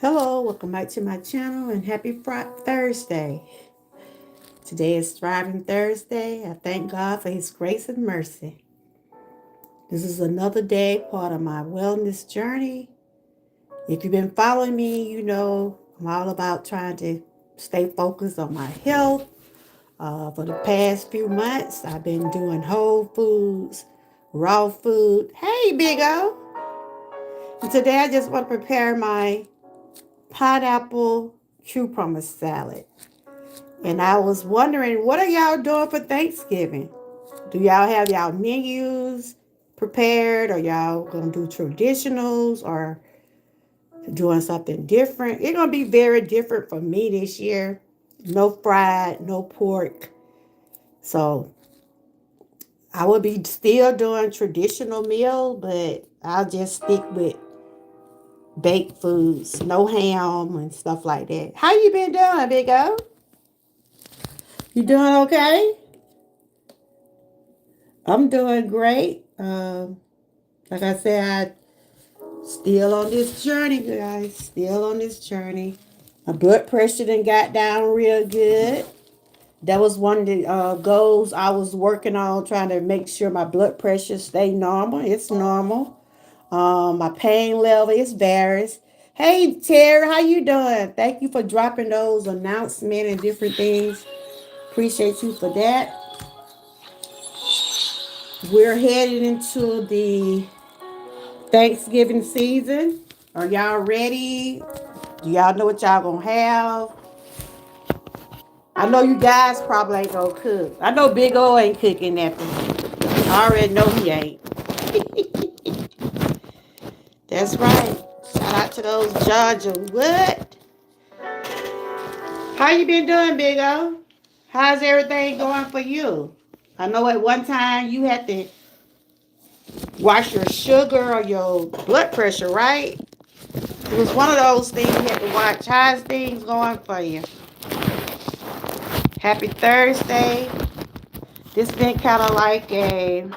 Hello, welcome back to my channel and happy Thursday. Today is Thriving Thursday. I thank God for His grace and mercy. This is another day, part of my wellness journey. If you've been following me, you know I'm all about trying to stay focused on my health. For the past few months, I've been doing whole foods, raw food. Hey, Big O! And today I just want to prepare my pineapple cucumber salad. And I was wondering, what are y'all doing for Thanksgiving? Do y'all have y'all menus prepared? Or y'all gonna do traditionals or doing something different? It's gonna be very different for me this year. No fried, no pork. So I will be still doing traditional meal, but I'll just stick with baked foods, no ham and stuff like that. How you been doing, Big O? You doing okay? I'm doing great. Like I said, I still on this journey, guys. Still on this journey. My blood pressure done got down real good. That was one of the goals I was working on, trying to make sure my blood pressure stay normal. It's normal. My pain level is varies. Hey Terry, how you doing? Thank you for dropping those announcements and different things. Appreciate you for that. We're headed into the Thanksgiving season. Are y'all ready? Do y'all know what y'all gonna have? I know you guys probably ain't gonna cook. I know Big O ain't cooking nothing. I already know he ain't. That's right. Shout out to those Georgia. What? How you been doing, Big O? How's everything going for you? I know at one time you had to watch your sugar or your blood pressure, right? It was one of those things you had to watch. How's things going for you? Happy Thursday. This been kind of like a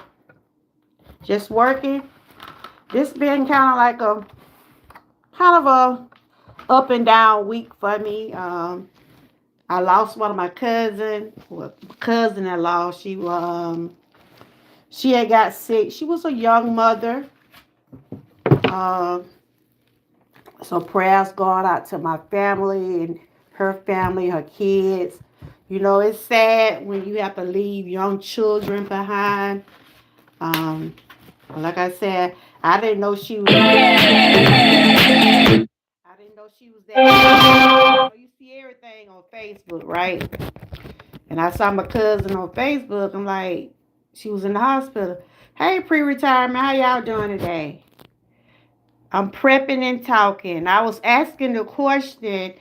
just working. This been kind of like a up and down week for me. I lost one of my cousin-in-law. She had got sick. She was a young mother. Um, so prayers going out to my family and her family, her kids. You know, it's sad when you have to leave young children behind. Um, like I said, I didn't know she was. I didn't know she was that. You see everything on Facebook, right? And I saw my cousin on Facebook. I'm like, she was in the hospital. Hey, pre-retirement, how y'all doing today? I'm prepping and talking. I was asking the question,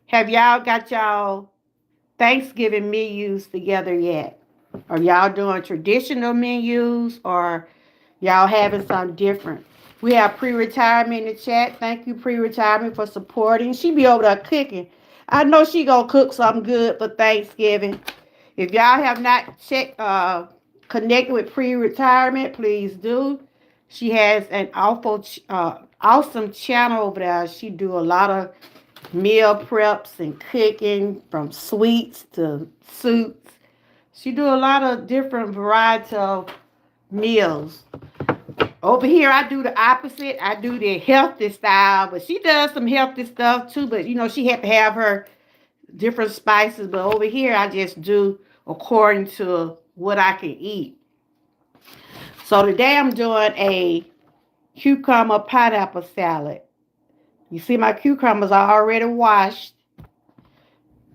have y'all got y'all Thanksgiving menus together yet? Are y'all doing traditional menus or y'all having something different? We have pre-retirement in the chat. Thank you, pre-retirement, for supporting. She be over there cooking. I know she gonna cook something good for Thanksgiving. If y'all have not connected with pre-retirement, please do. She has an awesome channel over there. She do a lot of meal preps and cooking, from sweets to soups. She do a lot of different variety of meals. Over here, I do the opposite. I do the healthy style, but she does some healthy stuff too. But you know, she had to have her different spices. But over here, I just do according to what I can eat. So today, I'm doing a cucumber pineapple salad. You see, my cucumbers are already washed,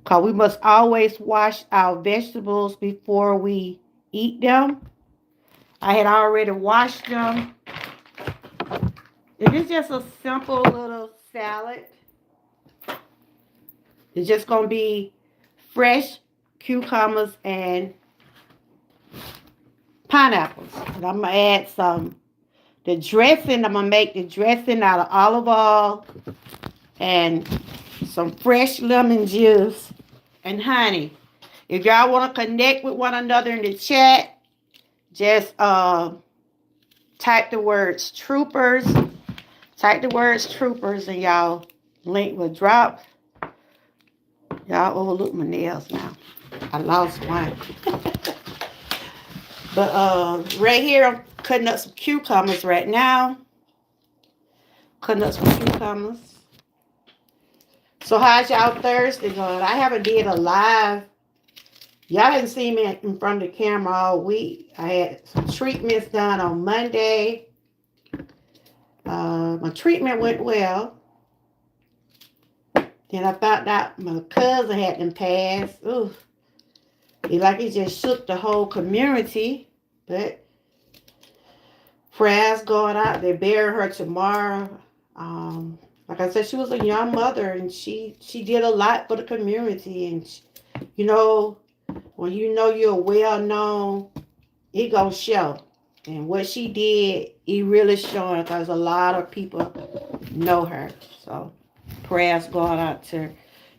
because we must always wash our vegetables before we eat them. I had already washed them. It is just a simple little salad. It's just going to be fresh cucumbers and pineapples. And I'm going to add the dressing. I'm going to make the dressing out of olive oil and some fresh lemon juice and honey. If y'all want to connect with one another in the chat, just type the words troopers. Type the words troopers and y'all link will drop. Y'all overlook my nails now. I lost one. But right here, I'm cutting up some cucumbers right now. Cutting up some cucumbers. So how's y'all Thursday going? I haven't did a live. Y'all didn't see me in front of the camera all week. I had some treatments done on Monday. My treatment went well. Then I found out my cousin had them passed. Ooh. It just shook the whole community. But prayers going out. They bury her tomorrow. Like I said, she was a young mother and she did a lot for the community. And she, when you know you're well known, it gonna show. And what she did, it really showing because a lot of people know her. So prayers going out to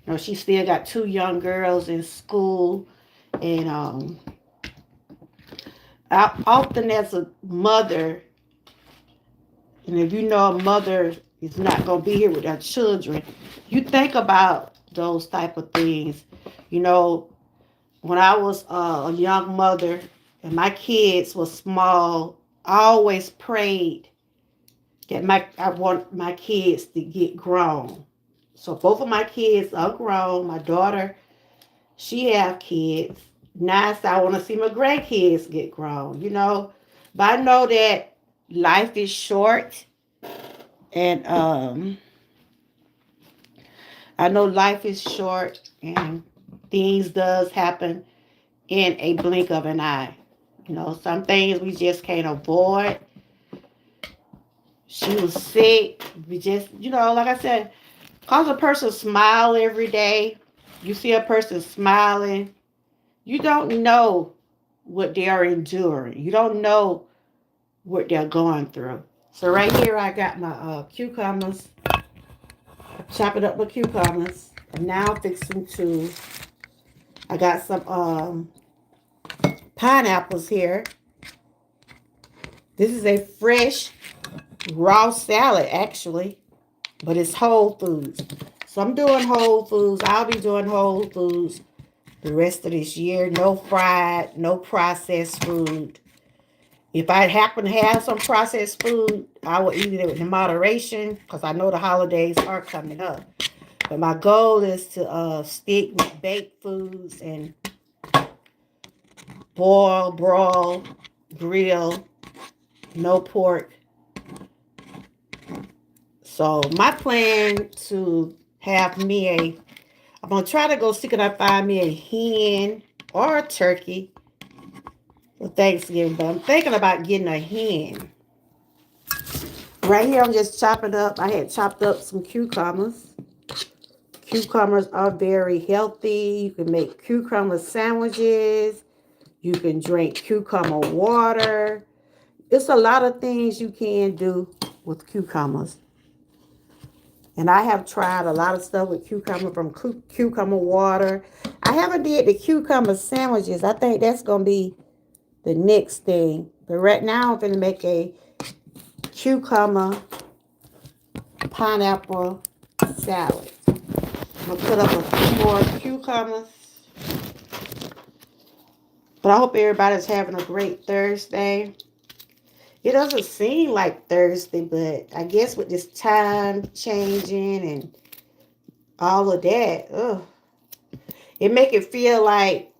her. She still got 2 young girls in school. And I often as a mother, and if you know a mother is not going to be here with their children, you think about those type of things. When I was a young mother and my kids were small, I always prayed that I want my kids to get grown. So both of my kids are grown. My daughter, she have kids. Now I want to see my grandkids get grown, But I know that life is short. And I know life is short and things does happen in a blink of an eye. Some things we just can't avoid. She was sick. We just, like I said, cause a person smile every day. You see a person smiling. You don't know what they are enduring. You don't know what they're going through. So right here I got my cucumbers. Chopping up my cucumbers. And now I got some pineapples here. This is a fresh raw salad actually, but it's Wholefoods. So I'm doing Wholefoods. I'll be doing Wholefoods the rest of this year. No fried, no processed food. If I happen to have some processed food, I will eat it in moderation because I know the holidays are coming up. But my goal is to stick with baked foods and boil, broil, grill, no pork. So my plan to have I'm going to try to go see if I find me a hen or a turkey for Thanksgiving. But I'm thinking about getting a hen. Right here I'm just chopping up. I had chopped up some cucumbers. Cucumbers are very healthy. You can make cucumber sandwiches. You can drink cucumber water. It's a lot of things you can do with cucumbers. And I have tried a lot of stuff with cucumber, from cucumber water. I haven't did the cucumber sandwiches. I think that's going to be the next thing. But right now I'm going to make a cucumber pineapple salad. I'm going to put up a few more cucumbers. But I hope everybody's having a great Thursday. It doesn't seem like Thursday, but I guess with this time changing and all of that, it make it feel like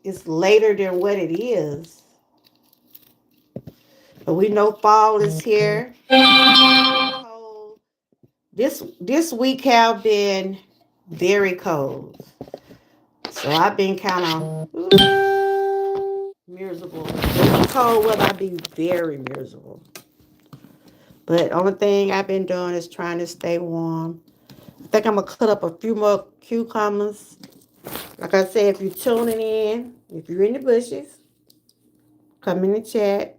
it's later than what it is. But we know fall is here. This week have been very cold. So I've been kind of miserable. In cold weather, I'd be very miserable. But only thing I've been doing is trying to stay warm. think I'm going to cut up a few more cucumbers. Like I said, if you're tuning in, if you're in the bushes, come in the chat.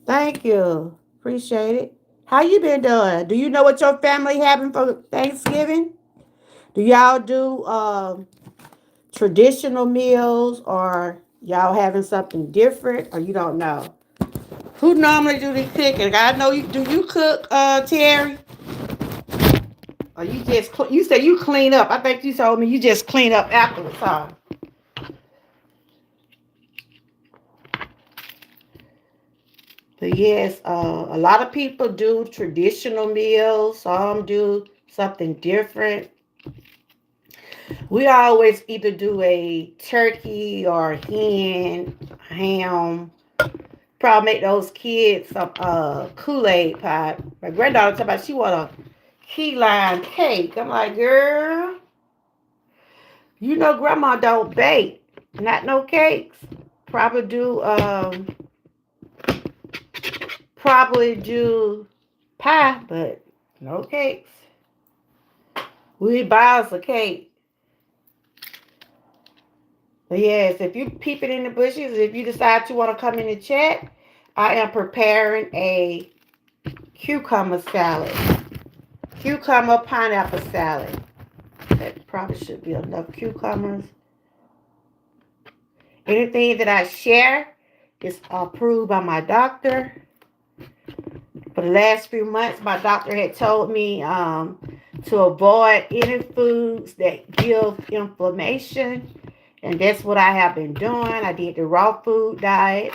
Thank you. Appreciate it. How you been doing? Do you know what your family having for Thanksgiving? Do y'all do traditional meals, or y'all having something different, or you don't know? Who normally do the cooking? I know you. Do you cook, Terry? Or you just you say you clean up? I think you told me you just clean up afterwards, huh? But yes, a lot of people do traditional meals. Some do something different. We always either do a turkey or hen, ham. Probably make those kids some Kool-Aid pie. My granddaughter talking about she want a key lime cake. I'm like, girl, you know grandma don't bake. Not no cakes. Probably do probably do pie, but no cakes. We buy us a cake. But yes, if you peep it in the bushes, if you decide you want to come in the chat, I am preparing a cucumber salad. Cucumber pineapple salad. That probably should be enough cucumbers. Anything that I share is approved by my doctor. For the last few months, my doctor had told me to avoid any foods that give inflammation. And that's what I have been doing. I did the raw food diet.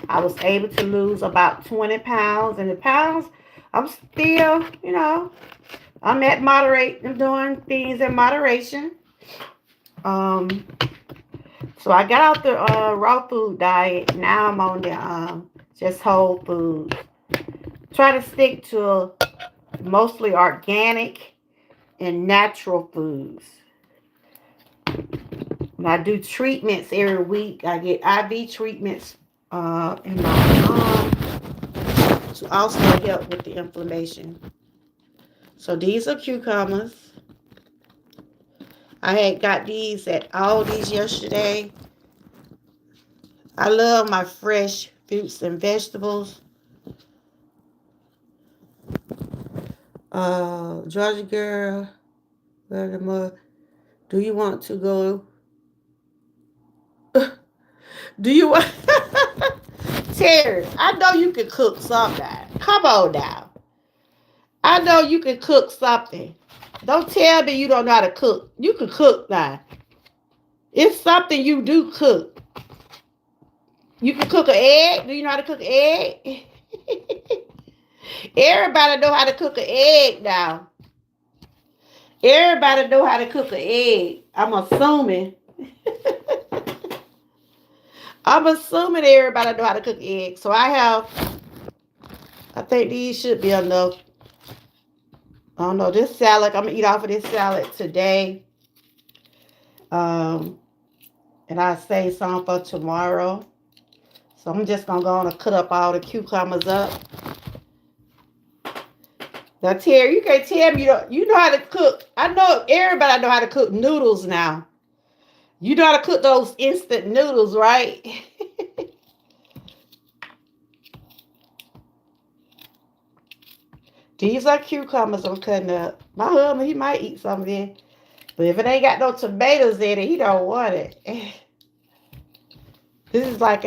I was able to lose about 20 pounds. And the pounds, I'm still, I'm at moderate. I'm doing things in moderation. So I got out the raw food diet. Now I'm on the just whole foods. Try to stick to mostly organic and natural foods. And I do treatments every week. I get IV treatments in my arm to also help with the inflammation. So these are cucumbers. I had got these at Aldi's yesterday. I love my fresh fruits and vegetables. Georgia girl, where the mug? Do you want to go? Do you want? Terry, I know you can cook something. Come on now. I know you can cook something. Don't tell me you don't know how to cook. You can cook now. It's something you do cook. You can cook an egg. Do you know how to cook an egg? Everybody know how to cook an egg now. Everybody know how to cook an egg. I'm assuming. I'm assuming everybody know how to cook eggs. So I think these should be enough. I don't know, this salad, I'm going to eat off of this salad today. And I save some for tomorrow. So I'm just going to go on and cut up all the cucumbers up. Now, Terry, you can't tell me you know how to cook. I know everybody know how to cook noodles now. You know how to cook those instant noodles, right? These are cucumbers I'm cutting up. My husband, he might eat some of it. But if it ain't got no tomatoes in it, he don't want it. This is like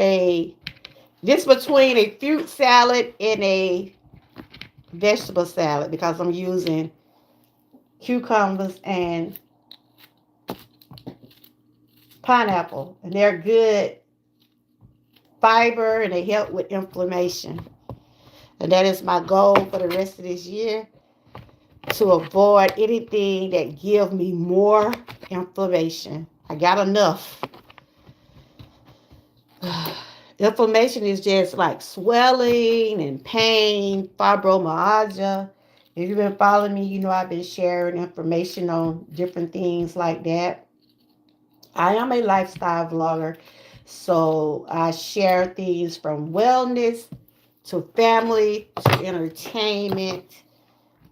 this between a fruit salad and a vegetable salad because I'm using cucumbers and pineapple. And they're good fiber and they help with inflammation. And that is my goal for the rest of this year, to avoid anything that give me more inflammation. I got enough. Inflammation is just like swelling and pain, fibromyalgia. If you've been following me, you know I've been sharing information on different things like that. I am a lifestyle vlogger, so I share things from wellness to family to entertainment.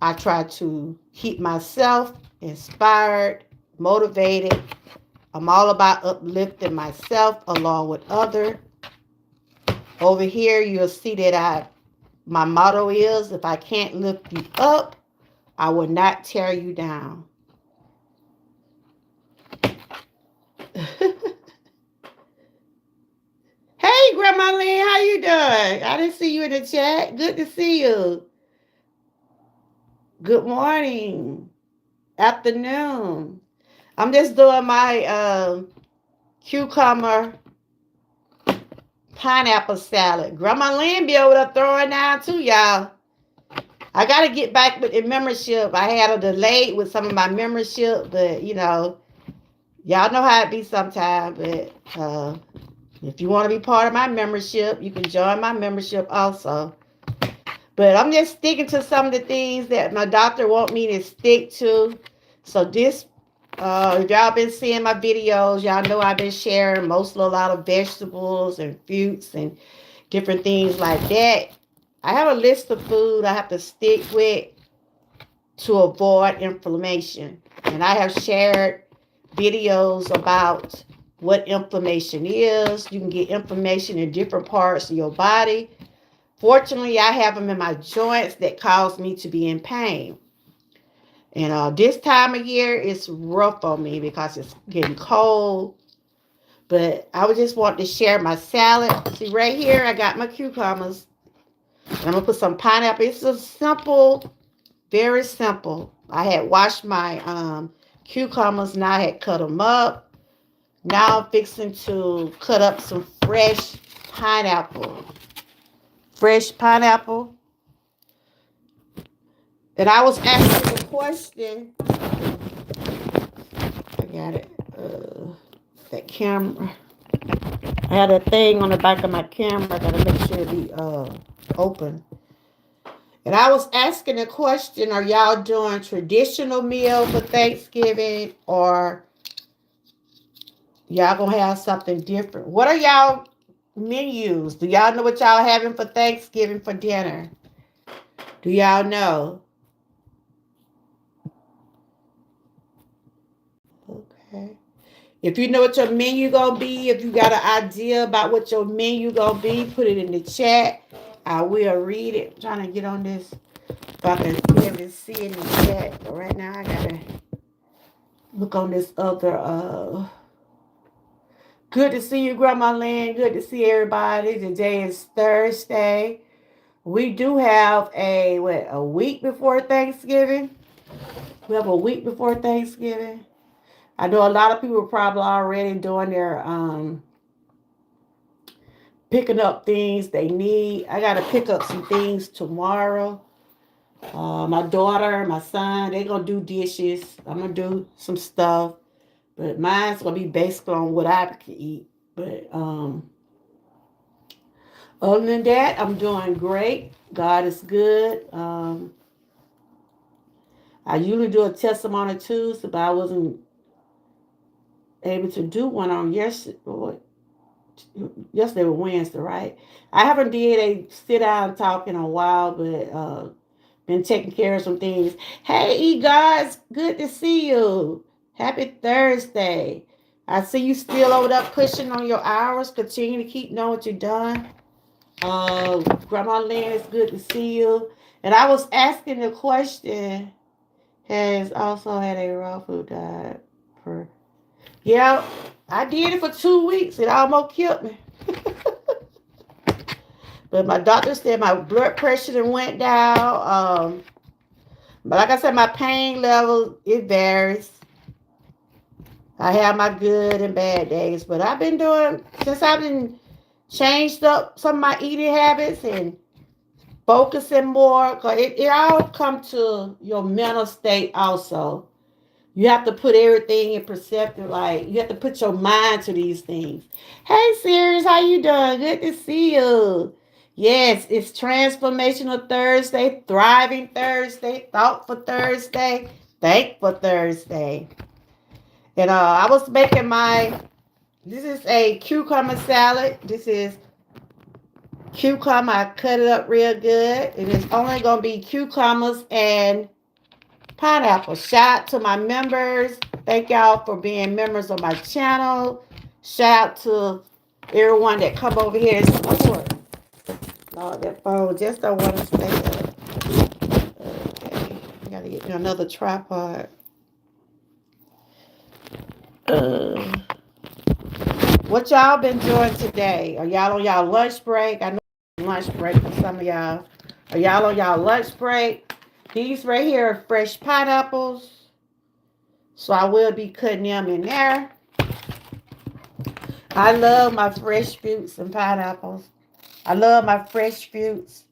I try to keep myself inspired, motivated. I'm all about uplifting myself along with others. Over here, you'll see that my motto is, if I can't lift you up, I will not tear you down. Hey, Grandma Lynn, how you doing? I didn't see you in the chat. Good to see you. Good morning, afternoon. I'm just doing my cucumber pineapple salad. Grandma Lynn be over there throwing down too, y'all. I got to get back with the membership. I had a delay with some of my membership, but y'all know how it be sometimes. But if you want to be part of my membership, you can join my membership also. But I'm just sticking to some of the things that my doctor want me to stick to. So if y'all been seeing my videos, y'all know I've been sharing mostly a lot of vegetables and fruits and different things like that. I have a list of food I have to stick with to avoid inflammation. And I have shared videos about what inflammation is. You can get inflammation in different parts of your body. Fortunately, I have them in my joints that cause me to be in pain. And this time of year, it's rough on me because it's getting cold. But I would just want to share my salad. See, right here, I got my cucumbers. And I'm going to put some pineapple. It's a simple, very simple. I had washed my cucumbers. Now I had cut them up. Now I'm fixing to cut up some fresh pineapple. Fresh pineapple. And I was asking a question. I got it. That camera. I had a thing on the back of my camera. I gotta make sure it be open. And I was asking a question: are y'all doing traditional meal for Thanksgiving, or y'all gonna have something different? What are y'all menus? Do y'all know what y'all having for Thanksgiving for dinner? Do y'all know? Okay. If you know what your menu gonna be, if you got an idea about what your menu gonna be, put it in the chat. I will read it. I'm trying to get on this so I can be able to see it in the chat. But right now I gotta look on this other good to see you, Grandma Lynn. Good to see everybody. Today is Thursday. We do have a week before Thanksgiving. We have a week before Thanksgiving. I know a lot of people are probably already doing their picking up things they need. I got to pick up some things tomorrow. My daughter, my son, they're going to do dishes. I'm going to do some stuff. But mine's going to be based on what I can eat. But other than that, I'm doing great. God is good. I usually do a testimony Tuesday, but I wasn't able to do one on yesterday was Wednesday, right? I haven't did a sit down talk in a while, but been taking care of some things. Hey, guys, good to see you. Happy Thursday. I see you still over there pushing on your hours. Continue to keep knowing what you've done. Grandma Lynn, it's good to see you. And I was asking the question, has also had a raw food diet for... Yeah, I did it for 2 weeks. It almost killed me. But my doctor said my blood pressure went down. But like I said, my pain level, it varies. I have my good and bad days. But I've been doing, since I've been changed up some of my eating habits and focusing more, because it all come to your mental state also. You have to put everything in perspective. Like, you have to put your mind to these things. Hey, Sirius, how you doing? Good to see you. Yes, it's Transformational Thursday, Thriving Thursday, Thoughtful Thursday, Thankful Thursday. And I was making this is a cucumber salad. This is Cucumber, I cut it up real good. And it's only going to be cucumbers and pineapple. Shout out to my members. Thank y'all for being members of my channel. Shout out to everyone that come over here and support. Lord, that phone just don't want to stay up. Okay, I gotta get me another tripod. Uh, what y'all been doing today? Are y'all on y'all lunch break? I know lunch break for some of y'all. Are y'all on y'all lunch break? These right here are fresh pineapples. So I will be cutting them in there. I love my fresh fruits and pineapples. I love my fresh fruits.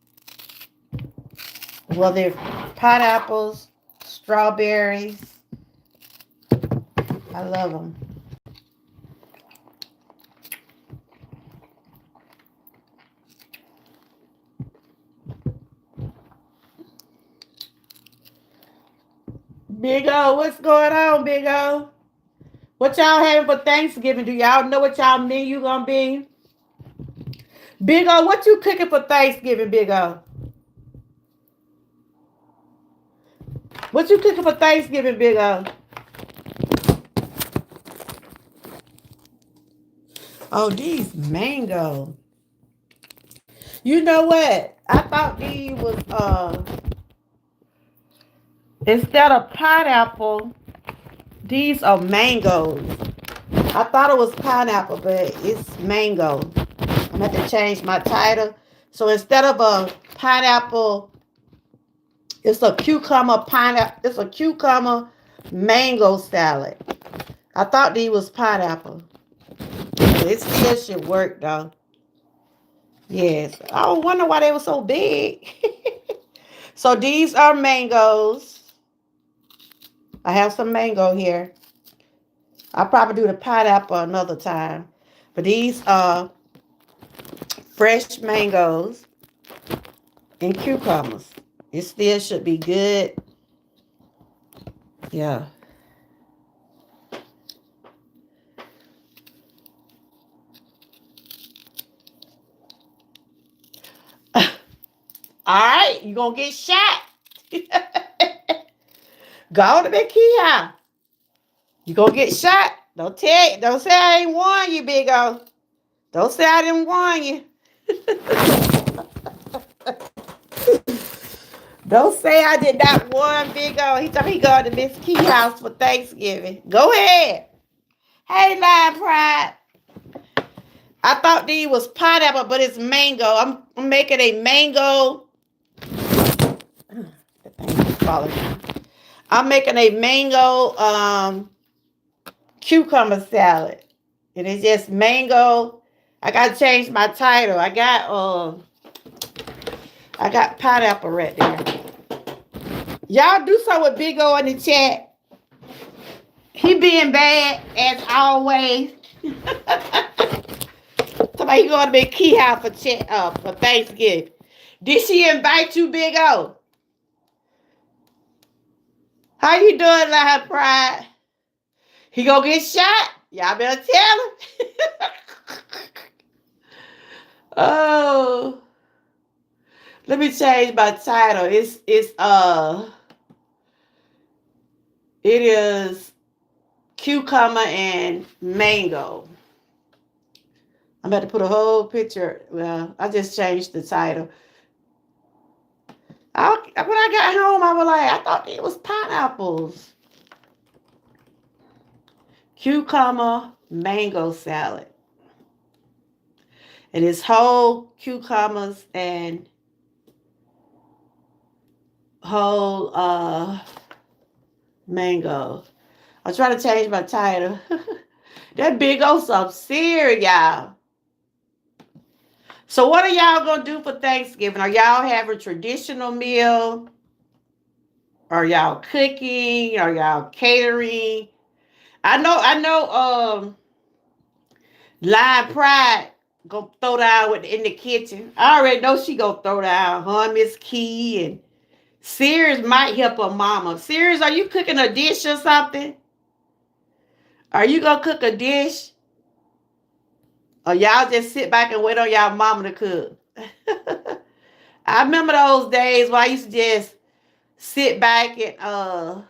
Well, they're pineapples, strawberries. I love them. Big O, what's going on, Big O? What y'all having for Thanksgiving? Do y'all know what y'all menu gonna be? Big O, what you cooking for Thanksgiving, Big O? What you cooking for Thanksgiving, Big O? Oh, these mango. You know what? I thought these was instead of pineapple, these are mangoes. I thought it was pineapple, but it's mango. I'm gonna have to change my title. So instead of a pineapple, it's a cucumber pineapple. It's a cucumber mango salad. I thought these was pineapple. It still should work though. Yes. I wonder why they were so big. So these are mangoes. I have some mango here. I'll probably do the pineapple another time. But these are fresh mangoes and cucumbers. It still should be good. Yeah. All right, you gonna get shot. Go to the key house. You gonna get shot. Don't say I ain't warn you, Big O. Don't say I didn't warn you. Don't say I did not warn Big O. He told me he going to Miss Key house for Thanksgiving. Go ahead. Hey, Lion Pride. I thought these was pineapple, but it's mango. I'm making a mango. The thing is falling down. I'm making a mango cucumber salad. And it's just mango. I gotta change my title. I got pineapple right there. Y'all do something with Big O in the chat. He being bad as always. Somebody going to be key house for Thanksgiving. Did she invite you, Big O? How you doing, Lion Pride? He gonna get shot? Y'all better tell him. Oh, let me change my title. It is cucumber and mango. I'm about to put a whole picture. Well, I just changed the title. When I got home, I was like, I thought it was pineapples. Cucumber mango salad. And it's whole cucumbers and whole mango. I'm trying to change my title. That Big O some serious, y'all. So what are y'all gonna do for Thanksgiving? Are y'all having a traditional meal? Are y'all cooking? Are y'all catering? I know Lion Pride gonna throw down in the kitchen. I already know she gonna throw down her, Miss Key, and Sears might help her mama. Sears, are you cooking a dish or something? Are you gonna cook a dish? Or y'all just sit back and wait on y'all mama to cook? I remember those days where I used to just sit back and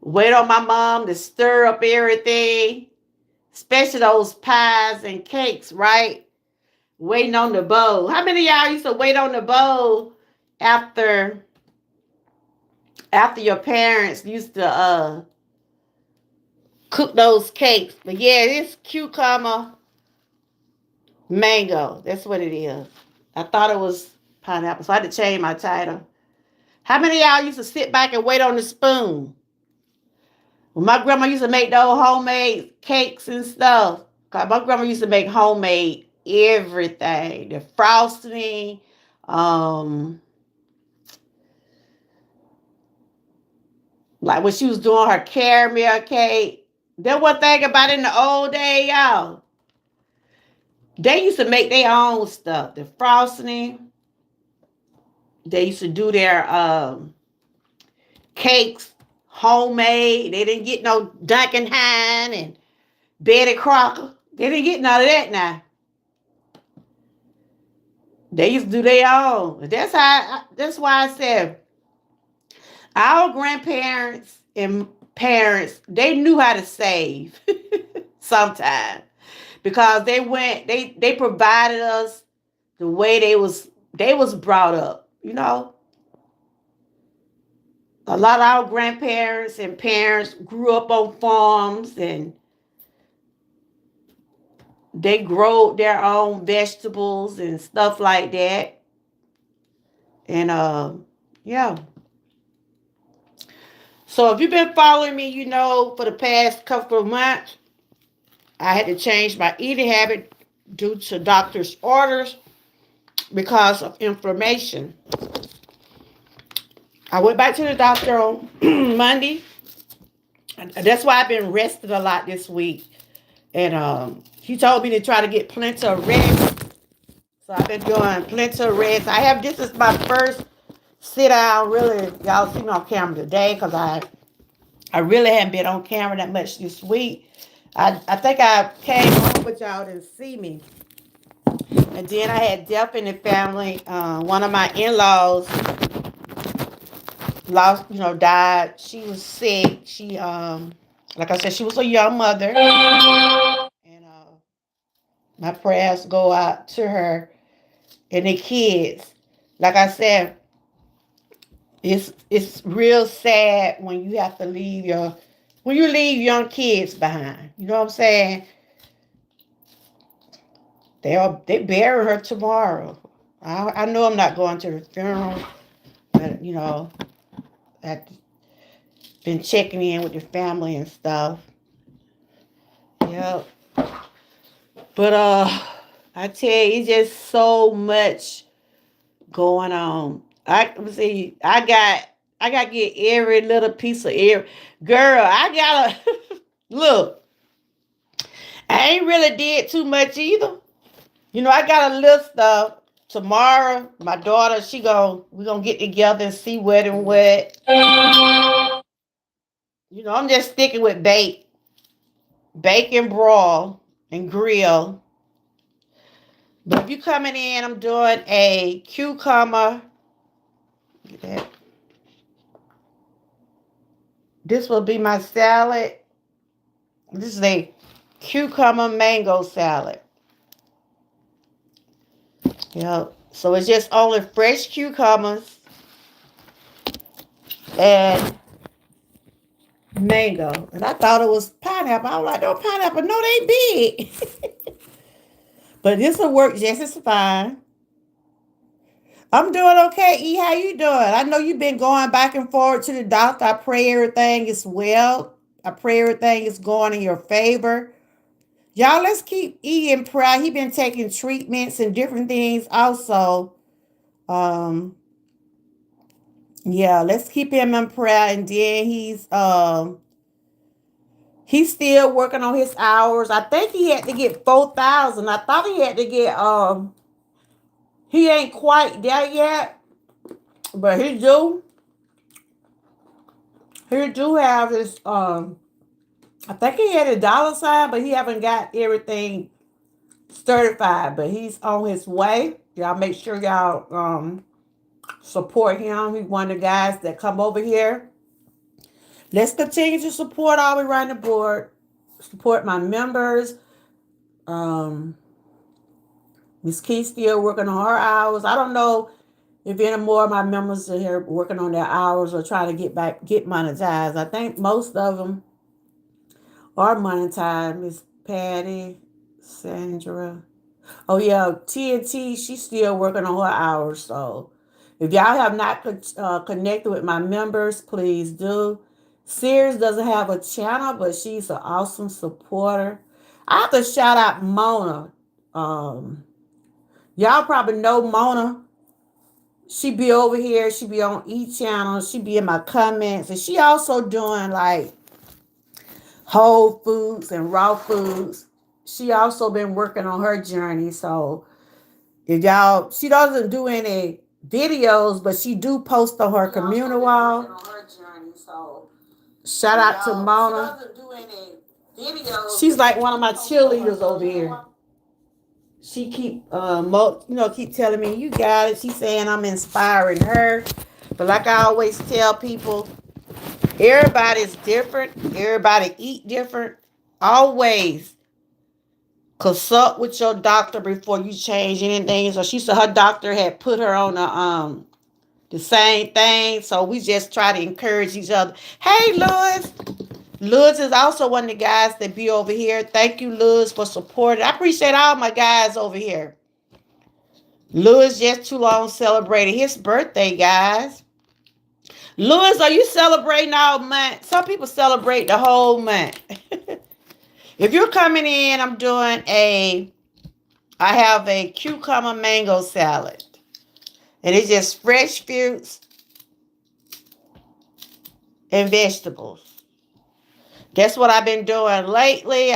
wait on my mom to stir up everything, especially those pies and cakes, right? Waiting on the bowl. How many of y'all used to wait on the bowl after your parents used to cook those cakes? But yeah, it's cucumber mango. That's what it is. I thought it was pineapple, so I had to change my title. How many of y'all used to sit back and wait on the spoon? When my grandma used to make those homemade cakes and stuff. 'Cause my grandma used to make homemade everything. The frosting, um, like when she was doing her caramel cake. Then one thing about in the old day, y'all, they used to make their own stuff. The frosting, they used to do their cakes homemade. They didn't get no Duncan Hine and Betty Crocker. They didn't get none of that now. They used to do their own. That's why I said our grandparents and parents, they knew how to save sometimes. Because they provided us the way they was brought up, you know. A lot of our grandparents and parents grew up on farms and they grow their own vegetables and stuff like that. And yeah. So if you've been following me, you know, for the past couple of months, I had to change my eating habit due to doctor's orders because of inflammation. I went back to the doctor on Monday. That's why I've been resting a lot this week. And he told me to try to get plenty of rest. So I've been doing plenty of rest. This is my first sit down, really. Y'all see me on camera today because I really haven't been on camera that much this week. I think I came home with y'all to see me. And then I had death in the family. One of my in-laws died. She was sick. She like I said, she was a young mother. And my prayers go out to her and the kids. Like I said, it's real sad when you have to when you leave young kids behind. You know what I'm saying? They bury her tomorrow. I know I'm not going to the funeral, but I've been checking in with the family and stuff. Yep. But I tell you, it's just so much going on. I got to get every little piece of air. Girl, I gotta look. I ain't really did too much either. I got a list of tomorrow. My daughter, we gonna get together and see what and what. I'm just sticking with bake and broil and grill. But if you coming in, I'm doing a cucumber. Look at that. This will be my salad. This is a cucumber mango salad. Yep. So it's just only fresh cucumbers and mango. And I thought it was pineapple. I was like, no pineapple. No, they big. But this will work just as fine. I'm doing okay, E. How you doing? I know you've been going back and forth to the doctor. I pray everything is well. I pray everything is going in your favor. Y'all, let's keep E in prayer. He been taking treatments and different things also. Um, yeah, let's keep him in prayer. And then he's still working on his hours. I think he had to get 4,000. I thought he had to get he ain't quite there yet, but he do have his I think he had a dollar sign, but he haven't got everything certified, but he's on his way. Y'all make sure y'all support him. He's one of the guys that come over here. Let's continue to support all around the board. Support my members. Um, Miss Key still working on her hours. I don't know if any more of my members are here working on their hours or trying to get monetized. I think most of them are monetized. Miss Patty, Sandra. Oh yeah, TNT. She's still working on her hours. So if y'all have not connected with my members, please do. Sears doesn't have a channel, but she's an awesome supporter. I have to shout out Mona. Um, Y'all probably know Mona. She be over here. She be on each channel. She be in my comments. And she also doing like Wholefoods and raw foods. She also been working on her journey. So if y'all, she doesn't do any videos, but she do post on her community wall. So shout out to Mona. She doesn't do any videos. She's like one of my cheerleaders over here. She keep keep telling me you got it. She's saying I'm inspiring her. But like I always tell people, everybody's different. Everybody eat different. Always consult with your doctor before you change anything. So she said her doctor had put her on the same thing. So we just try to encourage each other. Hey, Lewis. Lewis is also one of the guys that be over here. Thank you, Lewis, for supporting. I appreciate all my guys over here. Lewis just too long celebrated his birthday, guys. Lewis, are you celebrating all month? Some people celebrate the whole month. If you're coming in, I have a cucumber mango salad. And it's just fresh fruits and vegetables. That's what I've been doing lately.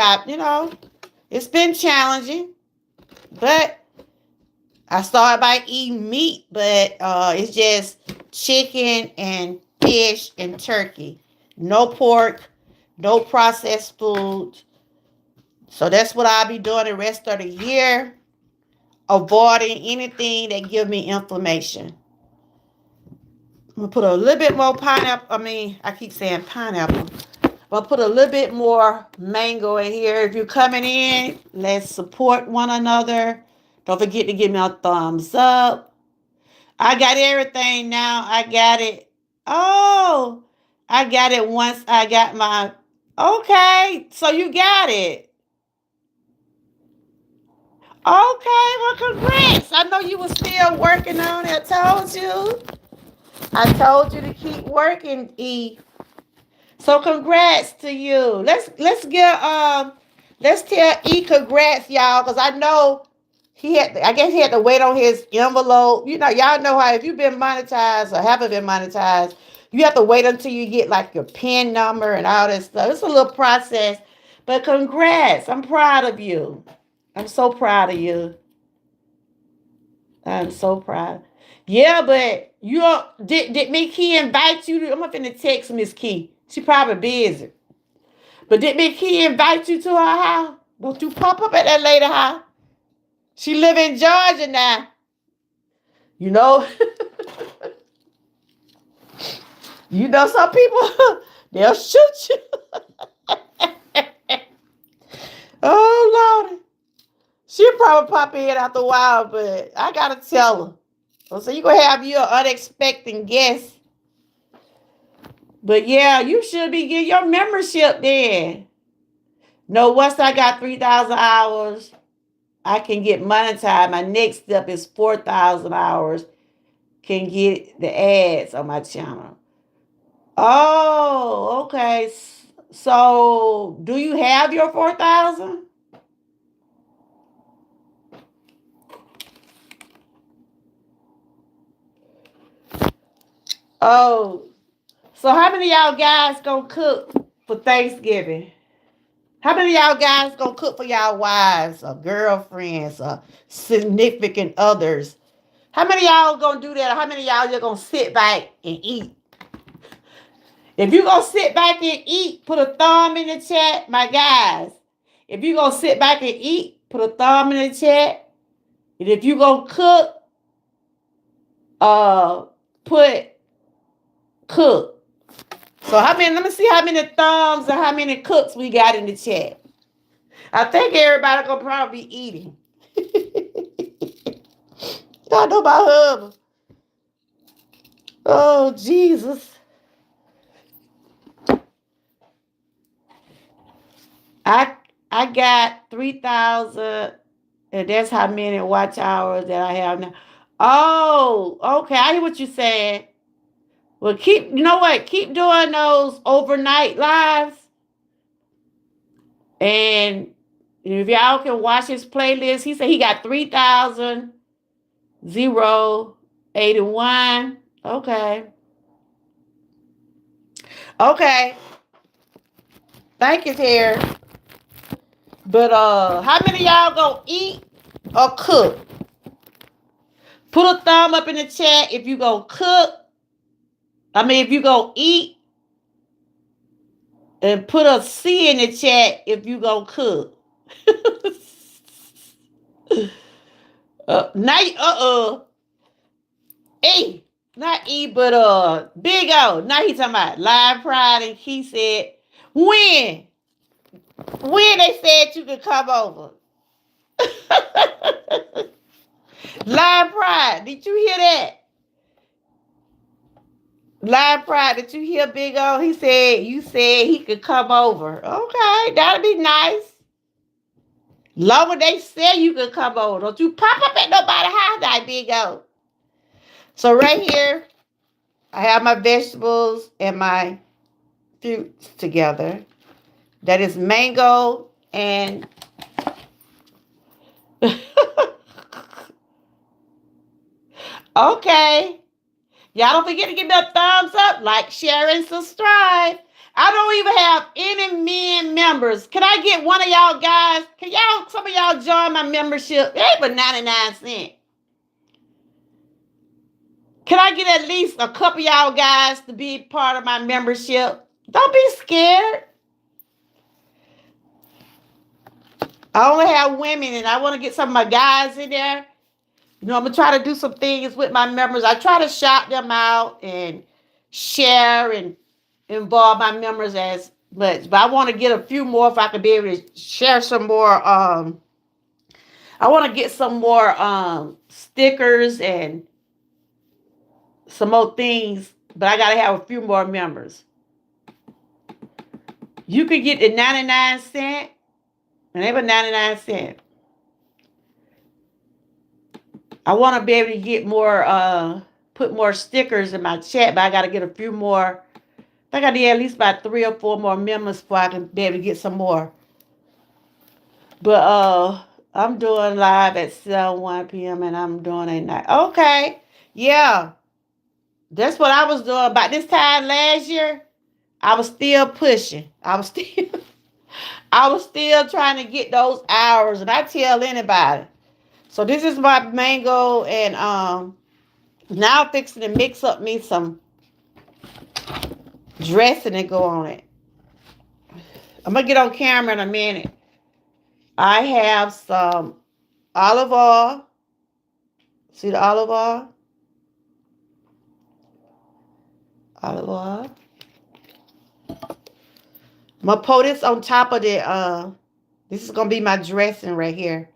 It's been challenging, but I started by eating meat, but it's just chicken and fish and turkey. No pork, no processed food. So that's what I'll be doing the rest of the year. Avoiding anything that give me inflammation. I'm going to put a little bit more pineapple. I keep saying pineapple. I'll put a little bit more mango in here. If you're coming in, let's support one another. Don't forget to give me a thumbs up. I got everything now. I got it. Oh, I got it once I got my... Okay, so you got it. Okay, well, congrats. I know you were still working on it. I told you to keep working, E. So congrats to you. Let's tell E congrats, y'all, because I know I guess he had to wait on his envelope. Y'all know how if you've been monetized or haven't been monetized, you have to wait until you get like your PIN number and all that stuff. It's a little process, but congrats. I'm proud of you. I'm so proud of you. I'm so proud. Yeah, but did Miss Key invite you to? I'm up in the text Miss Key. She probably busy. But did Miss Key invite you to her house? Don't you pop up at that lady house? She live in Georgia now. You know, some people they'll shoot you. Oh Lord. She'll probably pop in after a while, but I gotta tell her. So you're gonna have your unexpected guest. But yeah, you should be getting your membership then. No, once I got 3,000 hours, I can get monetized. My next step is 4,000 hours. Can get the ads on my channel. Oh, okay. So do you have your 4,000? Oh, so how many of y'all guys gonna cook for Thanksgiving? How many of y'all guys gonna cook for y'all wives or girlfriends or significant others? How many of y'all gonna do that? Or how many of y'all just gonna sit back and eat? If you gonna sit back and eat, put a thumb in the chat, my guys. If you gonna sit back and eat, put a thumb in the chat. And if you gonna cook, put cook. So how many? Let me see how many thumbs and how many cooks we got in the chat. I think everybody gonna probably be eating. Y'all know my husband. Oh Jesus! I I got 3,000, and that's how many watch hours that I have now. Oh, okay. I hear what you're saying. Well, you know what? Keep doing those overnight lives. And if y'all can watch his playlist, he said he got 3,081. Okay. Okay. Thank you, Terry. But how many of y'all gonna eat or cook? Put a thumb up in the chat if you gonna cook. If you gonna eat. And put a C in the chat if you gonna cook. Now, E, not E, but Big O. Now he talking about Live Pride, and he said, when they said you could come over. Live Pride, did you hear that? Live Pride, did you hear Big O? You said he could come over. Okay, that'd be nice. Long as they say you could come over. Don't you pop up at nobody's house, that Big O. So right here, I have my vegetables and my fruits together. That is mango and okay. Y'all don't forget to give me a thumbs up, like, share, and subscribe. I don't even have any men members. Can I get one of y'all guys? Some of y'all join my membership? It ain't but 99 cents. Can I get at least a couple of y'all guys to be part of my membership? Don't be scared. I only have women, and I want to get some of my guys in there. I'm going to try to do some things with my members. I try to shout them out and share and involve my members as much. But I want to get a few more if I could be able to share some more. I want to get some more stickers and some more things. But I got to have a few more members. You could get the 99 cent. And they were 99 cents. I want to be able to get more, put more stickers in my chat, but I got to get a few more. I think I need at least about 3 or 4 more members before I can be able to get some more. But I'm doing live at 1 p.m. and I'm doing at night. Okay. Yeah. That's what I was doing. About this time last year, I was still pushing. I was still trying to get those hours. And I tell anybody. So this is my mango, and now I'm fixing to mix up me some dressing and go on it. I'm going to get on camera in a minute. I have some olive oil. See the olive oil? Olive oil. I'm going to pour this on top of this is going to be my dressing right here.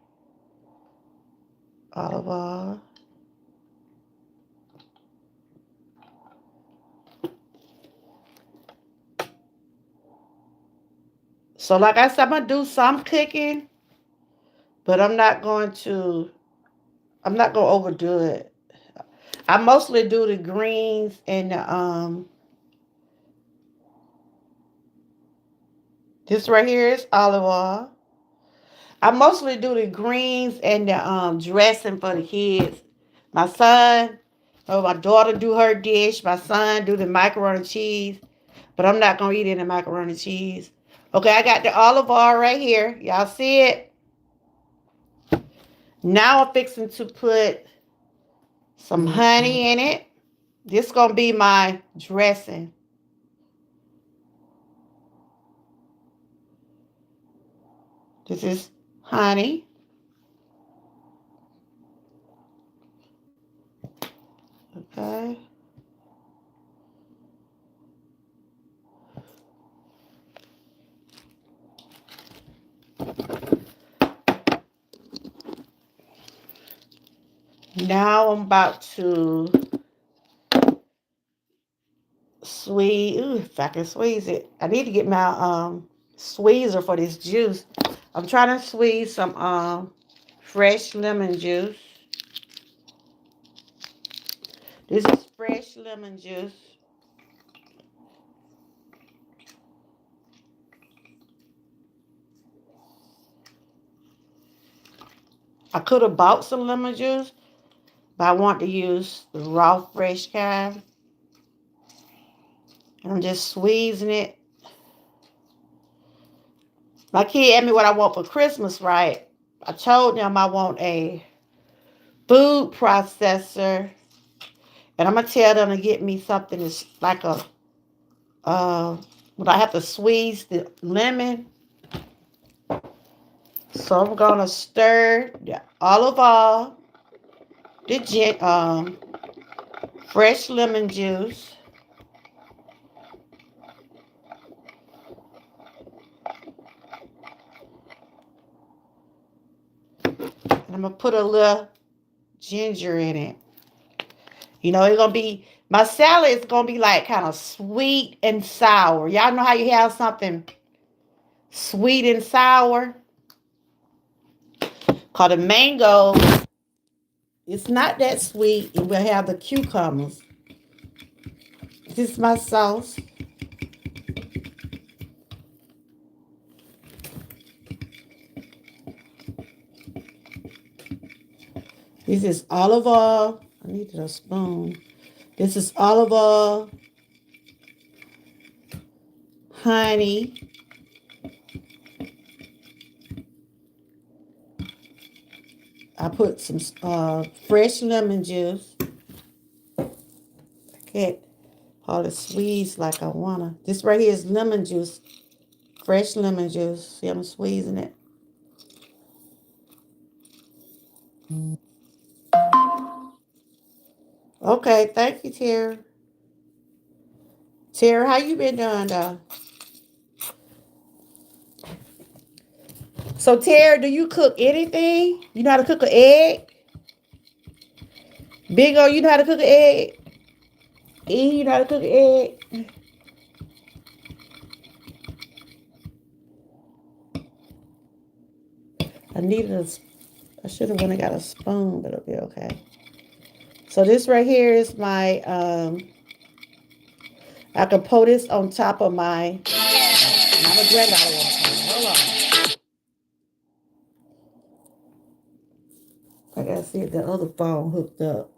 Olive oil. So like I said, I'm going to do some cooking, but I'm not going to overdo it. I mostly do the greens and the, this right here is olive oil. I mostly do the greens and the dressing for the kids. My daughter do her dish. My son do the macaroni and cheese. But I'm not going to eat any macaroni and cheese. Okay, I got the olive oil right here. Y'all see it? Now I'm fixing to put some honey in it. This is going to be my dressing. This is honey. Now I'm about to squeeze. Ooh, if I can squeeze it. I need to get my squeezer for this juice. I'm trying to squeeze some fresh lemon juice. This is fresh lemon juice. I could have bought some lemon juice, but I want to use the raw fresh kind. And I'm just squeezing it. My kid asked me what I want for Christmas, right? I told them I want a food processor. And I'm going to tell them to get me something that's like a, when I have to squeeze the lemon. So I'm going to stir the olive oil, the fresh lemon juice. And I'm going to put a little ginger in it. You know, it's going to be, my salad is going to be like kind of sweet and sour. Y'all know how you have something sweet and sour? Called a mango. It's not that sweet. It will have the cucumbers. This is my sauce. This is olive oil. I needed a spoon. This is olive oil, honey, I put some fresh lemon juice. I can't hardly squeeze like I wanna. This right here is lemon juice, fresh lemon juice. See, I'm squeezing it. Okay, thank you, Tara. Tara, how you been doing, though? So, Tara, do you cook anything? You know how to cook an egg? Big O, you know how to cook an egg? E, you know how to cook an egg? I needed a. I should have went and got a spoon, but it'll be okay. So this right here is my. I can pour this on top of my. I'm a granddaughter want to call. Hold on. I gotta see if the other phone hooked up.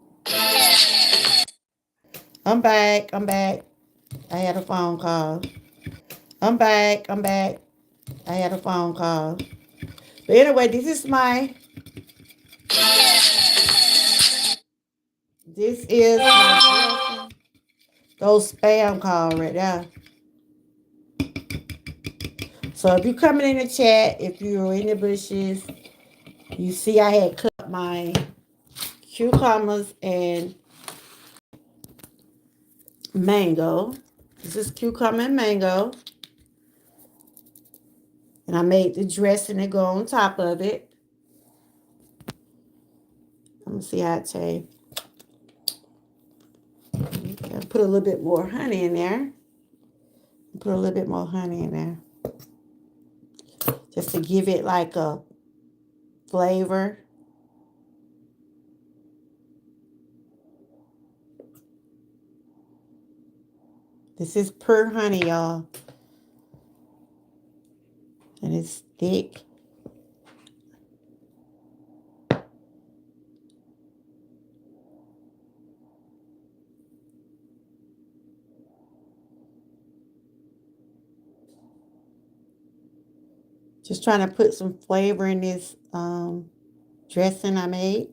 I'm back. I'm back. I had a phone call. I'm back. I'm back. I had a phone call. But anyway, this is my. This is my dressing. Those spam calls right there. So if you're coming in the chat, if you're in the bushes, you see I had cut my cucumbers and mango. This is cucumber and mango. And I made the dressing that go on top of it. Let me see how it tastes. Put a little bit more honey in there. Put a little bit more honey in there. Just to give it like a flavor. This is pure honey, y'all. And it's thick. Just trying to put some flavor in this dressing I made.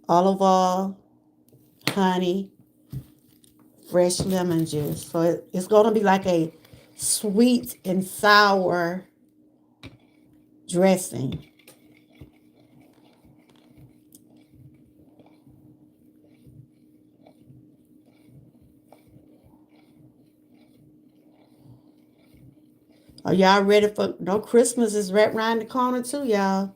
Olive oil, honey, fresh lemon juice. So it's going to be like a sweet and sour dressing. Are y'all ready for, no, Christmas is right around the corner too, y'all.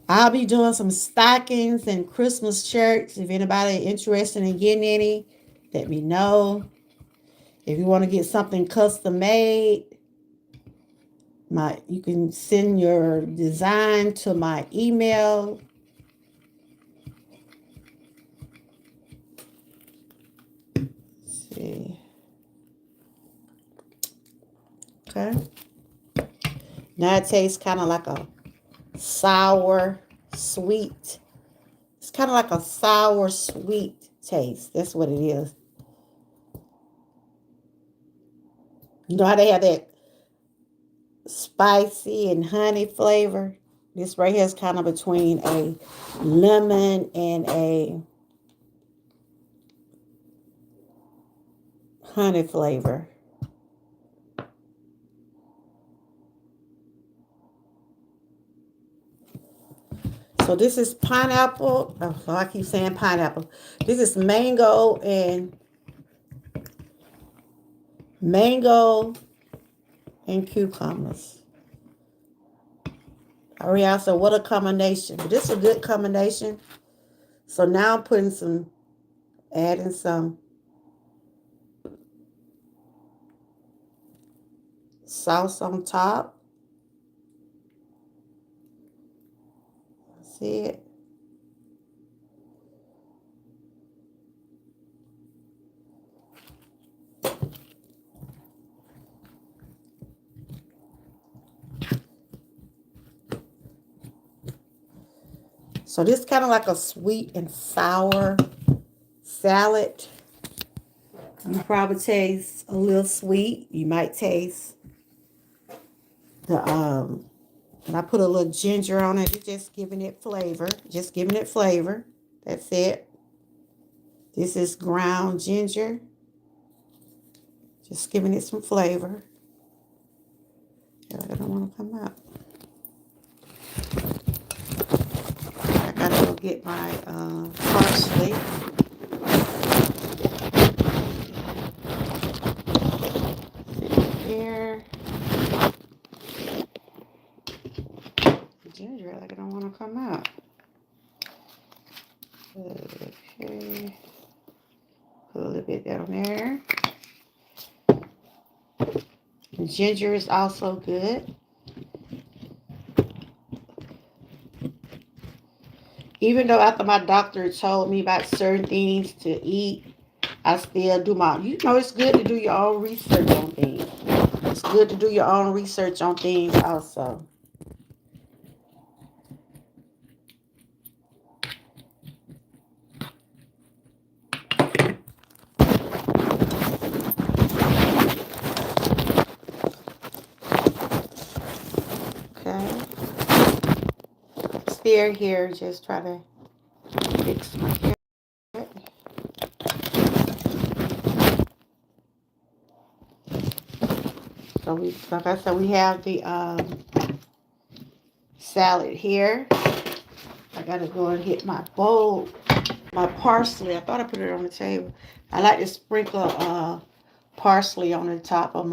I'll be doing some stockings and Christmas shirts. If anybody interested in getting any, let me know. If you want to get something custom made, you can send your design to my email. Let's see. Okay. Now it tastes kind of like a sour, sweet. It's kind of like a sour, sweet taste. That's what it is. You know how they have that spicy and honey flavor? This right here is kind of between a lemon and a honey flavor. So this is pineapple. Oh, I keep saying pineapple. This is mango and cucumbers. I already said what a combination. But this is a good combination. So now I'm adding some sauce on top. See it? So this is kind of like a sweet and sour salad. You probably taste a little sweet. You might taste and I put a little ginger on it. It's just giving it flavor. Just giving it flavor. That's it. This is ground ginger. Just giving it some flavor. I don't want to come out. I gotta go get my parsley. Here. Ginger, like I don't want to come out. Okay. Put a little bit down there. And ginger is also good. Even though after my doctor told me about certain things to eat, I still do it's good to do your own research on things. It's good to do your own research on things also. Okay. Stir here, just try to fix my carrot. So like I said, we have the salad here. I gotta go and get my bowl, my parsley. I thought I put it on the table. I like to sprinkle parsley on the top of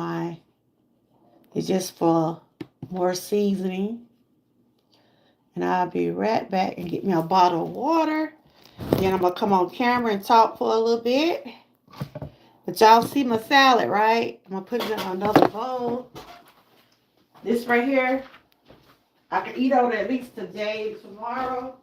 it's just for more seasoning. And I'll be right back and get me a bottle of water. Then I'm gonna come on camera and talk for a little bit. But y'all see my salad, right? I'm gonna put it in another bowl. This right here, I can eat on it at least today, tomorrow.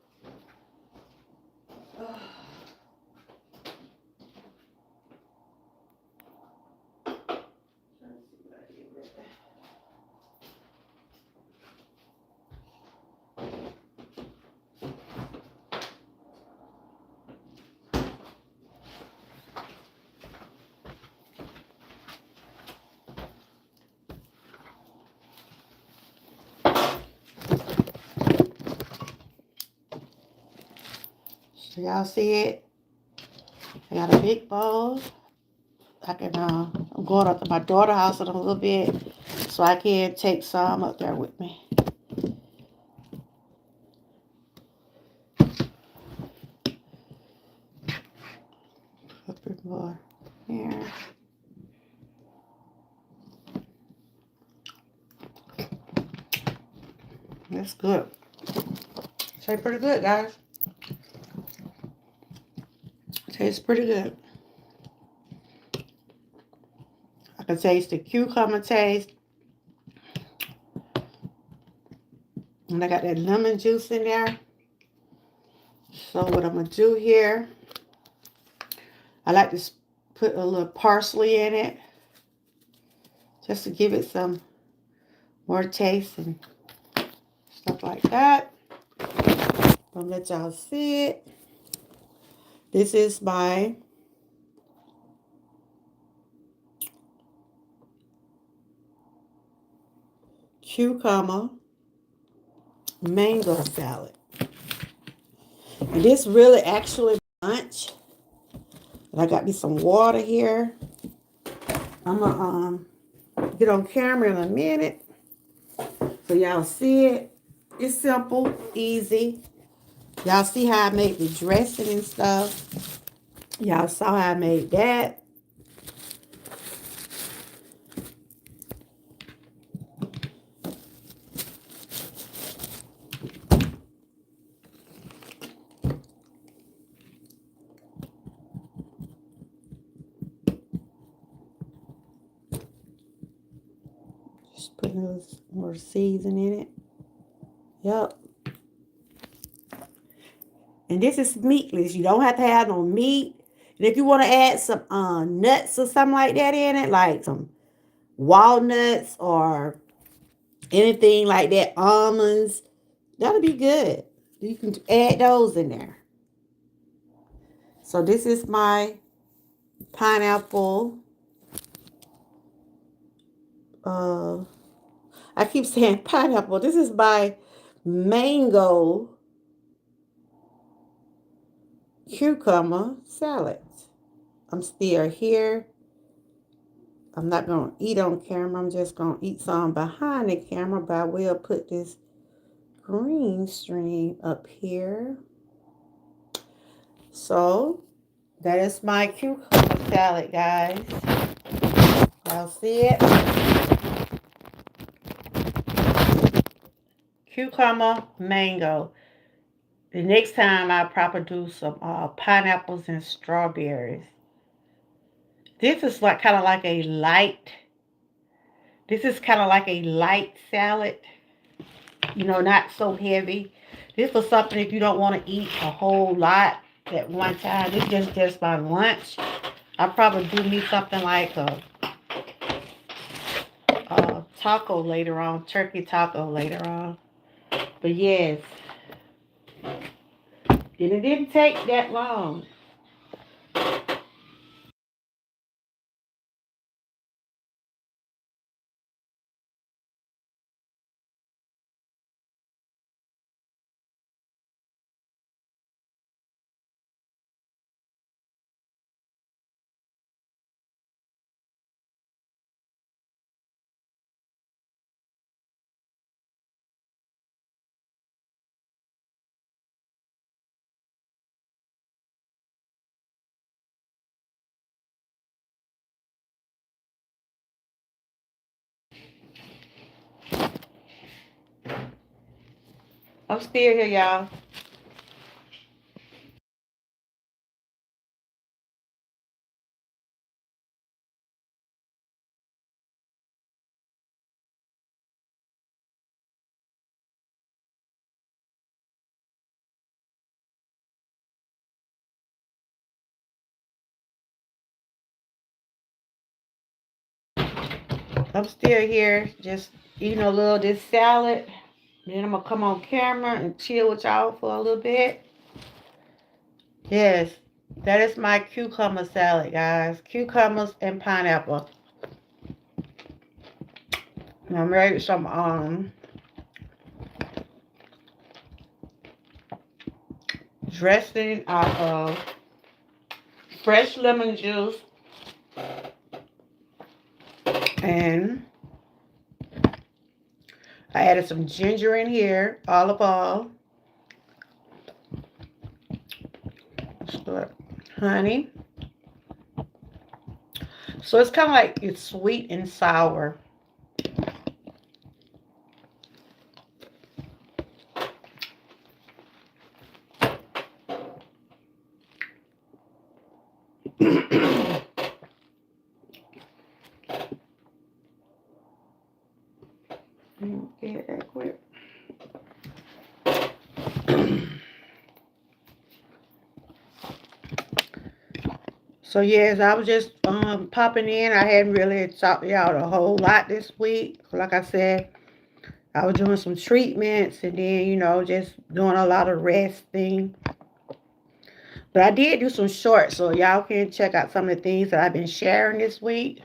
So y'all see it? I got a big bowl. I'm going up to my daughter's house in a little bit, so I can take some up there with me. A bit more here. That's good. Tastes pretty good, guys. Tastes pretty good. I can taste the cucumber taste. And I got that lemon juice in there. So what I'm going to do here, I like to put a little parsley in it. Just to give it some more taste and stuff like that. I'll let y'all see it. This is my cucumber mango salad. And this really actually lunch. And I got me some water here. I'm gonna get on camera in a minute so y'all see it. It's simple, easy. Y'all see how I made the dressing and stuff. Y'all saw how I made that. Just put a little more seasoning in it. Yep. And this is meatless. You don't have to have no meat. And if you want to add some nuts or something like that in it, like some walnuts or anything like that, almonds, that'll be good. You can add those in there. So this is my pineapple. I keep saying pineapple. This is my mango cucumber salad. I'm still here. I'm not going to eat on camera. I'm just going to eat some behind the camera, but I will put this green stream up here. So, that is my cucumber salad, guys. Y'all see it? Cucumber, mango. The next time I'll probably do some pineapples and strawberries. This is like kind of like a light. This is kind of like a light salad. You know, not so heavy. This was something if you don't want to eat a whole lot at one time. This is just my lunch. I'll probably do me something like a taco later on. Turkey taco later on. But yes. And it didn't take that long. I'm still here, y'all. I'm still here, just eating a little of this salad. Then I'm going to come on camera and chill with y'all for a little bit. Yes, that is my cucumber salad, guys. Cucumbers and pineapple. And I'm ready with some dressing out of fresh lemon juice and I added some ginger in here, olive oil, honey. So it's kind of like it's sweet and sour. Get that quick. So yes, I was just popping in. I hadn't really talked to y'all a whole lot this week. Like I said, I was doing some treatments and then, just doing a lot of resting. But I did do some shorts, so y'all can check out some of the things that I've been sharing this week.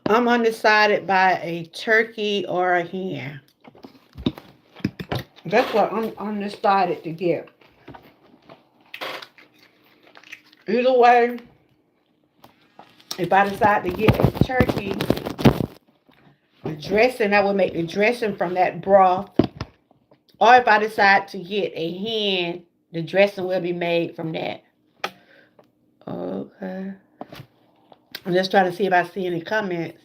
I'm undecided by a turkey or a hen. That's what I'm undecided to get. Either way, if I decide to get a turkey, the dressing, I will make the dressing from that broth. Or if I decide to get a hen, the dressing will be made from that. Okay. I'm just trying to see if I see any comments.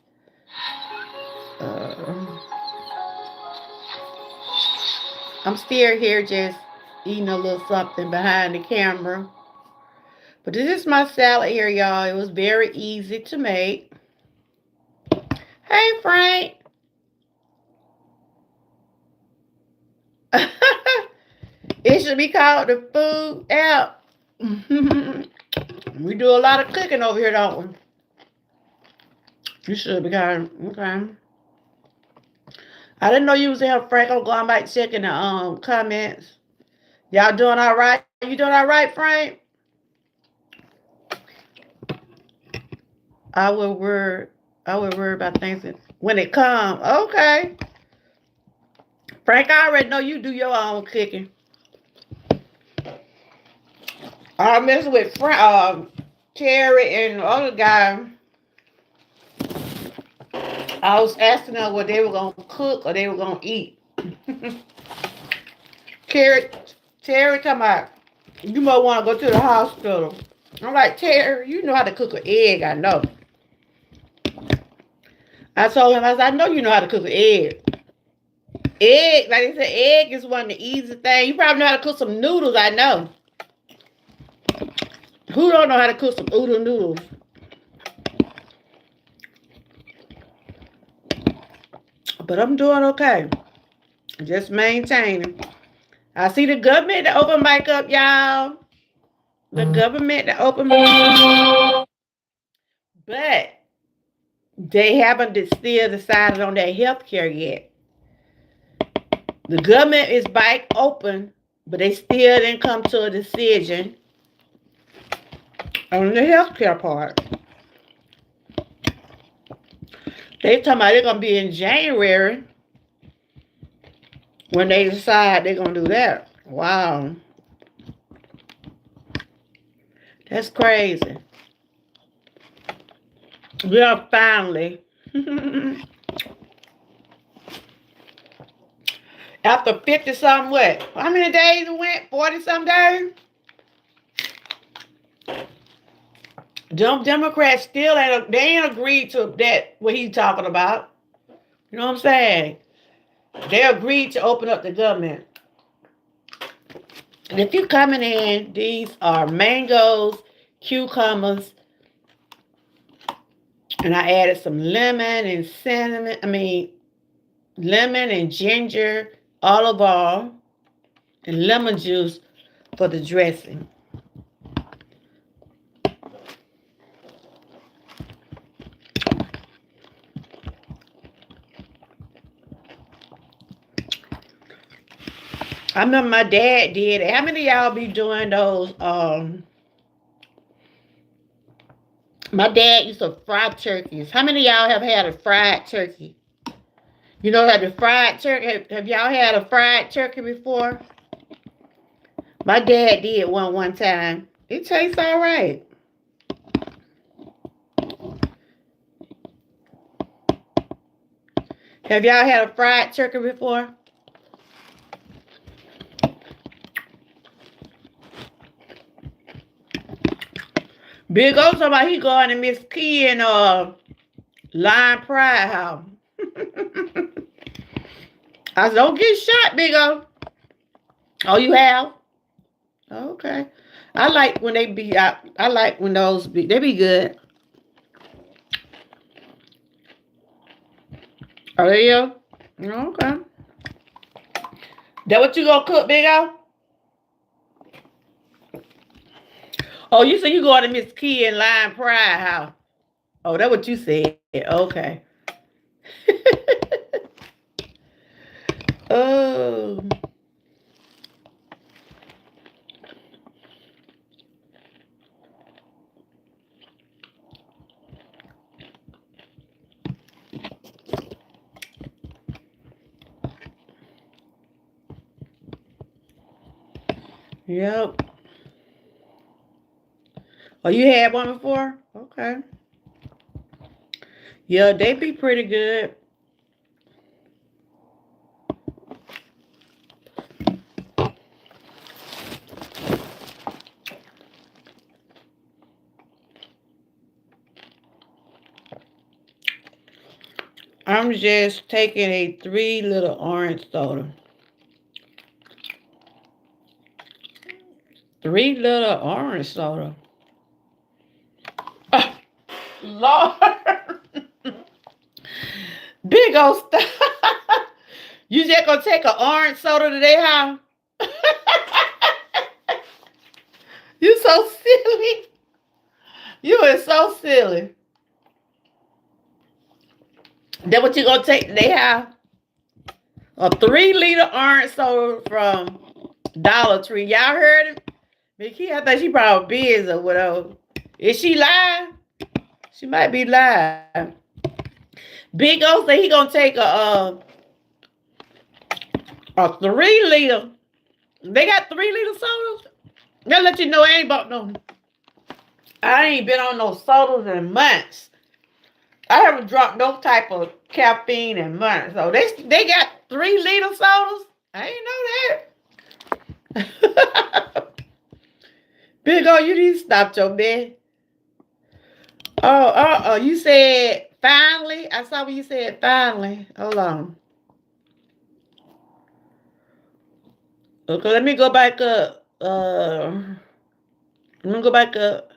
I'm still here just eating a little something behind the camera. But this is my salad here, y'all. It was very easy to make. Hey, Frank. It should be called the food app. We do a lot of cooking over here, don't we? You should be kind of, okay. I didn't know you was in here, Frank. I'm going back checking the comments. Y'all doing all right? You doing all right, Frank? I will worry about things when it comes. Okay. Frank, I already know you do your own cooking. I mess with Terry and the other guy. I was asking them what they were gonna cook or they were gonna eat. Terry come out. You might want to go to the hospital. I'm like, Terry, you know how to cook an egg, I know. I told him, I said, I know you know how to cook an egg. Egg, like I said, egg is one of the easy things. You probably know how to cook some noodles, I know. Who don't know how to cook some oodle noodles? But I'm doing okay. Just maintaining. I see the government to open back up, y'all. The government to open back up. But they haven't still decided on their health care yet. The government is back open, but they still didn't come to a decision on the health care part. They talking about they're going to be in January when they decide they're going to do that. Wow. That's crazy. We are finally, after 50-something, what? How many days it went? 40-some days? Them Democrats still ain't agreed to that, what he's talking about. You know what I'm saying? They agreed to open up the government. And if you're coming in, these are mangoes, cucumbers, and I added some lemon and lemon and ginger, olive oil, and lemon juice for the dressing. I remember my dad did it. How many of y'all be doing those? My dad used to fry turkeys. How many of y'all have had a fried turkey? You know, have the fried turkey? Have y'all had a fried turkey before? My dad did one time. It tastes all right. Have y'all had a fried turkey before? Big O talking about he going to Miss Key and Line pride, how? I said, don't get shot, big O. Oh, you have? Okay. I like when they be out. I like when those be, they be good. Are they you? Okay. That what you gonna cook, big O? Oh, you said you going to Miss Key and Line Pride house. Oh, that what you said. Okay. Oh. Yep. Oh, you had one before? Okay. Yeah, they be pretty good. I'm just taking a 3 little orange soda. 3 little orange soda. Oh, Lord. Big old stuff. You just gonna take an orange soda to their house? You so silly. You is so silly. That what you gonna take to their house? A 3 liter orange soda from Dollar Tree. Y'all heard it? Mickey, I think she probably busy or whatever. Is she live? She might be live. Big O said he gonna take a 3 liter. They got 3 liter sodas. They'll let you know I ain't bought no. I ain't been on no sodas in months. I haven't drunk no type of caffeine in months. So they got 3 liter sodas. I ain't know that. Big O, you need to stop your bed. Oh, you said finally. I saw what you said finally. Hold on. Okay, let me go back up. Let me go back up.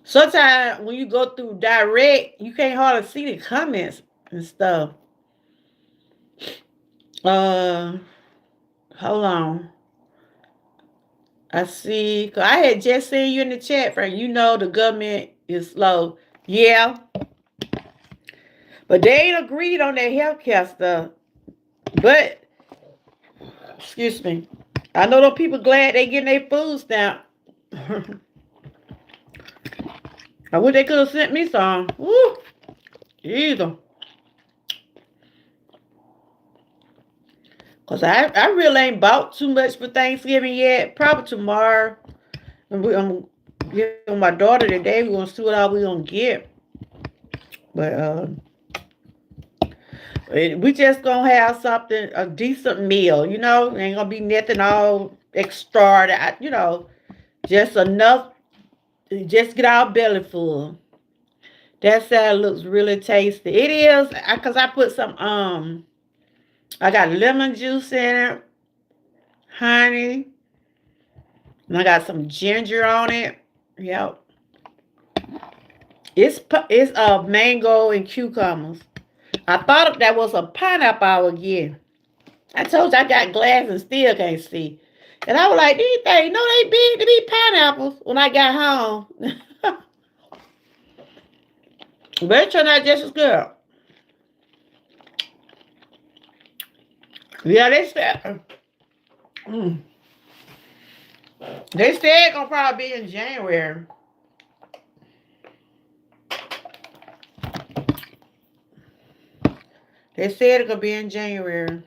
Sometimes when you go through direct, you can't hardly see the comments and stuff. Hold on. I see. Cause I had just seen you in the chat, Frank. You know the government is slow. Yeah. But they ain't agreed on that healthcare stuff. But, excuse me. I know those people glad they getting their food stamp. I wish they could have sent me some. Woo. Either. Because I really ain't bought too much for Thanksgiving yet. Probably tomorrow. I'm giving my daughter today. We're going to see what all we're going to get. But we just going to have something, a decent meal. You know, ain't going to be nothing all extra. You know, just enough. Just get our belly full. That salad looks really tasty. It is, because I put some, I got lemon juice in it, honey, and I got some ginger on it. Yep. It's mango and cucumbers. I thought that was a pineapple I would get. I told you I got glass and still can't see. And I was like, these things, no, they big to be pineapples when I got home. But it turned out just as good. Yeah, they said. They said it's gonna probably be in January. They said it's gonna be in January.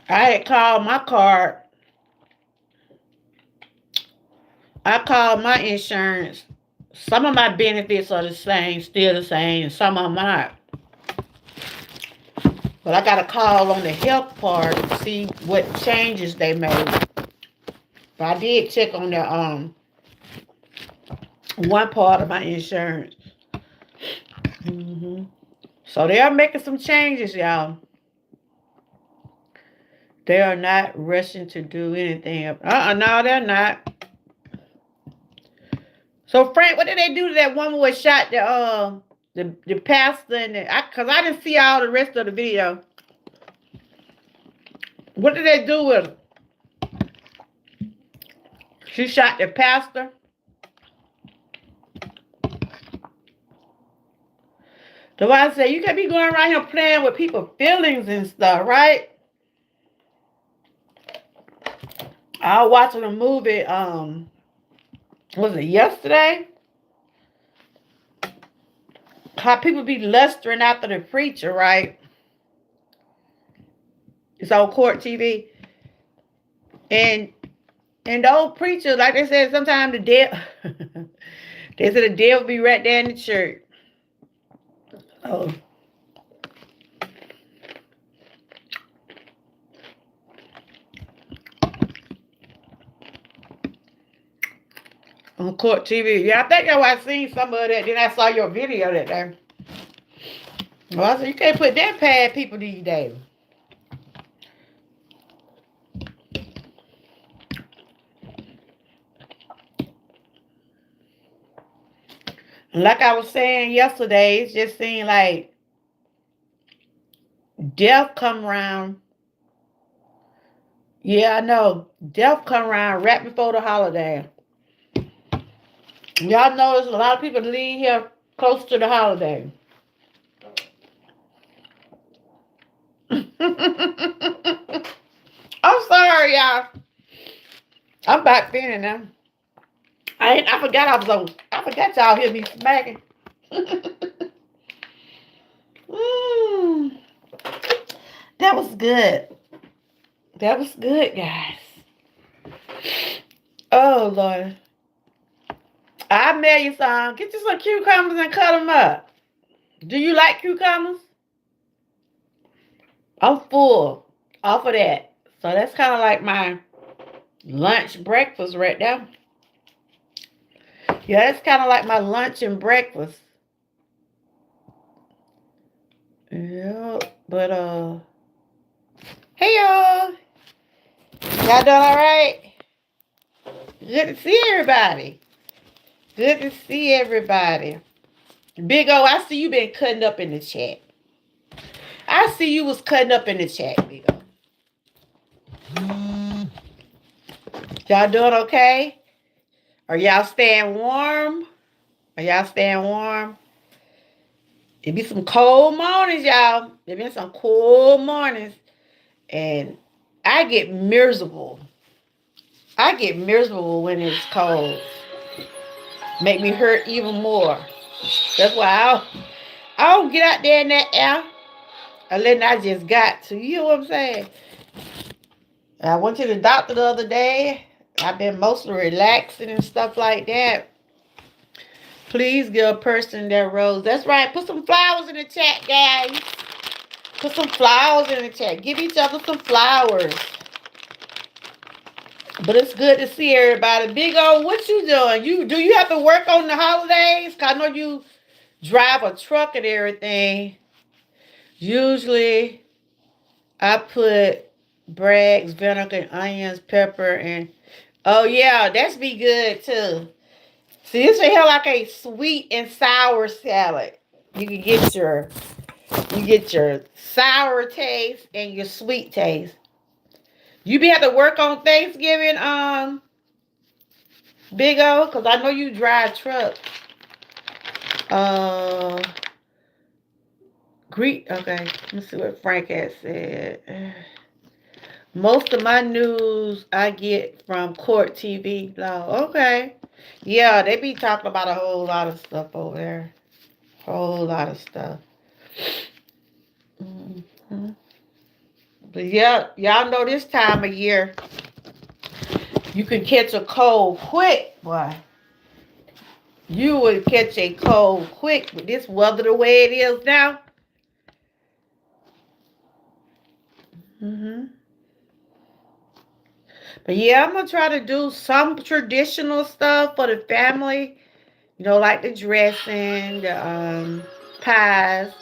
I had called my card. I called my insurance. Some of my benefits are the same, still the same, and some of them not. But I got a call on the health part to see what changes they made. But I did check on One part of my insurance. So they are making some changes, y'all. They are not rushing to do anything. No, they're not. So Frank, what did they do to that woman who shot the pastor and cause I didn't see all the rest of the video. What did they do with her? She shot the pastor. The one said you can't be going around here playing with people's feelings and stuff, right? I was watching a movie, was it yesterday? How people be lustering after the preacher, right? It's on court TV. And the old preacher, like they said, sometimes the devil, they said the devil be right there in the church. Oh. On court TV. Yeah, I think I seen some of that. Then I saw your video that day. Well, I said, you can't put that past people these days. Like I was saying yesterday, it just seemed like death come around. Yeah, I know. Death come around right before the holiday. Y'all know there's a lot of people leave here close to the holiday. I'm sorry, y'all. I'm back feeling them. I forgot I forgot y'all hear me smacking. That was good. That was good, guys. Oh, Lord. I mail you some. Get you some cucumbers and cut them up. Do you like cucumbers? I'm full off of that. So that's kind of like my lunch breakfast right now. Yeah, it's kind of like my lunch and breakfast. Yeah, but hey y'all. Y'all doing all right? Good to see everybody. Good to see everybody. Big O, I see you been cutting up in the chat. I see you was cutting up in the chat, Big O. Y'all doing okay? Are y'all staying warm? Are y'all staying warm? It be some cold mornings, y'all. It been some cold mornings. And I get miserable. I get miserable when it's cold. Make me hurt even more. That's why I don't get out there in that air unless I just got to. You know what I'm saying? I went to the doctor the other day. I've been mostly relaxing and stuff like that. Please give a person their rose. That's right. Put some flowers in the chat, guys. Put some flowers in the chat. Give each other some flowers. But it's good to see everybody. Big O, what you doing? Do you have to work on the holidays? Cause I know you drive a truck and everything. Usually, I put Bragg's, vinegar, onions, pepper, and oh yeah, that's be good too. See, this right here like a sweet and sour salad. You can get your sour taste and your sweet taste. You be have to work on Thanksgiving, Big O, because I know you drive truck. Okay, let's see what Frank has said. Most of my news I get from Court TV. Okay. Yeah, they be talking about a whole lot of stuff over there. Whole lot of stuff. Mm-hmm. But yeah, y'all know this time of year, you can catch a cold quick, boy. You would catch a cold quick with this weather the way it is now. But yeah, I'm going to try to do some traditional stuff for the family Like the dressing, the pies.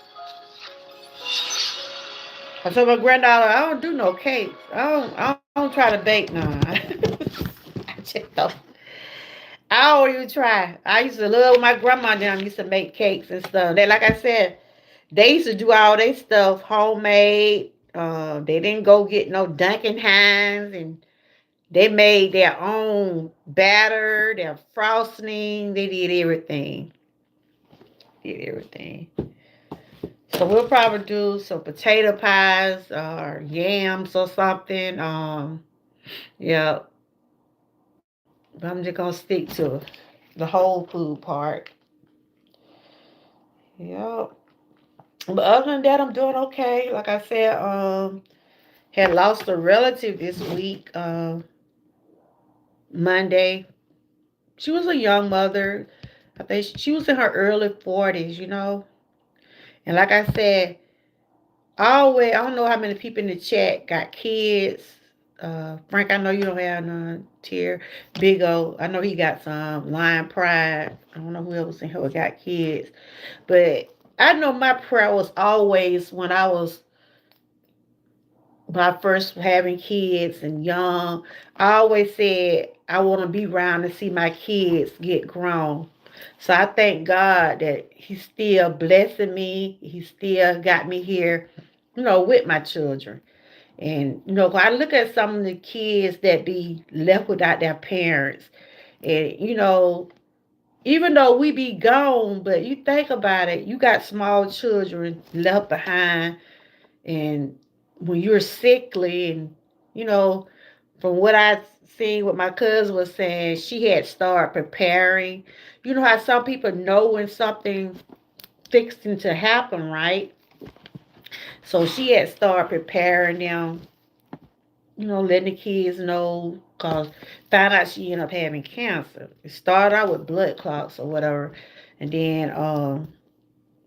I told my granddaughter, I don't do no cakes. I don't try to bake none. I just don't. I don't even try. I used to love when my grandma and them used to make cakes and stuff. They, like I said, they used to do all their stuff homemade. They didn't go get no Dunkin' Hines, and they made their own batter, their frosting. They did everything. Did everything. So we'll probably do some potato pies or yams or something. Yeah, but I'm just gonna stick to the whole food part. Yeah. But other than that, I'm doing okay. Like I said, had lost a relative this week, Monday. She was a young mother. I think she was in her early 40s. And like I said, I don't know how many people in the chat got kids. Frank, I know you don't have none. Tier, Big O, I know he got some. Lion Pride, I don't know who else in here got kids. But I know my prayer was always when I first having kids and young, I always said I want to be around to see my kids get grown. So I thank God that He's still blessing me. He still got me here, with my children. And I look at some of the kids that be left without their parents, and even though we be gone, but you think about it, you got small children left behind, and when you're sickly, and you know from what I seen, what my cousin was saying, she had started preparing. You know how some people know when something fixing to happen, right? So she had started preparing them, letting the kids know, cause found out she ended up having cancer. It started out with blood clots or whatever, and then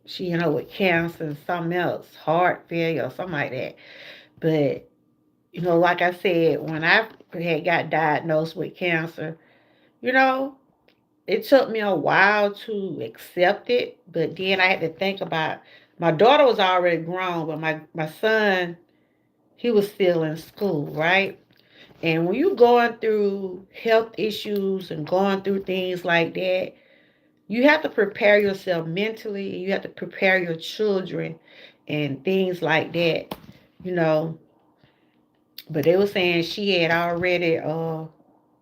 she ended up with cancer and something else, heart failure or something like that. But like I said, when I had got diagnosed with cancer, you know, it took me a while to accept it. But then I had to think about, my daughter was already grown, but my son, he was still in school, right? And when you're going through health issues and going through things like that, you have to prepare yourself mentally. You have to prepare your children and things like that, you know. But they were saying she had already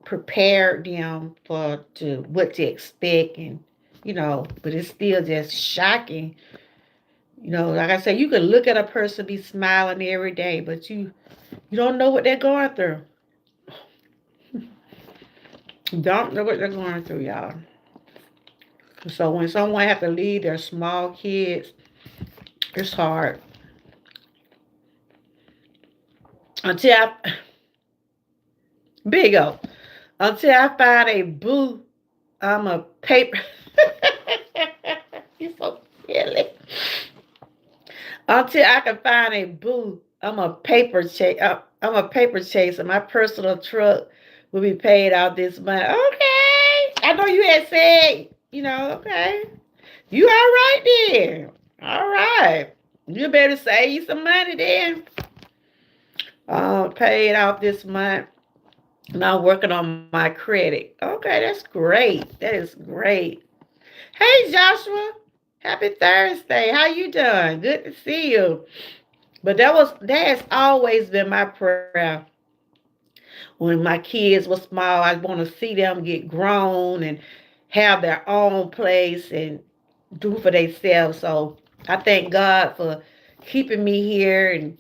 prepared them for to what to expect, and but it's still just shocking. Like I said, you can look at a person be smiling every day, but you don't know what they're going through. You don't know what they're going through, y'all. So when someone have to leave their small kids, it's hard. Until big O, until I find a boo, I'm a paper. You're so silly. Until I can find a boo, I'm a paper chase. I'm a paper chaser. My personal truck will be paid out this month. Okay, I know you had said, okay. You all right then? All right. You better save you some money then. Paid off this month. Now working on my credit. Okay, that's great. That is great. Hey Joshua, happy Thursday. How you doing? Good to see you. But that has always been my prayer. When my kids were small, I want to see them get grown and have their own place and do for themselves. So I thank God for keeping me here, and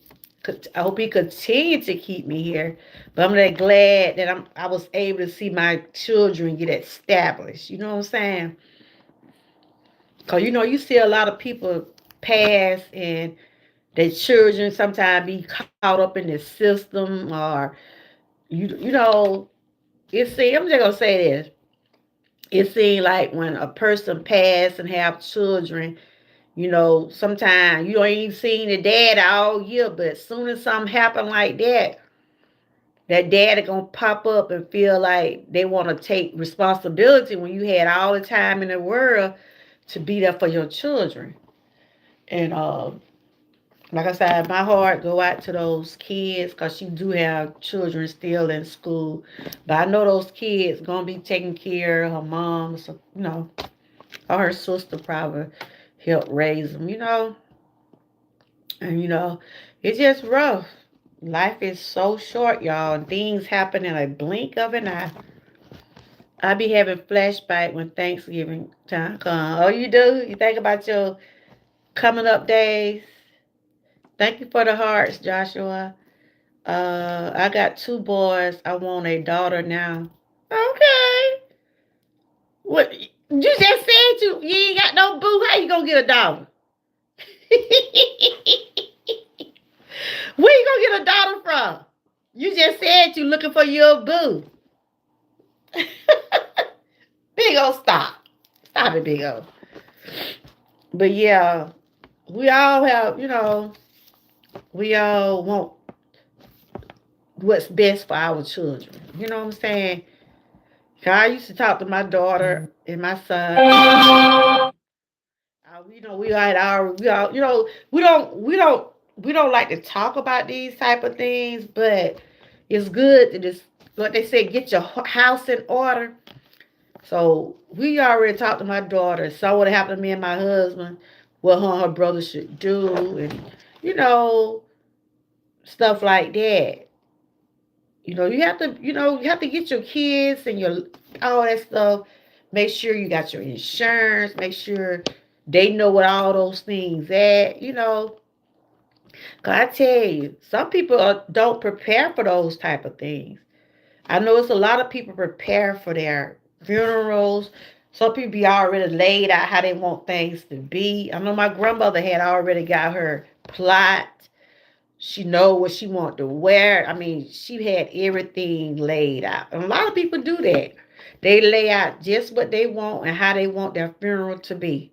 I hope He continue to keep me here. But I'm really glad that I was able to see my children get established. You know what I'm saying? Cause you see a lot of people pass, and their children sometimes be caught up in the system, or you know I'm just gonna say this. It seems like when a person pass and have children, sometimes you don't even see the dad all year, but as soon as something happen like that, That daddy gonna pop up and feel like they want to take responsibility when you had all the time in the world to be there for your children. And like I said, my heart go out to those kids because you do have children still in school. But I know those kids gonna be taking care of her mom, so or her sister probably helped raise them, And it's just rough. Life is so short, y'all. Things happen in a blink of an eye. I be having flashback when Thanksgiving time comes. Oh, you do? You think about your coming up days? Thank you for the hearts, Joshua. I got two boys. I want a daughter now. Okay. What? You just said you ain't got no boo. How you gonna get a daughter? Where you gonna get a daughter from? You just said you looking for your boo. Big O, stop. Stop it, Big O. But yeah, we all have, we all want what's best for our children. You know what I'm saying? I used to talk to my daughter and my son. We had our, we all, we don't like to talk about these type of things, but it's good to just, like they say, get your house in order. So we already talked to my daughter, saw what happened to me and my husband, what her and her brother should do, and you know stuff like that. You have to get your kids and your all that stuff. Make sure you got your insurance. Make sure they know what all those things at. Cause I tell you, some people don't prepare for those type of things. I know it's a lot of people prepare for their funerals. Some people be already laid out how they want things to be. I know my grandmother had already got her plot. She know what she want to wear. I mean, she had everything laid out. And a lot of people do that. They lay out just what they want and how they want their funeral to be.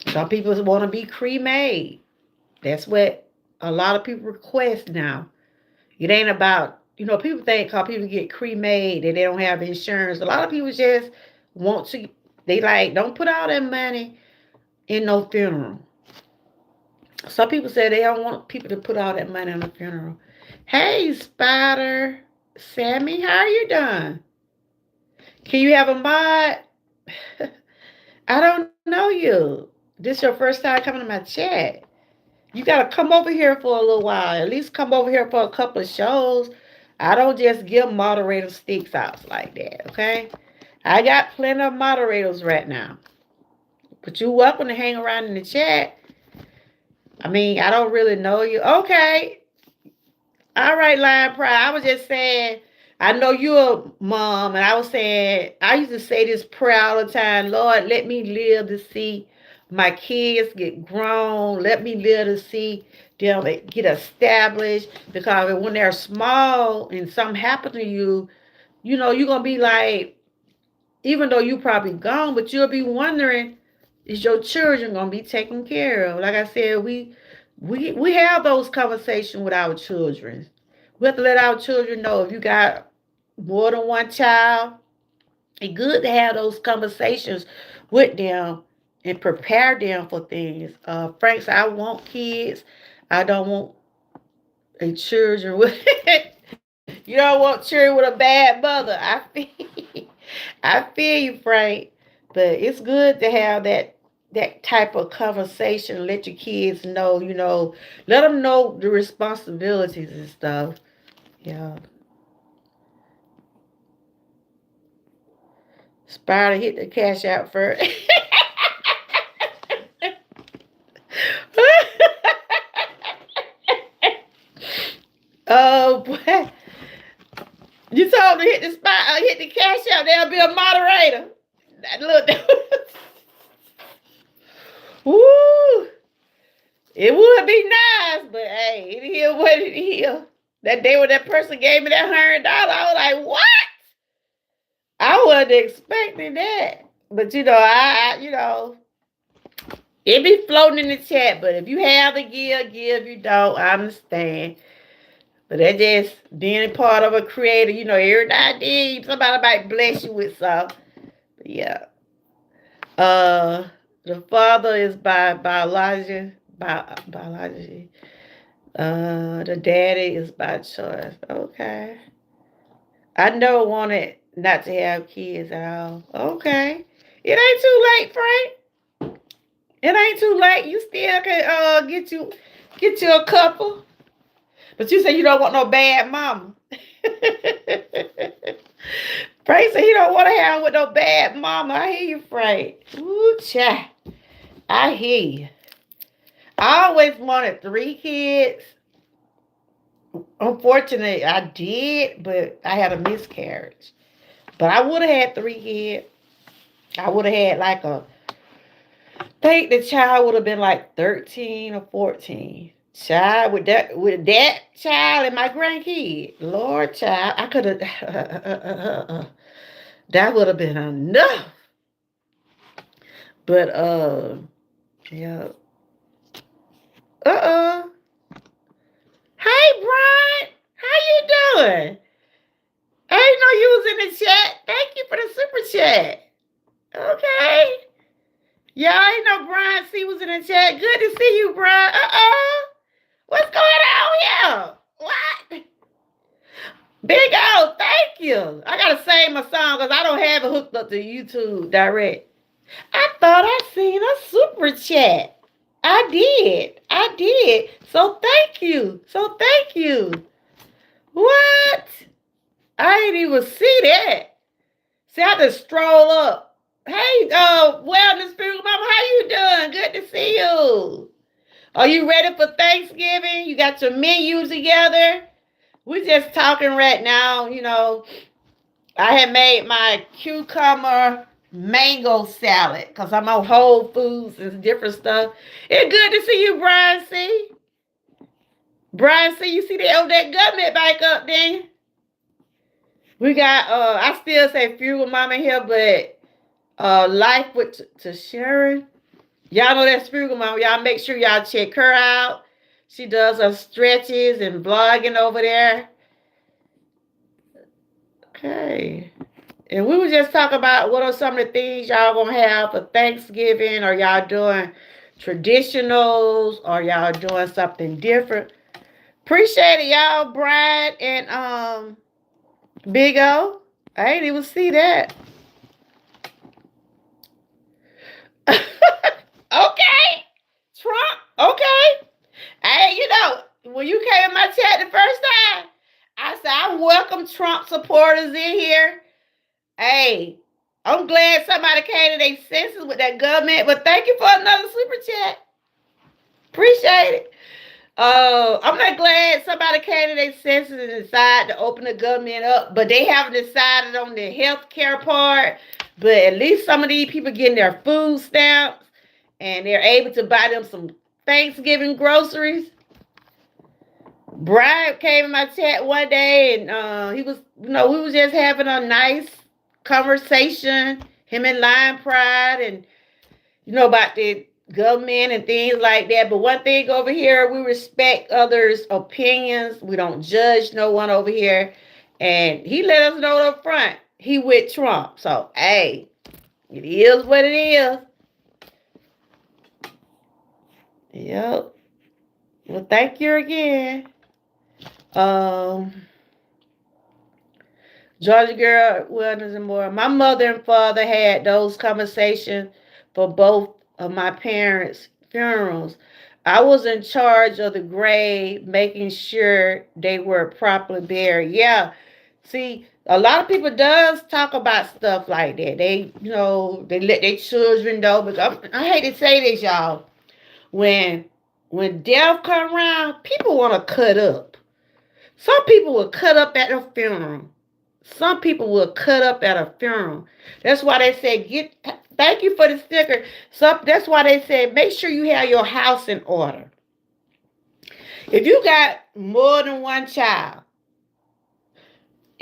Some people want to be cremated. That's what a lot of people request now. It ain't about, people think because people get cremated that they don't have insurance. A lot of people just want to, they like, don't put all that money in no funeral. Some people say they don't want people to put all that money in a funeral. Hey, Spider, Sammy, how are you doing? Can you have a mod? I don't know you. This your first time coming to my chat. You gotta come over here for a little while. At least come over here for a couple of shows. I don't just give moderator sticks out like that, okay? I got plenty of moderators right now. But you're welcome to hang around in the chat. I mean, I don't really know you. Okay. All right, Lion Pride. I was just saying, I know you're a mom, and I was saying, I used to say this prayer all the time. Lord, let me live to see my kids get grown. Let me live to see them get established. Because when they're small and something happens to you, you're going to be like, even though you probably gone, but you'll be wondering, is your children going to be taken care of? Like I said, we have those conversations with our children. We have to let our children know if you got more than one child, it's good to have those conversations with them and prepare them for things. Frank said, I want kids. I don't want a children with you don't want children with a bad mother. I feel you, Frank. But it's good to have that type of conversation. Let your kids know, let them know the responsibilities and stuff. Yeah. Spider hit the cash out first. Oh boy. You told me to hit the spot, hit the cash out, there'll be a moderator. Look. Woo! It would be nice, but hey, it is what it is. That day when that person gave me that $100, I was like, what? I wasn't expecting that. But it be floating in the chat. But if you have the give, you don't, I understand. But that just being part of a creator, every now and then somebody might bless you with some. But yeah. Uh, the father is by biology. The daddy is by choice. Okay. I never wanted not to have kids at all. Okay. It ain't too late, Frank. It ain't too late. You still can get you a couple. But you say you don't want no bad mama. Frank said he don't want to have with no bad mama. I hear you, Frank. Ooh, child. I hear you. I always wanted 3 kids. Unfortunately, I did, but I had a miscarriage. But I would have had 3 kids. I would have had I think the child would have been like 13 or 14. Child, with that child and my grandkid. Lord, child, I could have that would have been enough. But yeah. Uh-uh. Hey Brian, how you doing? I didn't know you was in the chat. Thank you for the super chat. Okay. Y'all ain't know Brian C was in the chat. Good to see you, Brian. What's going on here? What? Big O, thank you. I gotta save my song because I don't have it hooked up to YouTube direct. I thought I seen a super chat. I did. So thank you. What? I didn't even see that. See, I just stroll up. Hey, Wellness Spiritual Mama, how you doing? Good to see you. Are you ready for Thanksgiving? You got your menu together? We're just talking right now, I had made my cucumber mango salad because I'm on Wholefoods and different stuff. It's good to see you, Brian C. Brian C, you see that government back up there? We got, I still say Fuel Mama here, but Life with to Sharon. Y'all know that Frugal Mama. Y'all make sure y'all check her out. She does her stretches and vlogging over there. Okay. And we were just talking about what are some of the things y'all gonna have for Thanksgiving. Are y'all doing traditionals? Or y'all doing something different? Appreciate it, y'all, Brian and Big O. I ain't even see that. Okay. Trump. Okay. Hey, when you came in my chat the first time, I said, I welcome Trump supporters in here. Hey, I'm glad somebody came to their senses with that government, but thank you for another super chat. Appreciate it. I'm not glad somebody came to their senses and decided to open the government up, but they haven't decided on the health care part. But at least some of these people getting their food stamps and they're able to buy them some Thanksgiving groceries. Brian came in my chat one day and he was, we was just having a nice conversation, him and Lion Pride and, about the government and things like that. But one thing over here, we respect others' opinions. We don't judge no one over here. And he let us know up front, he with Trump. So, hey, it is what it is. Yep. Well, thank you again. Georgia Girl Wellness and more. My mother and father had those conversations for both of my parents' funerals. I was in charge of the grave, making sure they were properly buried. Yeah. See, a lot of people does talk about stuff like that. They, they let their children know. Because I hate to say this, y'all. When death come around, people want to cut up. Some people will cut up at a funeral. Some people will cut up at a funeral. That's why they say, thank you for the sticker. That's why they say, make sure you have your house in order. If you got more than one child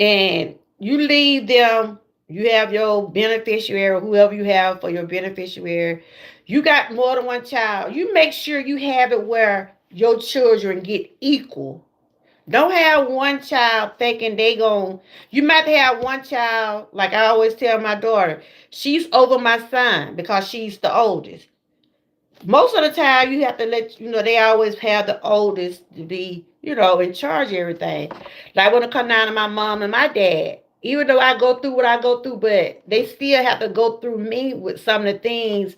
and you leave them, you have your beneficiary, whoever you have for your beneficiary, you got more than one child, you make sure you have it where your children get equal Don't have one child thinking they gon' you might have one child, like I always tell my daughter, she's over my son because she's the oldest. Most of the time you have to let they always have the oldest to be, in charge of everything. Like when it come down to my mom and my dad, even though I go through what I go through, but they still have to go through me with some of the things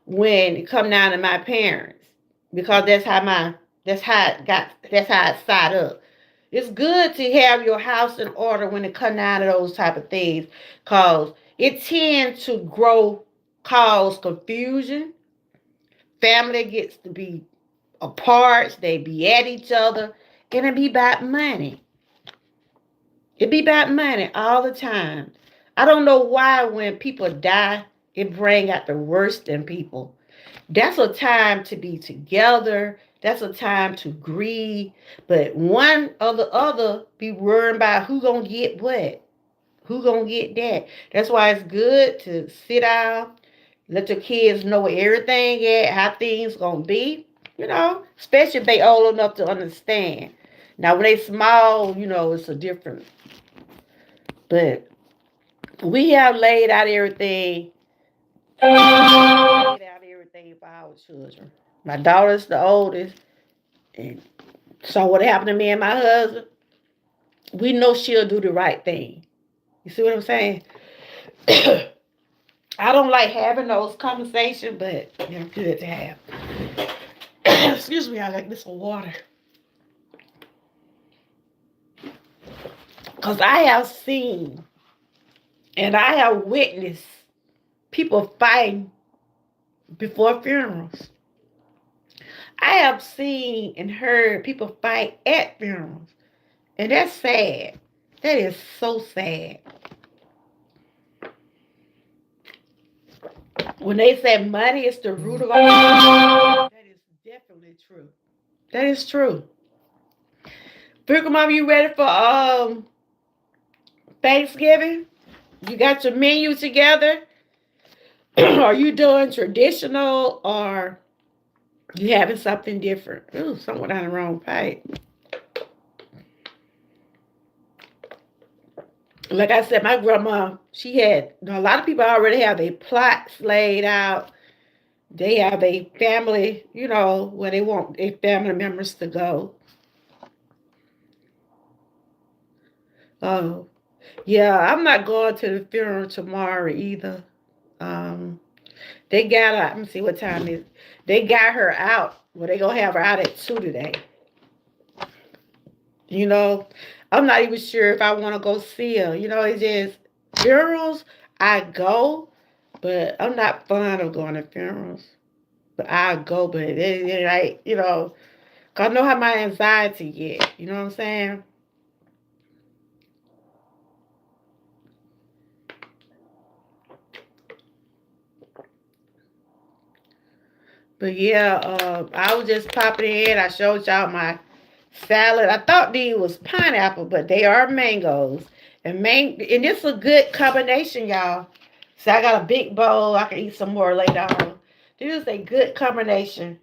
when it come down to my parents. Because that's how it side up. It's good to have your house in order when it come down to those type of things. Cause it tends to cause confusion. Family gets to be apart, they be at each other, and it be about money. It be about money all the time. I don't know why when people die, it bring out the worst in people. That's a time to be together. That's a time to grieve. But one or the other be worrying about who gonna get what. Who gonna get that? That's why it's good to sit down, let your kids know everything at, how things gonna be, especially if they old enough to understand. Now when they small, it's a different. But we have laid out everything. Laid out everything for our children. My daughter's the oldest, and so what happened to me and my husband, we know she'll do the right thing. You see what I'm saying? I don't like having those conversations, but they're good to have. Excuse me, I like this water. Because I have seen and I have witnessed people fighting before funerals. I have seen and heard people fight at funerals. And that's sad. That is so sad. When they say money is the root of all, that is definitely true. That is true. Future Mom, you ready for Thanksgiving? You got your menu together? Are you doing traditional or you having something different? Ooh, someone on the wrong pipe. Like I said, my grandma, she had, a lot of people already have their plots laid out. They have a family, where they want their family members to go. Oh, yeah, I'm not going to the funeral tomorrow either. Um, they got her, let me see what time it is. They got her out. Well, they gonna have her out at 2 today. I'm not even sure if I want to go see her. It's just funerals, I go, but I'm not fond of going to funerals. But I go, but it like, cause I know how my anxiety get. You know what I'm saying? But yeah, I was just popping in. I showed y'all my salad. I thought these was pineapple, but they are mangoes. And this is a good combination, y'all. So I got a big bowl. I can eat some more later on. This is a good combination.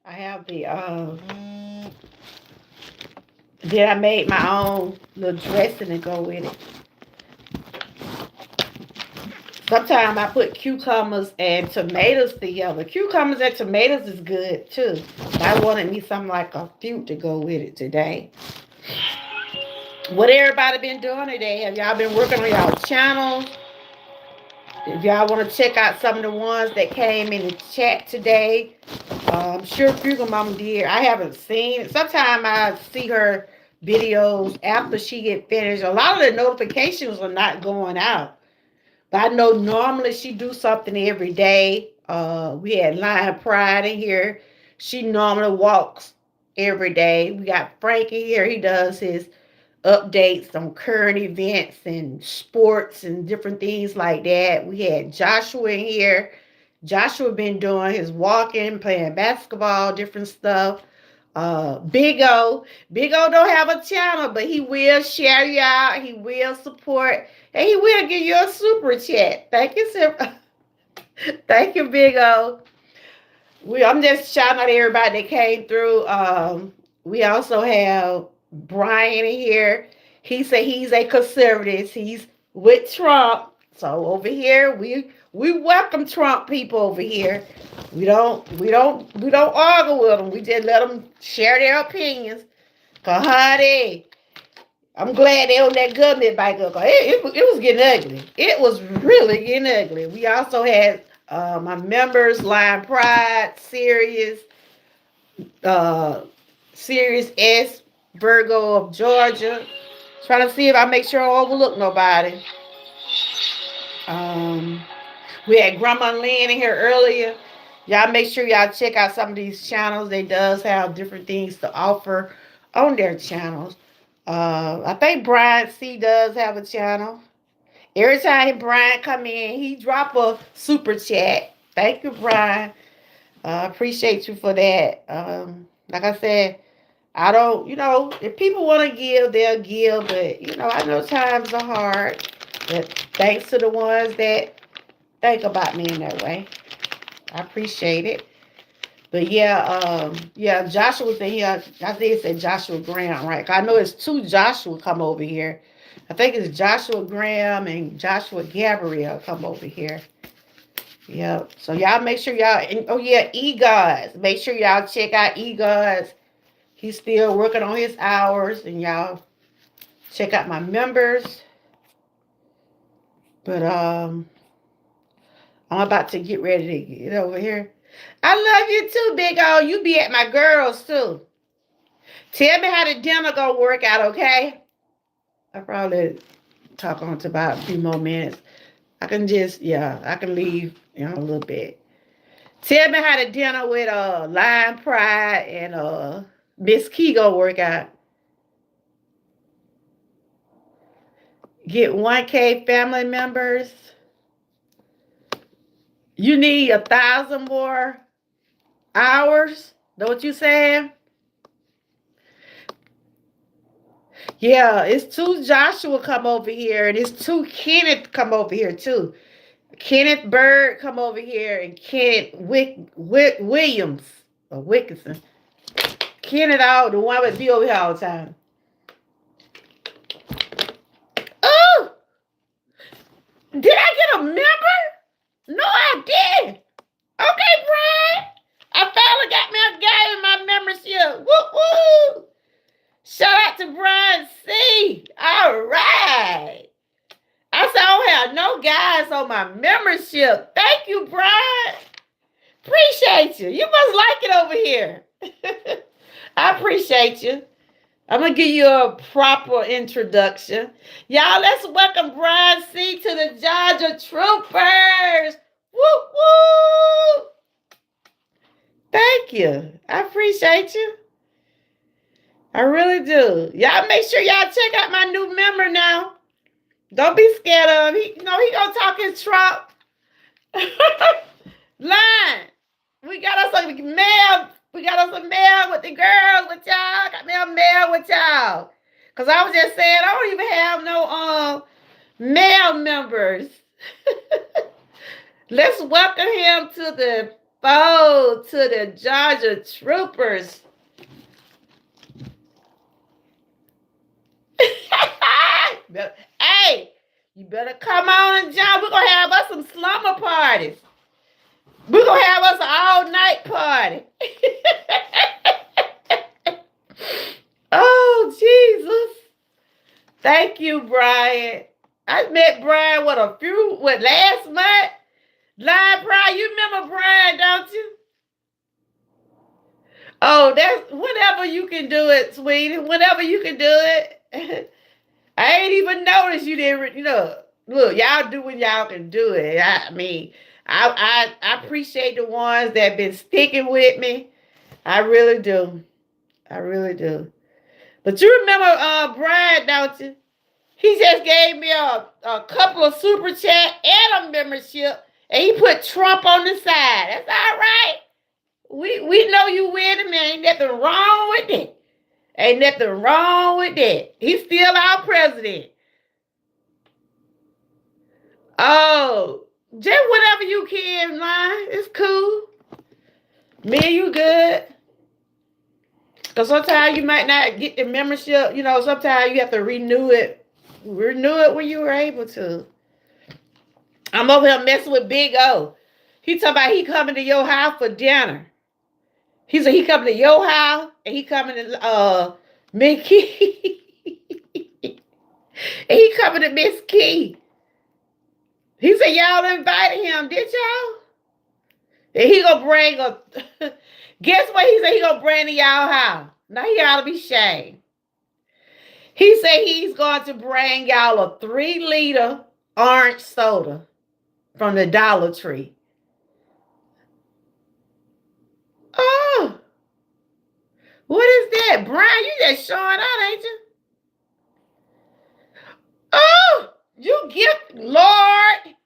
I have then I made my own little dressing to go with it. Sometimes I put cucumbers and tomatoes together. Cucumbers and tomatoes is good too. But I wanted me something like a fruit to go with it today. What everybody been doing today? Have y'all been working on y'all channels? If y'all want to check out some of the ones that came in the chat today, I'm sure Fugal Mama did. I haven't seen it. Sometimes I see her videos after she get finished. A lot of the notifications are not going out. But I know normally she do something every day. We had Lion Pride in here. She normally walks every day. We got Frank in here. He does his updates on current events and sports and different things like that. We had Joshua in here. Joshua been doing his walking, playing basketball, different stuff. Big O don't have a channel, but he will share you out. He will support, and he will give you a super chat. Thank you, sir. Thank you, Big O. I'm just shouting out everybody that came through. We also have Brian in here. He said he's a conservative. He's with Trump. So over here, we welcome Trump people over here. We don't argue with them. We just let them share their opinions. Cause honey, I'm glad they on that government back up. It was getting ugly. It was really getting ugly. We also had my members, Line Pride, Sirius, uh, Sirius S, Virgo of Georgia. Trying to see if I make sure I don't overlook nobody. Um, we had Grandma Lynn in here earlier. Y'all make sure y'all check out some of these channels. They does have different things to offer on their channels. I think Brian C does have a channel. Every time Brian come in, he drop a super chat. Thank you, Brian. Appreciate you for that. Like I said, I don't, if people want to give, they'll give. But, I know times are hard. But thanks to the ones that think about me in that way. I appreciate it. But yeah, Joshua's in here. I think it said Joshua Graham, right? I know it's two Joshua come over here. I think it's Joshua Graham and Joshua Gabriel come over here. Yep. So y'all make sure y'all, oh yeah, E-Gods. Make sure y'all check out E-Gods. He's still working on his hours, and y'all check out my members. But I'm about to get ready to get over here. I love you too, Big O. You be at my girls too. Tell me how the dinner gonna work out, okay? I'll probably talk on to about a few more minutes. I can leave in a little bit. Tell me how the dinner with Lion Pride and Miss Key gonna work out. Get 1K family members. You need 1,000 more hours. Know what you saying? Yeah, it's two Joshua come over here, and it's two Kenneth come over here too. Kenneth Bird come over here, and Kenneth Williams or Wickinson. Kenneth out, the one would be over here all the time. Oh, did I get a member? No, I did. Okay, Brian. I finally got me a guy in my membership. Woo woo! Shout out to Brian C. All right. I said, I don't have no guys on my membership. Thank you, Brian. Appreciate you. You must like it over here. I appreciate you. I'm going to give you a proper introduction. Y'all, let's welcome Brian C. to the Georgia Troopers. Woo, woo. Thank you. I appreciate you. I really do. Y'all make sure y'all check out my new member now. Don't be scared of him. He gonna talk his Trump. Line. We got us a mail. We got us a mail with the girls with y'all. Got me a mail with y'all. Cause I was just saying I don't even have no male members. Let's welcome him to the fold, to the Georgia Troopers. Hey, you better come on and jump. We're gonna have us some slumber parties. We're gonna have us an all-night party. Oh, Jesus. Thank you, Brian. I met Brian last month? Live Brian, you remember Brian, don't you? Oh, that's whenever you can do it, sweetie. Whenever you can do it. I ain't even noticed you didn't, look, y'all do when y'all can do it. I appreciate the ones that been sticking with me. I really do. I really do. But you remember Brian, don't you? He just gave me a couple of super chat and a membership, and he put Trump on the side. That's all right. We know you winning, man. Ain't nothing wrong with it. Ain't nothing wrong with that. He's still our president. Oh, just whatever you can, man. It's cool. Me and you good. Because sometimes you might not get the membership. Sometimes you have to renew it. Renew it when you were able to. I'm over here messing with Big O. He talking about he coming to your house for dinner. He said he coming to your house and he coming to Mickey. And he coming to Miss Key. He said y'all invited him, did y'all? And he gonna bring a guess what he said he gonna bring to y'all house. Now he ought to be shamed. He said he's going to bring y'all a 3-liter orange soda from the Dollar Tree. Oh, what is that? Brian, you just showing out, ain't you? Oh, you gift, Lord.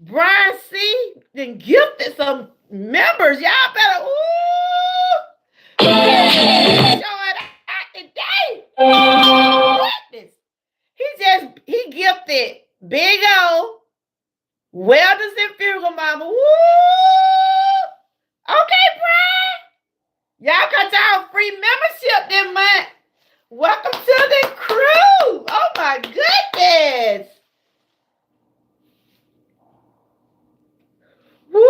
Brian C. then gifted some members. Y'all better, showing out today. Goodness. He gifted Big O, Welders and Fugal Mama. Woo! Okay, Brian. Y'all got y'all free membership this month. Welcome to the crew. Oh my goodness. Woo!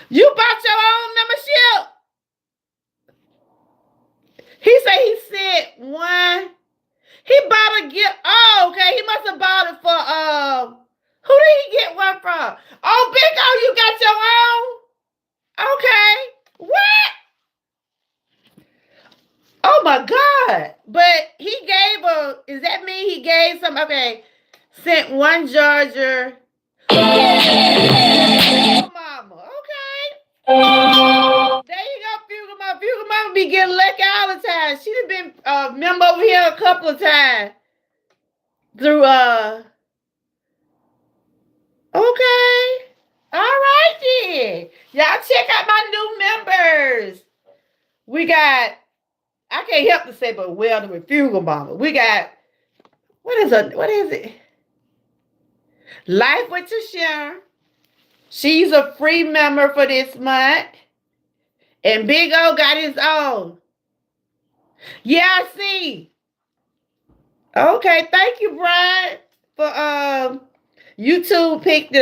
You bought your own membership? He said he sent one. He bought a gift. Oh, okay. He must have bought it for who did he get one from? Oh, Big O, you got your own? Okay. What? Oh my God. But he gave is that mean he gave some? Okay. Sent one Georgia. Oh, mama. Okay. There you go, Fugal Mama. Fugal Mama be getting lucky all the time. She done been a member over here a couple of times. Through okay. All right then. Y'all check out my new members. We got, I can't help to say, but Weldon with Fugal Mama. We got, what is it? Life with Tashara. She's a free member for this month. And Big O got his own. Yeah, I see. Okay, thank you, Brian, for YouTube picked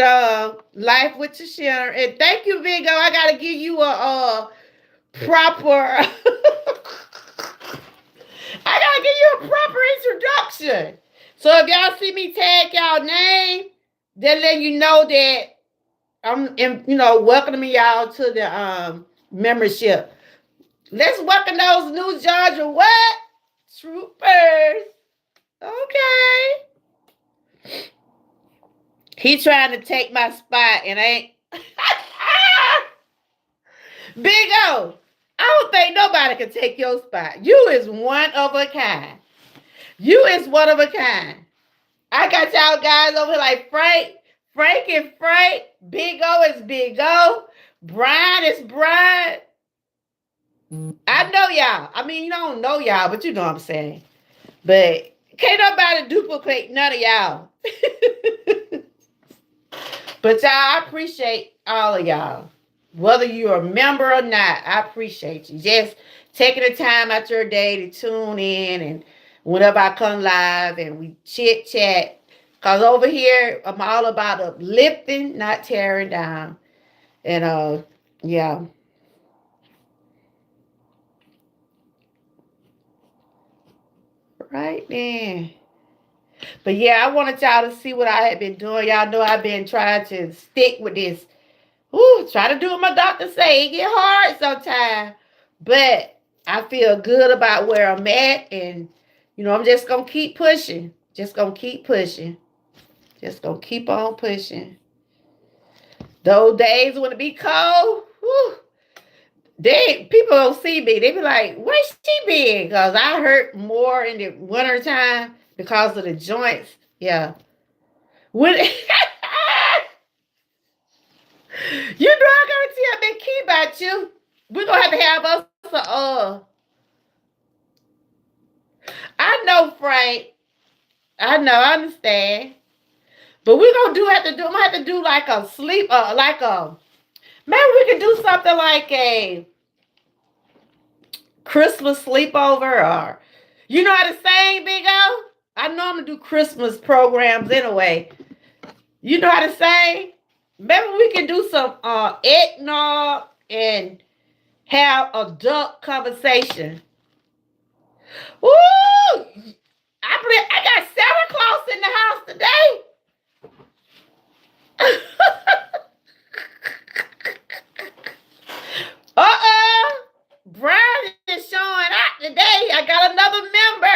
Life with Tashara. And thank you, Big O. I gotta give you a proper I gotta give you a proper introduction. So if y'all see me tag y'all name, then let you know that I'm welcoming y'all to the membership. Let's welcome those new Georgia what? Troopers. Okay. He trying to take my spot and ain't Big O. I don't think nobody can take your spot. You is one of a kind. You is one of a kind. I got y'all guys over here like Frank and Frank. Big O is Big O. Brian is Brian. I know y'all. I mean, you don't know y'all, but you know what I'm saying. But can't nobody duplicate none of y'all. But y'all, I appreciate all of y'all. Whether you're a member or not, I appreciate you. Just taking the time out your day to tune in and whenever I come live and we chit chat. Because over here, I'm all about uplifting, not tearing down. And yeah. Right then. But yeah, I wanted y'all to see what I had been doing. Y'all know I've been trying to stick with this. Try to do what my doctor say. It get hard sometimes. But I feel good about where I'm at. And, I'm just going to keep pushing. Just going to keep pushing. Just going to keep on pushing. Those days when it be cold, people don't see me. They be like, where's she been? Because I hurt more in the wintertime because of the joints. Yeah. When you know I'm gonna tell Big Key about you. We're gonna have us I know, Frank. I know, I understand. But we're gonna I'm gonna have to do like a sleep, like a Maybe we can do something like a Christmas sleepover, or you know how to sing, Big O? I normally do Christmas programs anyway. You know how to sing? Maybe we can do some eggnog and have adult conversation. Woo! I got Santa Claus in the house today. Uh-oh. Brian is showing out today. I got another member.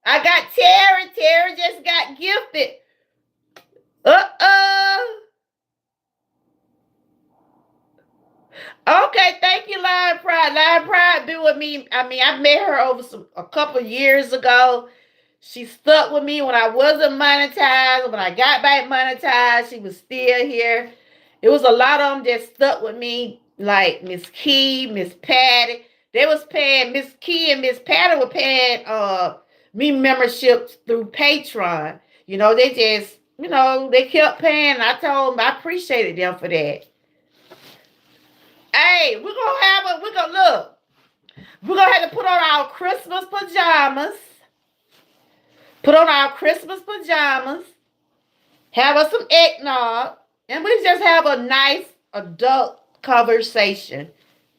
I got Terry. Terry just got gifted. Uh-oh. Okay, thank you, Lion Pride. Lion Pride been with me. I mean, I met her over a couple years ago. She stuck with me when I wasn't monetized. When I got back monetized, she was still here. It was a lot of them that stuck with me, like Miss Key, Miss Patty. They was paying, Miss Key and Miss Patty were paying me memberships through Patreon. You know, they just, they kept paying. I told them I appreciated them for that. Hey, we're gonna look. We're gonna have to put on our Christmas pajamas. Put on our Christmas pajamas. Have us some eggnog. And we just have a nice adult conversation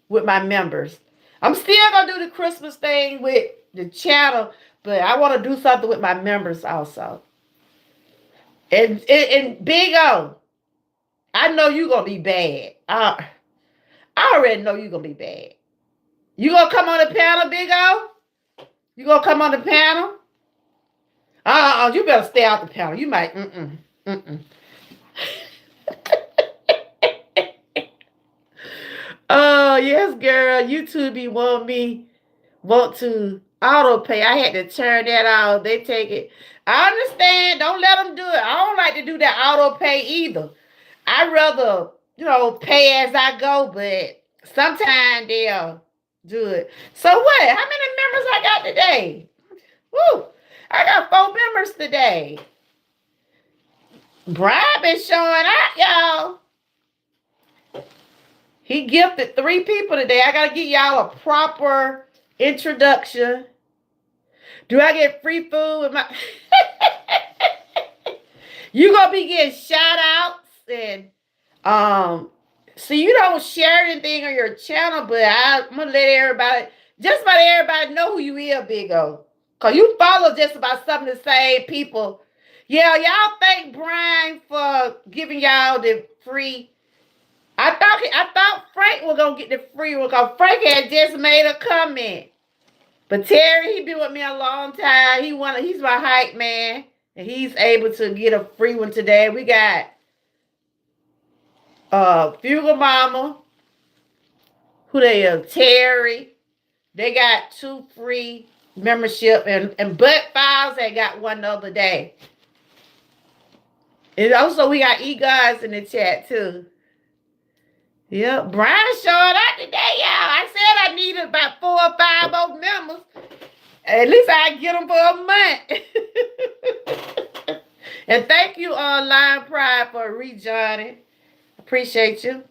with my members. I'm still gonna do the Christmas thing with the channel, but I want to do something with my members also. And Big O, I know you're gonna be bad. I already know you're gonna be bad. You gonna come on the panel, Big O? You gonna come on the panel? You better stay out the panel. You might, Oh, yes, girl. YouTube be want to auto pay. I had to turn that off. They take it. I understand. Don't let them do it. I don't like to do that auto pay either. I'd rather, pay as I go, but sometimes they'll do it. So what? How many members I got today? Woo! I got 4 members today. Brian been showing out, y'all. He gifted 3 people today. I got to give y'all a proper introduction. Do I get free food with my... You going to be getting shout outs and so you don't share anything on your channel, but I'm going to let everybody, just about everybody know who you is, Big O. Because you follow just about some of the same people. Yeah, y'all thank Brian for giving y'all the free. I thought Frank was going to get the free one because Frank had just made a comment. But Terry, he been with me a long time. He's my hype man. And he's able to get a free one today. We got Fugal Mama. Who they are? Terry. They got 2 free membership. And Butt Files had got one the other day. And also we got E-Guys in the chat too. Yep, Brian showed up today, y'all. I said I needed about 4 or 5 more members. At least I get them for a month. And thank you, Lion Pride, for rejoining. Appreciate you.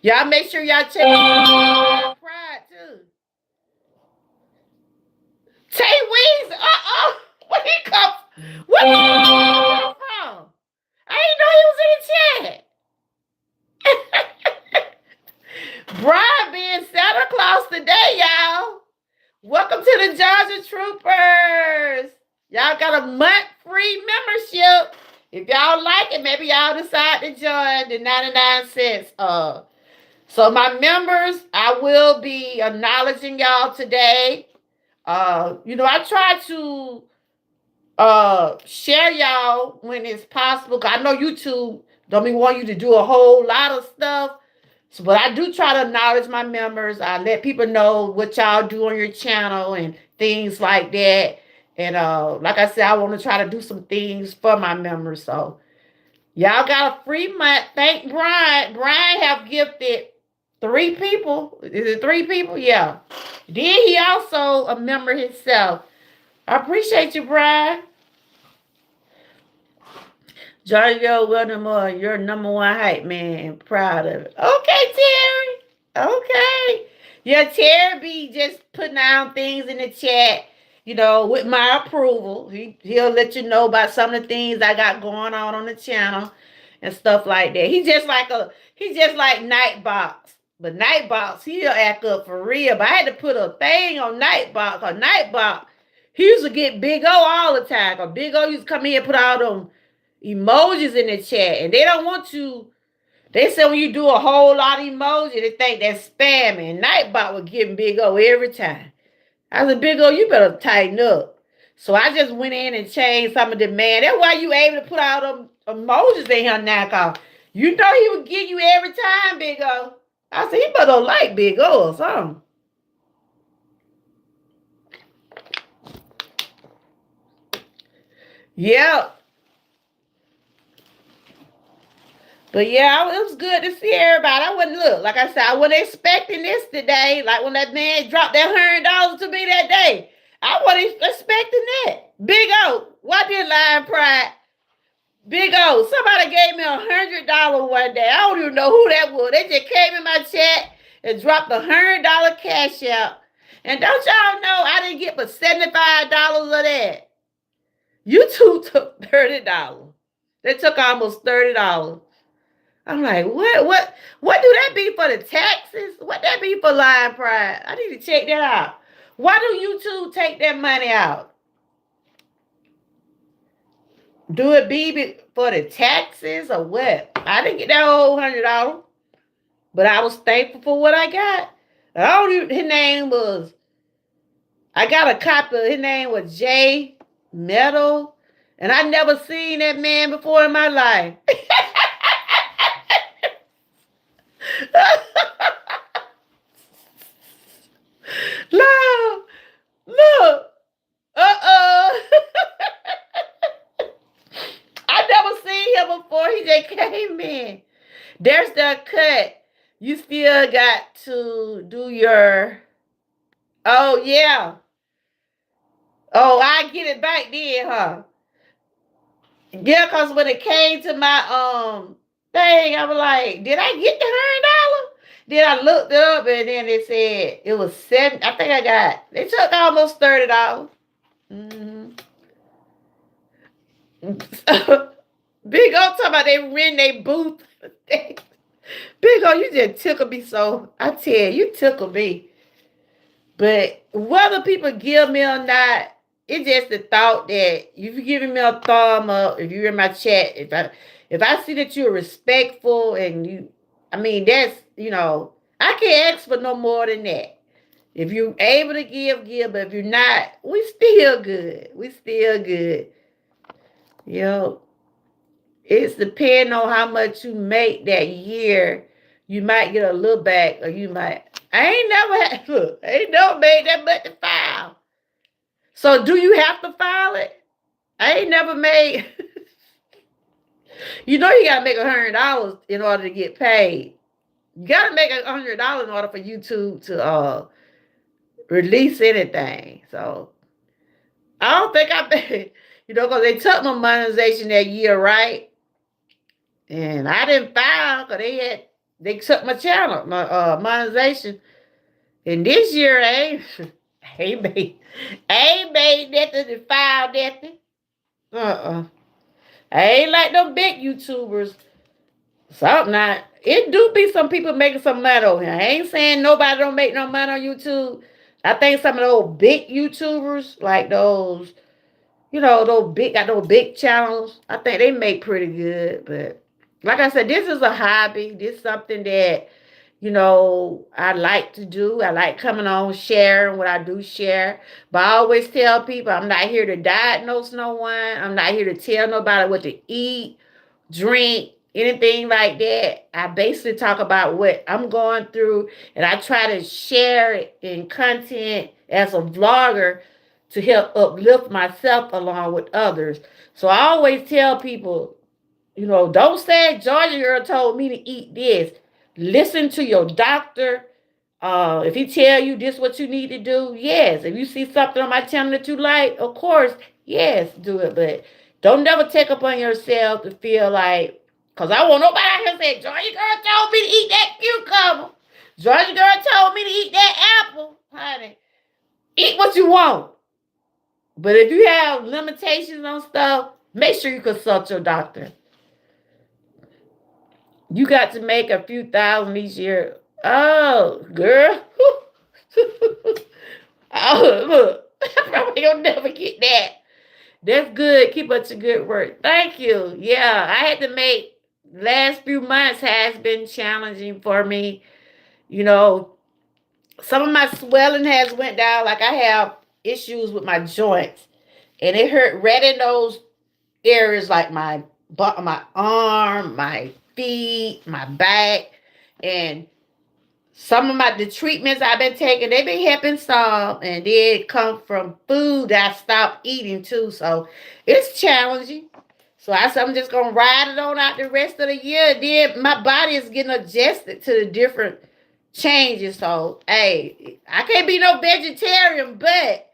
Y'all make sure y'all check out Lion Pride too. Tay Weez, where he come? Where he come from? I didn't know he was in the chat. Brian being Santa Claus today, y'all. Welcome to the Georgia Troopers. Y'all got a month free membership. If y'all like it, maybe y'all decide to join the 99 cents. So my members, I will be acknowledging y'all today. I try to share y'all when it's possible. Cause I know YouTube don't even want you to do a whole lot of stuff. So, but I do try to acknowledge my members. I let people know what y'all do on your channel and things like that. And like I said, I want to try to do some things for my members. So y'all got a free month. Thank Brian. Brian have gifted 3 people. Is it 3 people? Yeah. Then he also a member himself. I appreciate you, Brian. Giorgio Wildermore, you're number one hype man. Proud of it. Okay, Terry. Okay. Yeah, Terry be just putting down things in the chat, with my approval. He'll let you know about some of the things I got going on the channel and stuff like that. He's just like Nightbox. But Nightbox, he'll act up for real. But I had to put a thing on Nightbox. Or Nightbox, he used to get Big O all the time. Cause Big O used to come here and put all them emojis in the chat. And they don't want you. They say when you do a whole lot of emojis, they think that's spamming. Nightbot was giving Big O every time. I said, Big O, you better tighten up. So I just went in and changed some of the man. That's why you able to put all them emojis in here now, cause you know he would give you every time, Big O. I said, he better like Big O or something. Yep. But yeah, it was good to see everybody. I wasn't like I said, I wasn't expecting this today. Like when that man dropped that $100 to me that day, I wasn't expecting that. Big O, what did Lion Pride? Big O, somebody gave me $100 one day. I don't even know who that was. They just came in my chat and dropped $100 cash out. And don't y'all know I didn't get but $75 of that. YouTube took $30. They took almost $30. I'm like, what do that be for the taxes? What that be for Lion Pride? I need to check that out. Why do YouTube take that money out? Do it be for the taxes or what? I didn't get that whole $100, but I was thankful for what I got. His name was, I got a copy of his name was Jay Metal, and I never seen that man before in my life. Look. I never seen him before. He just came in. There's the cut. You still got to do your. Oh yeah. Oh, I get it back then, huh? Yeah, cause when it came to my thing, I was like, did I get the $100? Then I looked up and then it said it was $7. I think they took almost $30. Mm-hmm. Big O talking about they rent their booth. Big O, you just tickled me so. I tell you tickled me. But whether people give me or not, it's just the thought that if you're giving me a thumb up, if you're in my chat, if I see that you're respectful and that's, I can't ask for no more than that. If you're able to give, but if you're not, we still good. It's depending on how much you make that year. You might get a little back, or you might. I ain't never made that much to file. So do you have to file it? I ain't never made. You gotta make $100 in order to get paid. You gotta make $100 in order for YouTube to release anything. So I don't think I paid, because they took my monetization that year, right? And I didn't file because they took my channel, my monetization. And this year I ain't made nothing to file nothing. I ain't like them big YouTubers. Something not. It do be some people making some money over here. I ain't saying nobody don't make no money on YouTube. I think some of those big YouTubers, like those, those big channels, I think they make pretty good. But like I said, this is a hobby. This is something that, I like to do. I like coming on, sharing what I do share. But I always tell people I'm not here to diagnose no one. I'm not here to tell nobody what to eat, drink, anything like that. I basically talk about what I'm going through, and I try to share it in content as a vlogger to help uplift myself along with others. So I always tell people, don't say Georgia girl told me to eat this. Listen to your doctor. If he tell you this what you need to do, yes. If you see something on my channel that you like, of course, yes, do it. But Don't never take upon yourself to feel like, because I want nobody out here saying, Georgia girl told me to eat that cucumber. Georgia girl told me to eat that apple. Honey, eat what you want. But if you have limitations on stuff, make sure you consult your doctor. You got to make a few thousand each year. Oh, girl. Oh, look. Probably you'll never get that. That's good. Keep up the good work. Thank you. Yeah, I had to make last few months has been challenging for me. You know, some of my swelling has went down. Like I have issues with my joints, and it hurt right in those areas, like my arm, my feet, my back, and some of the treatments I've been taking, they've been helping some, and they come from food that I stopped eating too. So it's challenging. So I said I'm just gonna ride it on out the rest of the year. Then my body is getting adjusted to the different changes. So hey, I can't be no vegetarian, but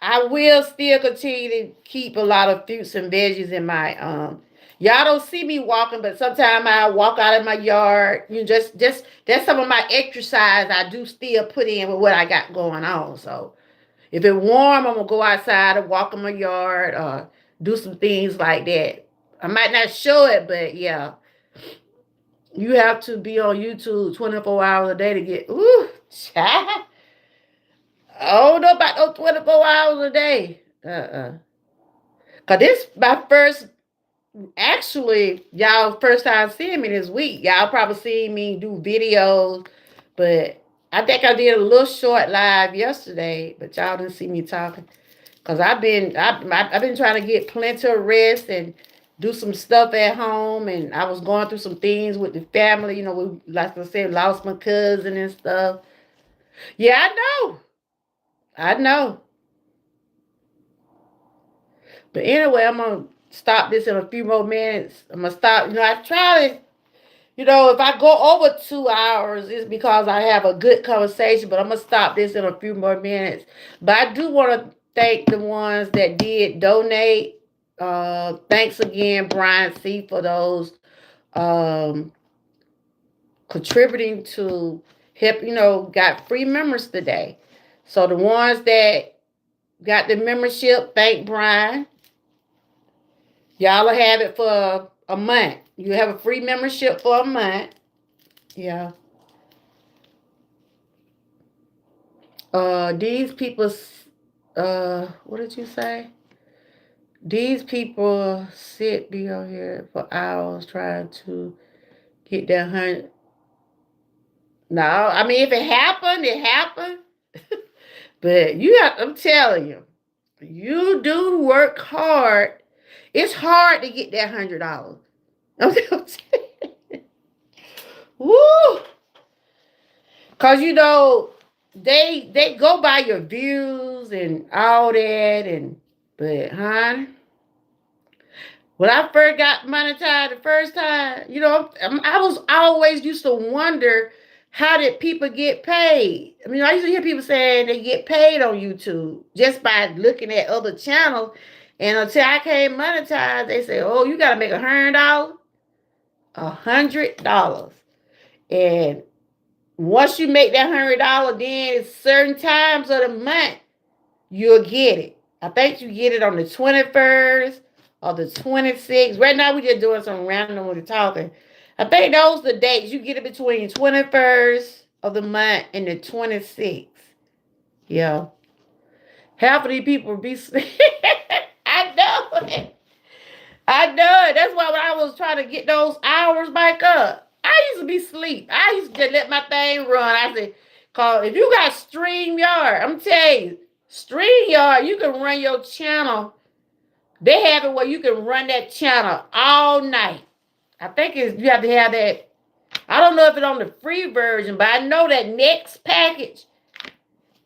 I will still continue to keep a lot of fruits and veggies in my y'all don't see me walking, but sometimes I walk out of my yard. You know, just that's some of my exercise I do still put in with what I got going on. So if it's warm, I'm gonna go outside and walk in my yard or do some things like that. I might not show it, but yeah. You have to be on YouTube 24 hours a day to get child. I don't know about those 24 hours a day. Cause this my first, actually, y'all first time seeing me this week. Y'all probably seen me do videos, but I think I did a little short live yesterday, but y'all didn't see me talking. Cause I've been trying to get plenty of rest and do some stuff at home, and I was going through some things with the family. You know, we, like I said, lost my cousin and stuff. Yeah, I know. I know. But anyway, I'm gonna stop this in a few more minutes. I'm gonna stop. You know, I try to, if I go over 2 hours, it's because I have a good conversation. But I'm gonna stop this in a few more minutes. But I do want to thank the ones that did donate. Thanks again, Brian C, for those um, contributing to help. Got free members today. So the ones that got the membership, thank Brian. Y'all will have it for a month. You have a free membership for a month. Yeah. These people, what did you say? These people be on here for hours trying to get their 100. No, I mean, if it happened, it happened. But I'm telling you, you do work hard. It's hard to get that $100. Woo! Cause they go by your views and all that, but when I first got monetized the first time, I was always used to wonder, how did people get paid? I mean, I used to hear people saying they get paid on YouTube just by looking at other channels. And until I came monetized, they say, "Oh, you gotta make $100, $100." And once you make that $100, then certain times of the month, you'll get it. I think you get it on the 21st or the 26th. Right now, we're just doing some random with the talking. I think those are the dates. You get it between 21st of the month and the 26th. Yeah. Half of these people be I know it. I know it. That's why when I was trying to get those hours back up, I used to be asleep. I used to just let my thing run. I said, cause if you got StreamYard, I'm telling you, StreamYard, you can run your channel. They have it where you can run that channel all night. I think you have to have that. I don't know if it's on the free version, but I know that next package,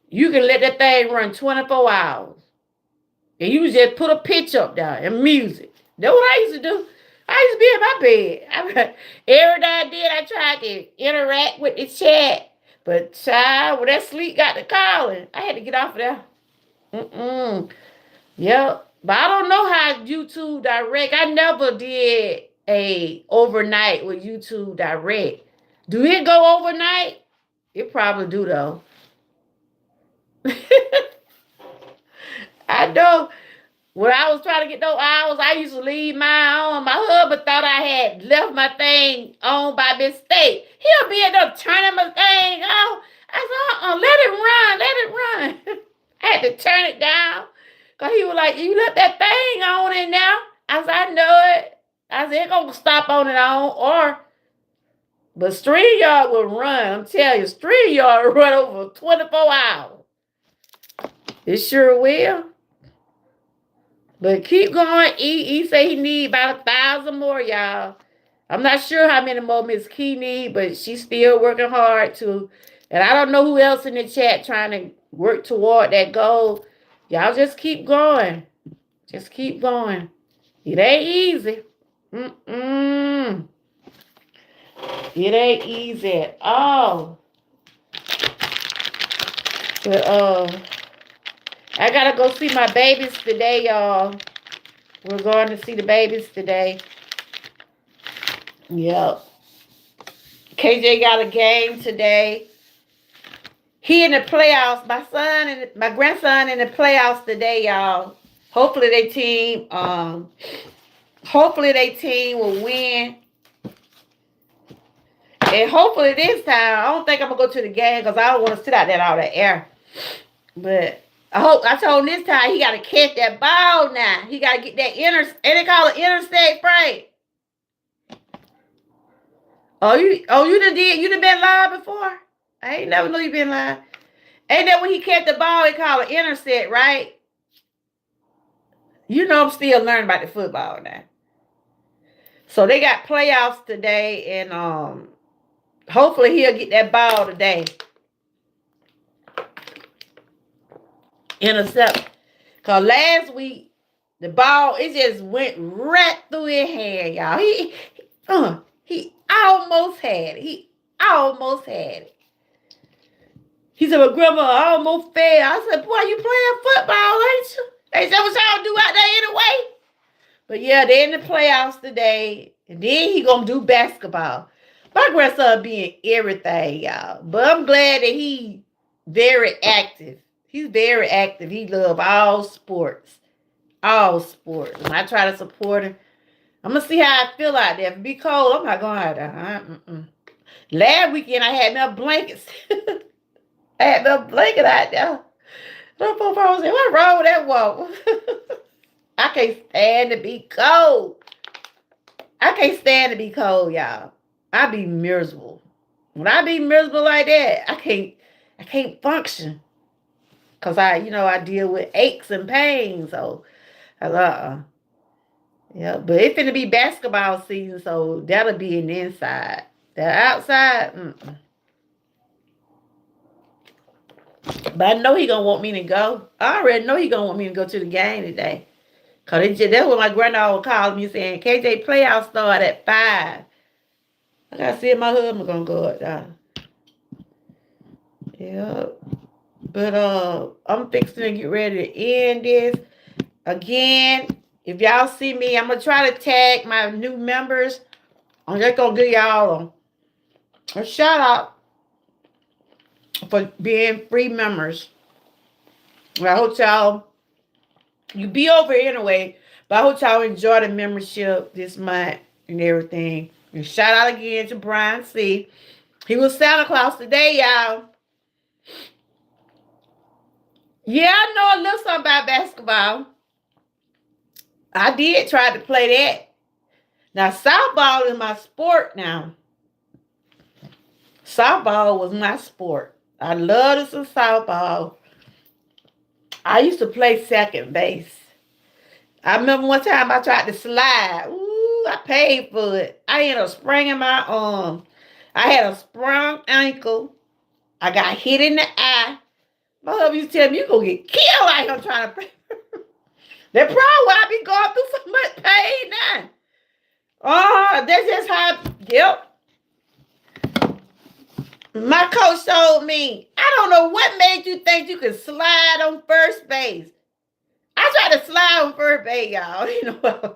you can let that thing run 24 hours. And you just put a pitch up there and music. That's what I used to do. I used to be in my bed. Every day I did, I tried to interact with the chat. But child, when that sleep got to calling, I had to get off of there. Yep. But I don't know how YouTube Direct. I never did a overnight with YouTube Direct. Do it go overnight? It probably do though. I know when I was trying to get those hours, I used to leave mine on. My husband thought I had left my thing on by mistake. He'll be able to turn my thing on. I said, let it run. I had to turn it down. Because he was like, you left that thing on in there. I said, I know it. I said, it's going to stop on and on. But StreamYard will run. I'm telling you, StreamYard will run over 24 hours. It sure will. But keep going. He say he need about 1,000 more, y'all. I'm not sure how many more Miss Key need, but she's still working hard too. And I don't know who else in the chat trying to work toward that goal. Y'all just keep going. Just keep going. It ain't easy. Mm-mm. It ain't easy at all. But I gotta go see my babies today, y'all. We're going to see the babies today. Yep. KJ got a game today. He in the playoffs. My son and my grandson in the playoffs today, y'all. Hopefully they team will win. And hopefully this time, I don't think I'm gonna go to the game because I don't want to sit out there all that air. But I told him this time he gotta catch that ball now. He gotta get that and they call it interstate freight. You done been live before? I ain't never knew you been live. Ain't that when he catch the ball, he call it intersect, right? You know I'm still learning about the football now. So they got playoffs today, and hopefully he'll get that ball today. Intercept. Cause last week the ball it just went right through his hand, y'all. He almost had it. He almost had it. He said, well, Grandma, I almost fell. I said, boy, you playing football, ain't you? They said, what y'all do out there anyway? But yeah, they're in the playoffs today. And then he gonna do basketball. My grandson being everything, y'all. But I'm glad that he very active. He's very active. He loves all sports. All sports. And I try to support him. I'm going to see how I feel out there. If it be cold, I'm not going out there. Last weekend, I had no blankets. I had no blanket out there. The poor person said, what's wrong with that walk? I can't stand to be cold. I can't stand to be cold, y'all. I be miserable. When I be miserable like that, I can't function. Because I deal with aches and pains. So, yeah, but it's finna be basketball season, so that'll be in the inside. The outside, But I know he gonna want me to go. I already know he gonna want me to go to the game today. Cause that's what my granddaughter was calling me saying, KJ playoffs start at 5. I gotta see if my husband gonna go up there. Yeah. But I'm fixing to get ready to end this. Again, if y'all see me, I'm gonna try to tag my new members. I'm just gonna give y'all a shout out for being free members. I hope y'all, you be over anyway, but I hope y'all enjoy the membership this month and everything. And shout out again to Brian C. He was Santa Claus today, y'all. Yeah, I know a little something about basketball. I did try to play that. Now, softball is my sport now. Softball was my sport. I loved some softball. I used to play second base. I remember one time I tried to slide. Ooh, I paid for it. I ended up spraining my arm. I had a sprung ankle. I got hit in the eye. My husband used to tell me, you're going to get killed like I'm trying to play. That's probably why I be going through so much pain now. Oh, that's just how, yep. My coach told me, I don't know what made you think you could slide on first base. I had to slide on first base, y'all. You know,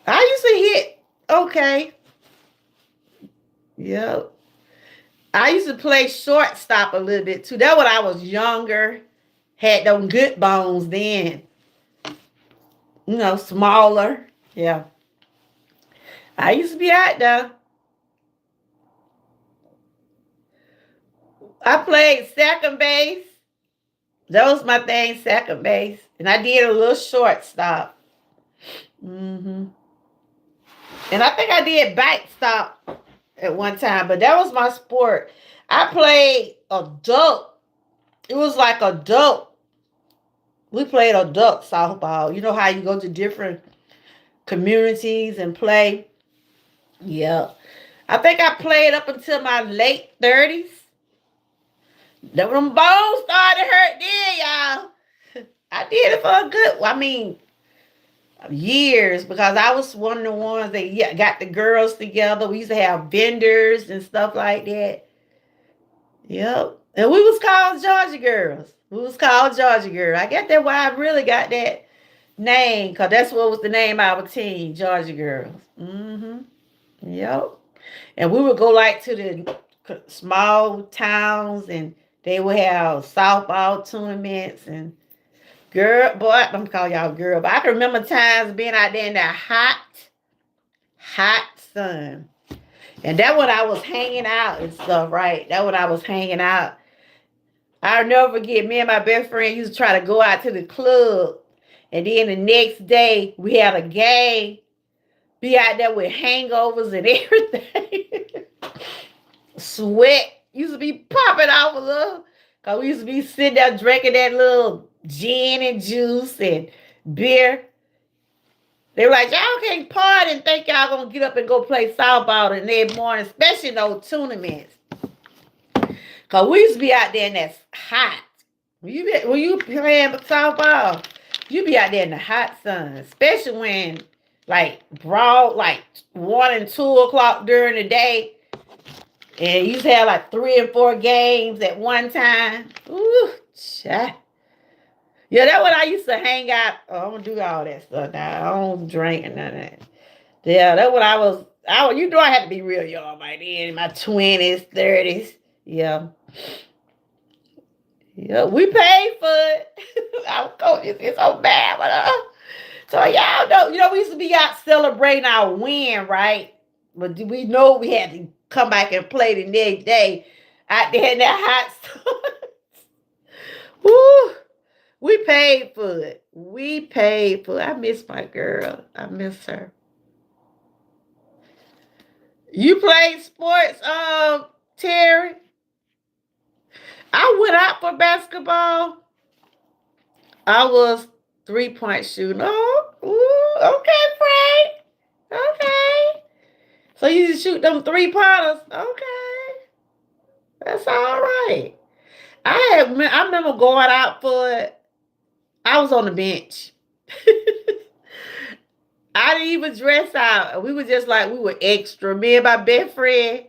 I used to hit okay. Yep. I used to play shortstop a little bit too. That when I was younger. Had them good bones then. You know, smaller. Yeah. I used to be out there. I played second base. That was my thing, second base. And I did a little shortstop. Mm-hmm. And I think I did backstop at one time, but that was my sport. I played adult. It was like adult. We played adult softball. You know how you go to different communities and play? Yeah. I think I played up until my late 30s. Them bones started to hurt then, y'all. I did it for a good, years because I was one of the ones that got the girls together. We used to have vendors and stuff like that. Yep. And we was called Georgia Girls. We was called Georgia Girl. I guess that's why I really got that name because that's what was the name of our team, Georgia Girls. Mm-hmm. Yep. And we would go like to the small towns and they would have softball tournaments and girl, boy, I'm gonna call y'all girl, but I can remember times being out there in that hot sun. And that when I was hanging out and stuff, right? That when I was hanging out. I'll never forget, me and my best friend used to try to go out to the club. And then the next day, we had a game. Be out there with hangovers and everything. Sweat used to be popping off a little. Because we used to be sitting there drinking that little gin and juice and beer. They were like, y'all can't party and think y'all going to get up and go play softball the next morning, especially in those tournaments. Because we used to be out there and that's hot. When you playing softball, you be out there in the hot sun, especially when like broad, like 1 and 2 o'clock during the day. And you used to have like 3 and 4 games at one time. Ooh, chat. Yeah, that's what I used to hang out. Oh, I don't do all that stuff now. I don't drink and none of that. Yeah, that's what I was. You know I had to be real young by then, in my 20s, 30s. Yeah. Yeah, we paid for it. Our coaches is so bad, but so y'all know, we used to be out celebrating our win, right? But we know we had to come back and play the next day out there in that hot sun. Woo! We paid for it. We paid for it. I miss my girl. I miss her. You played sports, Terry? I went out for basketball. I was 3-point shooting. Oh, ooh, okay, Frank. Okay. So you just shoot them 3-pointers. Okay. That's all right. I remember going out for it. I was on the bench. I didn't even dress out. We were just like, we were extra. Me and my best friend,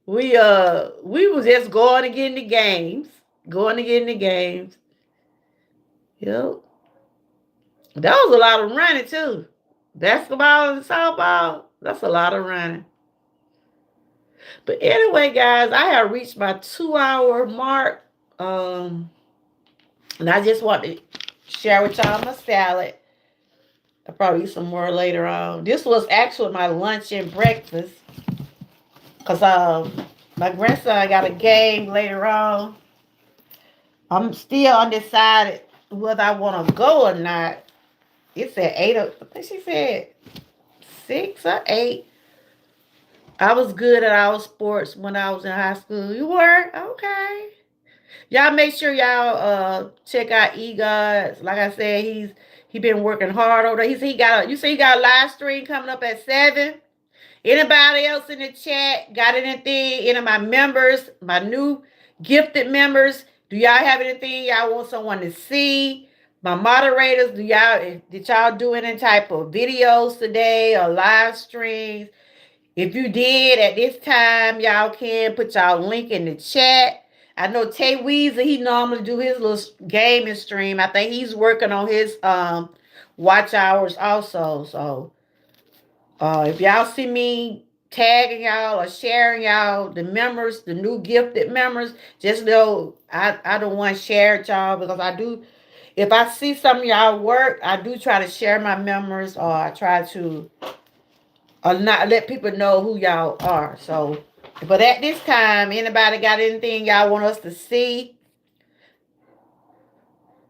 we was just going to get in the games. Yep. That was a lot of running too. Basketball and softball, that's a lot of running. But anyway, guys, I have reached my 2-hour mark. And I just want to share with y'all my salad. I'll probably eat some more later on. This was actually my lunch and breakfast. Because my grandson got a game later on. I'm still undecided whether I want to go or not. It's at 8. I think she said 6 or 8. I was good at our sports when I was in high school. You were? Okay. Y'all make sure y'all check out eGods. Like I said, he been working hard over there. You say he got a live stream coming up at 7. Anybody else in the chat got anything? Any of my members, my new gifted members, do y'all have anything y'all want someone to see? My moderators, did y'all do any type of videos today or live streams? If you did at this time, y'all can put y'all link in the chat. I know Tay Weezer, he normally do his little gaming stream. I think he's working on his watch hours also. So if y'all see me tagging y'all or sharing y'all the members, the new gifted members, just know I don't want to share it y'all because I do. If I see some of y'all work, I do try to share my members or I try to not let people know who y'all are. So, but at this time, anybody got anything y'all want us to see?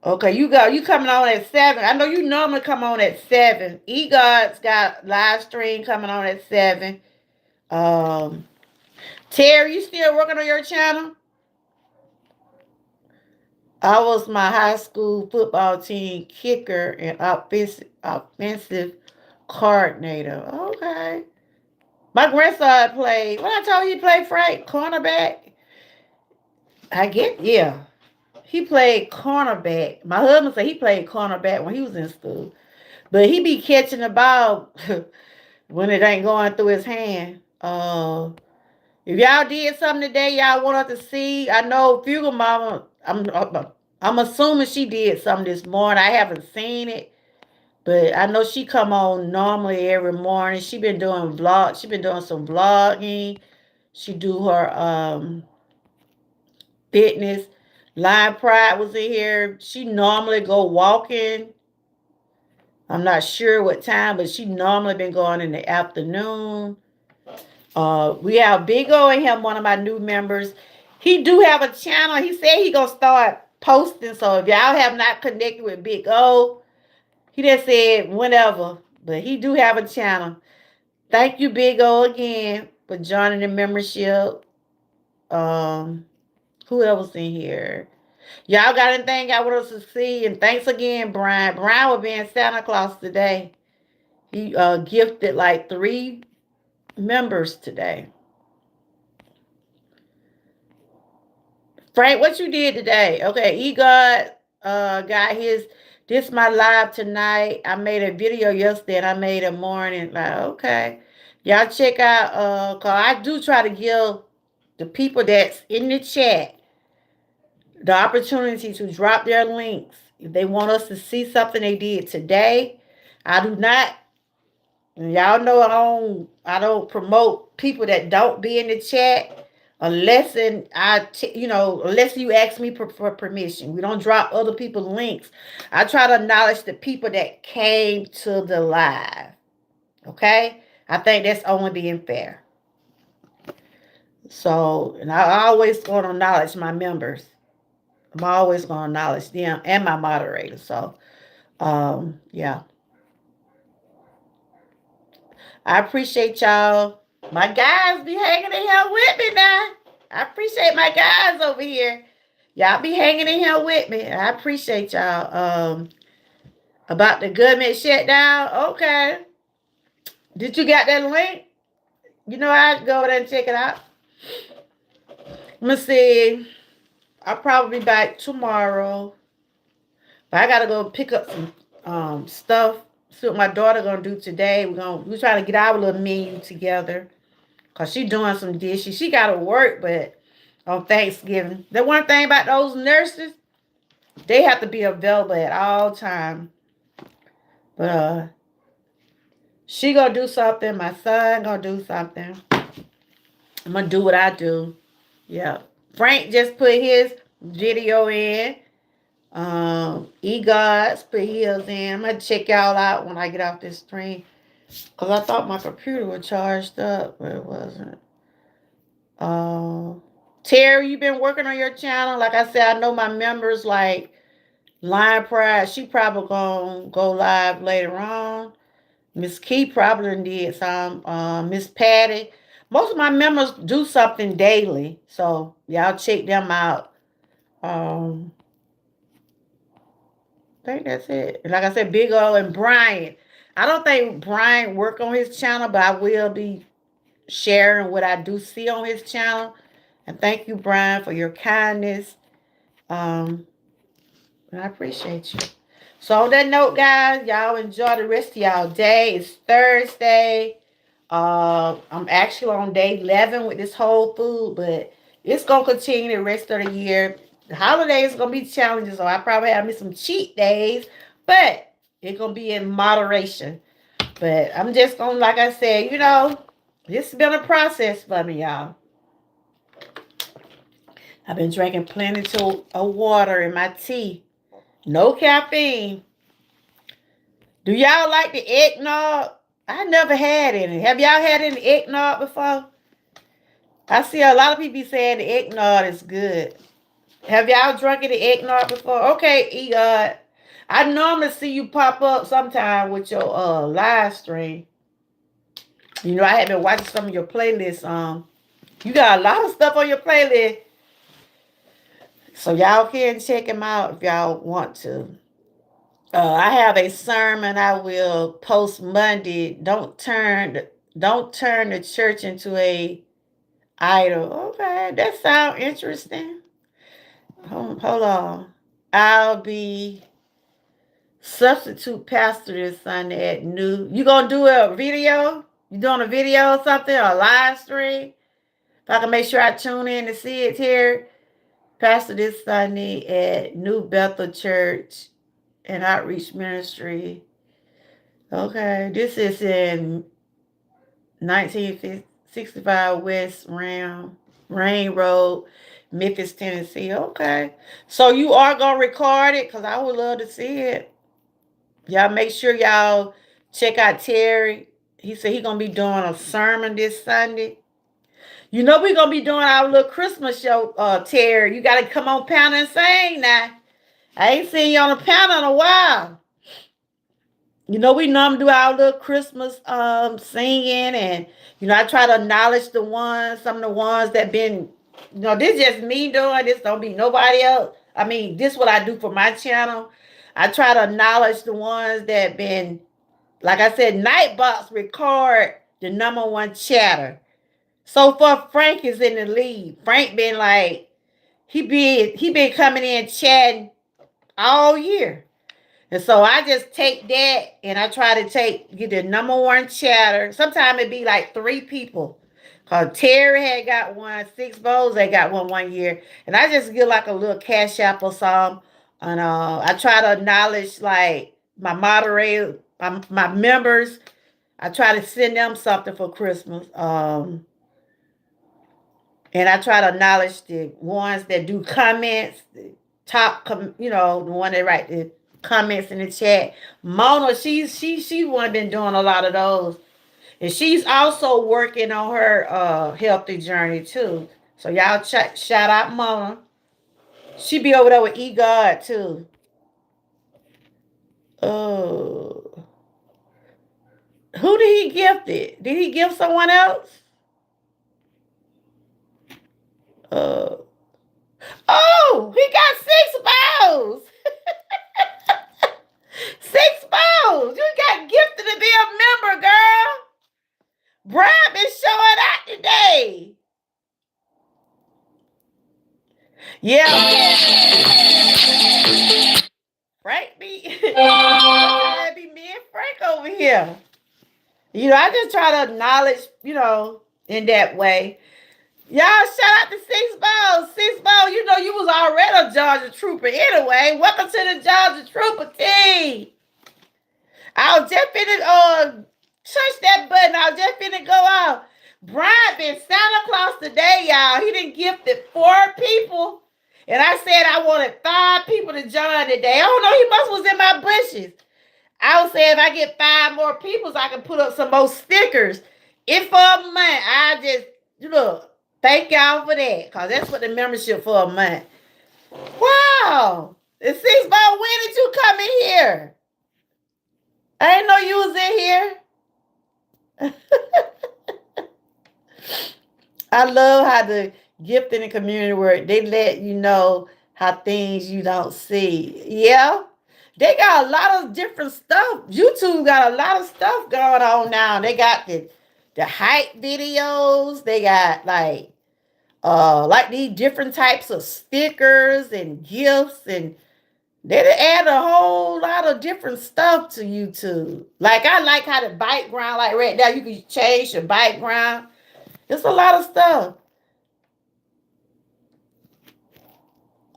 Okay, you coming on at 7. I know you normally come on at 7. EGod's got live stream coming on at 7. Um Terry, you still working on your channel? I was my high school football team kicker and offensive coordinator. Okay. My grandson played. What I told you, he played Frank cornerback. I get yeah. He played cornerback. My husband said he played cornerback when he was in school, but he be catching the ball when it ain't going through his hand. If y'all did something today, y'all want us to see. I know Fugal Mama. I'm assuming she did something this morning. I haven't seen it, but I know she come on normally every morning. She been doing vlogs. She been doing some vlogging. She do her fitness. Lion Pride was in here. She normally go walking. I'm not sure what time, but she normally been going in the afternoon. We have Big O and him, one of my new members. He do have a channel. He said he gonna start posting. So if y'all have not connected with Big O, he just said whenever. But he do have a channel. Thank you, Big O, again for joining the membership. Who else in here? Y'all got anything I want us to see? And thanks again, Brian. Brian will be in Santa Claus today. He gifted like 3 members today. Frank, what you did today? Okay, EGod got his. This my live tonight. I made a video yesterday and I made a morning. Like, okay. Y'all check out cause I do try to give the people that's in the chat the opportunity to drop their links. If they want us to see something they did today, I do not. Y'all know I don't promote people that don't be in the chat unless unless you ask me for permission. We don't drop other people's links. I try to acknowledge the people that came to the live. Okay? I think that's only being fair. So, and I always going to acknowledge my members. I'm always going to acknowledge them and my moderators. So, yeah. I appreciate y'all. My guys be hanging in here with me now. I appreciate my guys over here. Y'all be hanging in here with me. I appreciate y'all. About the government shutdown. Okay. Did you get that link? You know, I'd go over there and check it out. Let me see. I'll probably be back tomorrow. But I gotta go pick up some stuff. See what my daughter gonna do today. We're trying to get our little menu together. Cause she doing some dishes. She gotta work, but on Thanksgiving. The one thing about those nurses, they have to be available at all time. But she gonna do something. My son gonna do something. I'm gonna do what I do. Yeah. Frank just put his video in. EGod's put his in. I'm gonna check y'all out when I get off this stream. Cause I thought my computer was charged up, but it wasn't. Terry, you been working on your channel. Like I said, I know my members like Lion Pride. She probably gonna go live later on. Miss Key probably did some. Miss Patty. Most of my members do something daily, so y'all check them out. I think that's it. Like I said, Big O and Brian. I don't think Brian work on his channel, but I will be sharing what I do see on his channel. And thank you, Brian, for your kindness. And I appreciate you. So on that note, guys, y'all enjoy the rest of y'all day. It's Thursday. I'm actually on day 11 with this Whole Food, but It's gonna continue the rest of the year. The holidays gonna be challenging, so I probably have me some cheat days, but it's gonna be in moderation. But I'm just gonna, like I said, this has been a process for me, y'all. I've been drinking plenty of water in my tea. No caffeine. Do y'all like the eggnog? I never had any. Have y'all had any eggnog before? I see a lot of people saying the eggnog is good. Have y'all drunk the eggnog before? Okay, I normally see you pop up sometime with your live stream. I have been watching some of your playlists. You got a lot of stuff on your playlist. So y'all can check them out if y'all want to. I have a sermon I will post Monday. Don't turn the church into a idol. Okay, that sounds interesting. Hold on. I'll be substitute pastor this Sunday at New. You gonna do a video? You doing a video or something or a live stream? If I can make sure I tune in to see it here. Pastor this Sunday at New Bethel Church and Outreach Ministry. Okay, this is in 1965 West Rain Road, Memphis, Tennessee. Okay. So you are going to record it? Because I would love to see it. Y'all make sure y'all check out Terry. He said he's going to be doing a sermon this Sunday. We're going to be doing our little Christmas show, Terry. You got to come on panel and sing now. I ain't seen you on a panel in a while. We normally do our little Christmas singing, and I try to acknowledge some of the ones that been, this just me doing this. Don't be nobody else. I mean, this is what I do for my channel. I try to acknowledge the ones that been, like I said, Nightbox record the #1 chatter. So far, Frank is in the lead. Frank been like, he been coming in chatting all year. And so I just take that and I try to get the #1 chatter. Sometimes it be like 3 people. Cause Terry had got one, Six Bowls they got one year. And I just get like a little cash app or something. And I try to acknowledge like my moderator, my members. I try to send them something for Christmas. And I try to acknowledge the ones that do comments, the the one that write the comments in the chat. Mona, she one been doing a lot of those. And she's also working on her healthy journey too. So y'all shout out Mona. She be over there with eGod too. Oh. Who did he gift it? Did he give someone else? Oh, he got 6 bowls. 6 bowls. You got gifted to be a member, girl. Brian been showing out today. Yeah. Frank be me and Frank over here. I just try to acknowledge, in that way. Y'all shout out to 6 Balls. 6 Balls, you was already a Georgia Trooper anyway. Welcome to the Georgia Trooper team. I was just finna touch that button. I was just finna go out. Brian been Santa Claus today, y'all. He done gifted 4 people. And I said I wanted 5 people to join today. I don't know, he must was in my bushes. I was saying if I get 5 more people, so I can put up some more stickers. If for a month, I just, thank y'all for that. Because that's what the membership for a month. Wow. The 6 Ball, when did you come in here? I didn't know you was in here. I love how the gift in the community work. They let you know how things you don't see. Yeah. They got a lot of different stuff. YouTube got a lot of stuff going on now. They got the hype videos. They got like these different types of stickers and gifts, and they add a whole lot of different stuff to YouTube. Like I like how the background, like right now, you can change your background. It's a lot of stuff.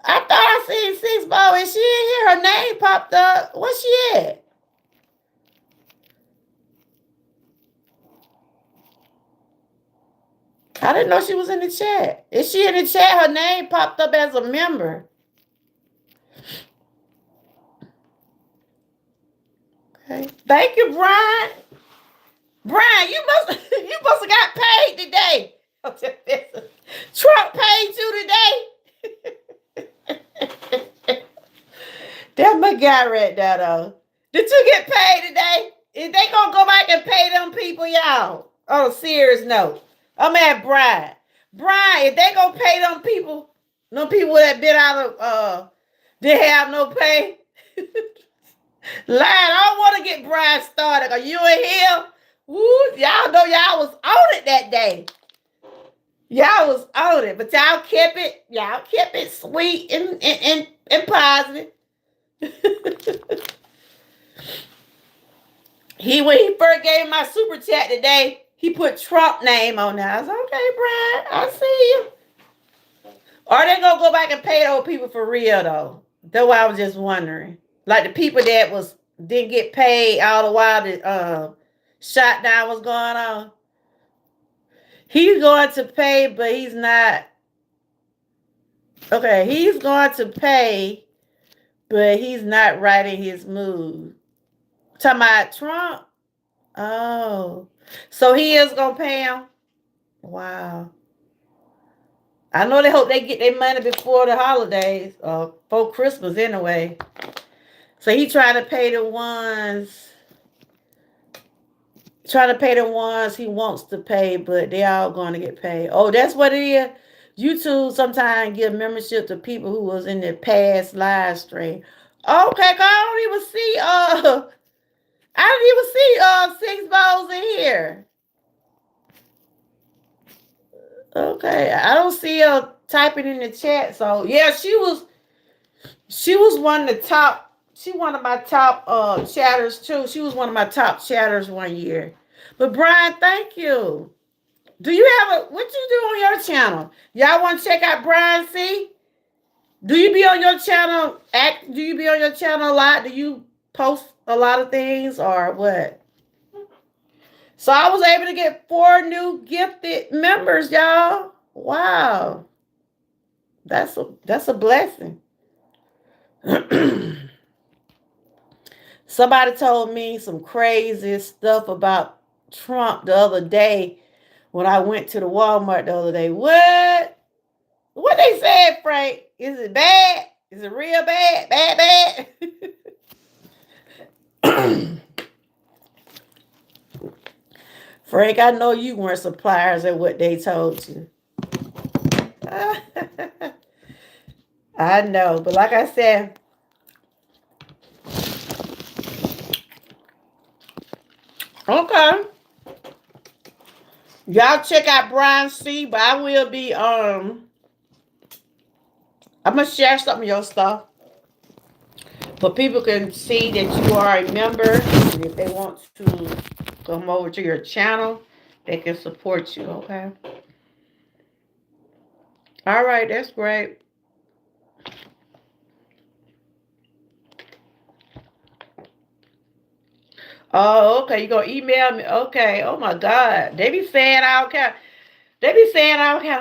I thought I seen Six Ball and she in here. Her name popped up. Where's she at? I didn't know she was in the chat. Is she in the chat? Her name popped up as a member. Okay. Thank you, Brian. Brian, you must have got paid today. Trump paid you today. That's my guy right there, though. Did you get paid today? Is they gonna go back and pay them people, y'all? On a serious note, I'm at Brian. Brian, if they gonna pay them people that been out of they have no pay. Line, I don't want to get Brian started. Are you in here? Woo, y'all know y'all was on it that day. Y'all was on it, but y'all kept it sweet and positive. When he first gave my super chat today, he put Trump name on there. I was like, okay, Brian, I see you. Are they gonna go back and pay those people for real though? That's why I was just wondering. Like the people that didn't get paid all the while the shutdown was going on. He's going to pay, but he's not. Okay, he's going to pay, but he's not right in his mood. Talking about Trump? Oh. So he is going to pay him? Wow. I know they hope they get their money before the holidays, or before Christmas anyway. So he trying to pay the ones he wants to pay, but they all going to get paid. Oh, that's what it is. YouTube sometimes give membership to people who was in their past live stream. Okay, I don't even see Six Balls in here. Okay, I don't see her typing in the chat. So yeah, she was one of the top. She one of my top chatters too. She was one of my top chatters one year. But Brian, thank you. Do you have what you do on your channel? Y'all want to check out Brian C? Do you be on your channel? Do you be on your channel a lot? Do you post a lot of things or what? So I was able to get 4 new gifted members, y'all. Wow. That's a blessing. Somebody told me some crazy stuff about Trump the other day when I went to the Walmart the other day. What? What they said, Frank? Is it bad? Is it real bad? Bad? Frank, I know you weren't suppliers at what they told you. I know, but like I said, okay. Y'all check out Brian C, but I will be I'm gonna share some of your stuff. But people can see that you are a member. And if they want to come over to your channel, they can support you, okay? All right, that's great. Oh, okay. You gonna email me? Okay. Oh my God. They be saying all kind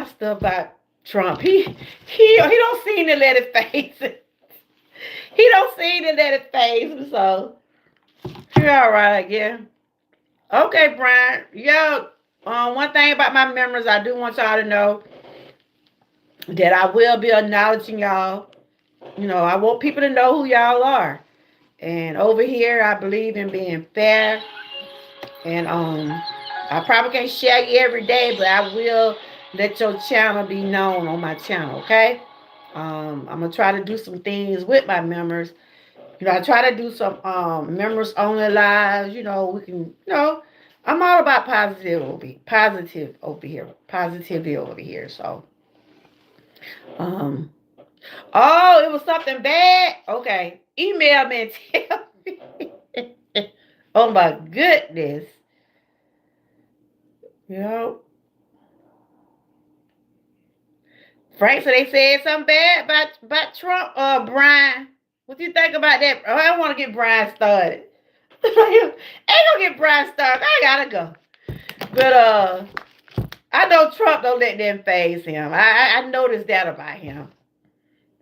of stuff about Trump. He don't seem to let it face it. He don't seem to let it face him, so you're all right, yeah. Okay, Brian. Yo, one thing about my members, I do want y'all to know that I will be acknowledging y'all. You know, I want people to know who y'all are. And over here, I believe in being fair. And I probably can't share you every day, but I will let your channel be known on my channel, okay? I'm gonna try to do some things with my members. You know, I try to do some members only lives. You know, we can. I'm all about positivity over here. So, um, oh, it was something bad. Okay, email me and tell me. Oh my goodness. Yep. Frank, so they said something bad about Trump. Brian, what do you think about that? Oh, I don't want to get Brian started. Ain't gonna get Brian started. I gotta go. But I know Trump don't let them phase him. I noticed that about him.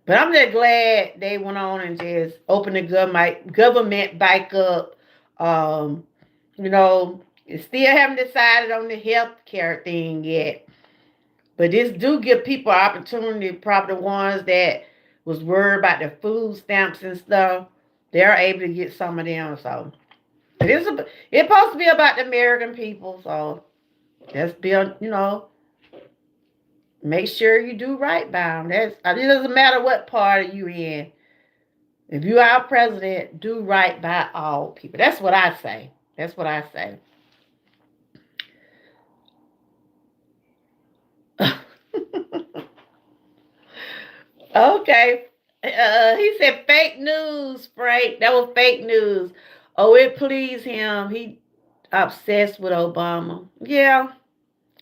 But I'm just glad they went on and just opened the government back up. Um, you know, still haven't decided on the health care thing yet. But this do give people opportunity, probably the ones that was worried about the food stamps and stuff. They're able to get some of them. So it's supposed to be about the American people. So just be, make sure you do right by them. It doesn't matter what party you in. If you are president, do right by all people. That's what I say. That's what I say. Okay. He said fake news, Frank. That was fake news. Oh, it pleased him. He obsessed with Obama. Yeah,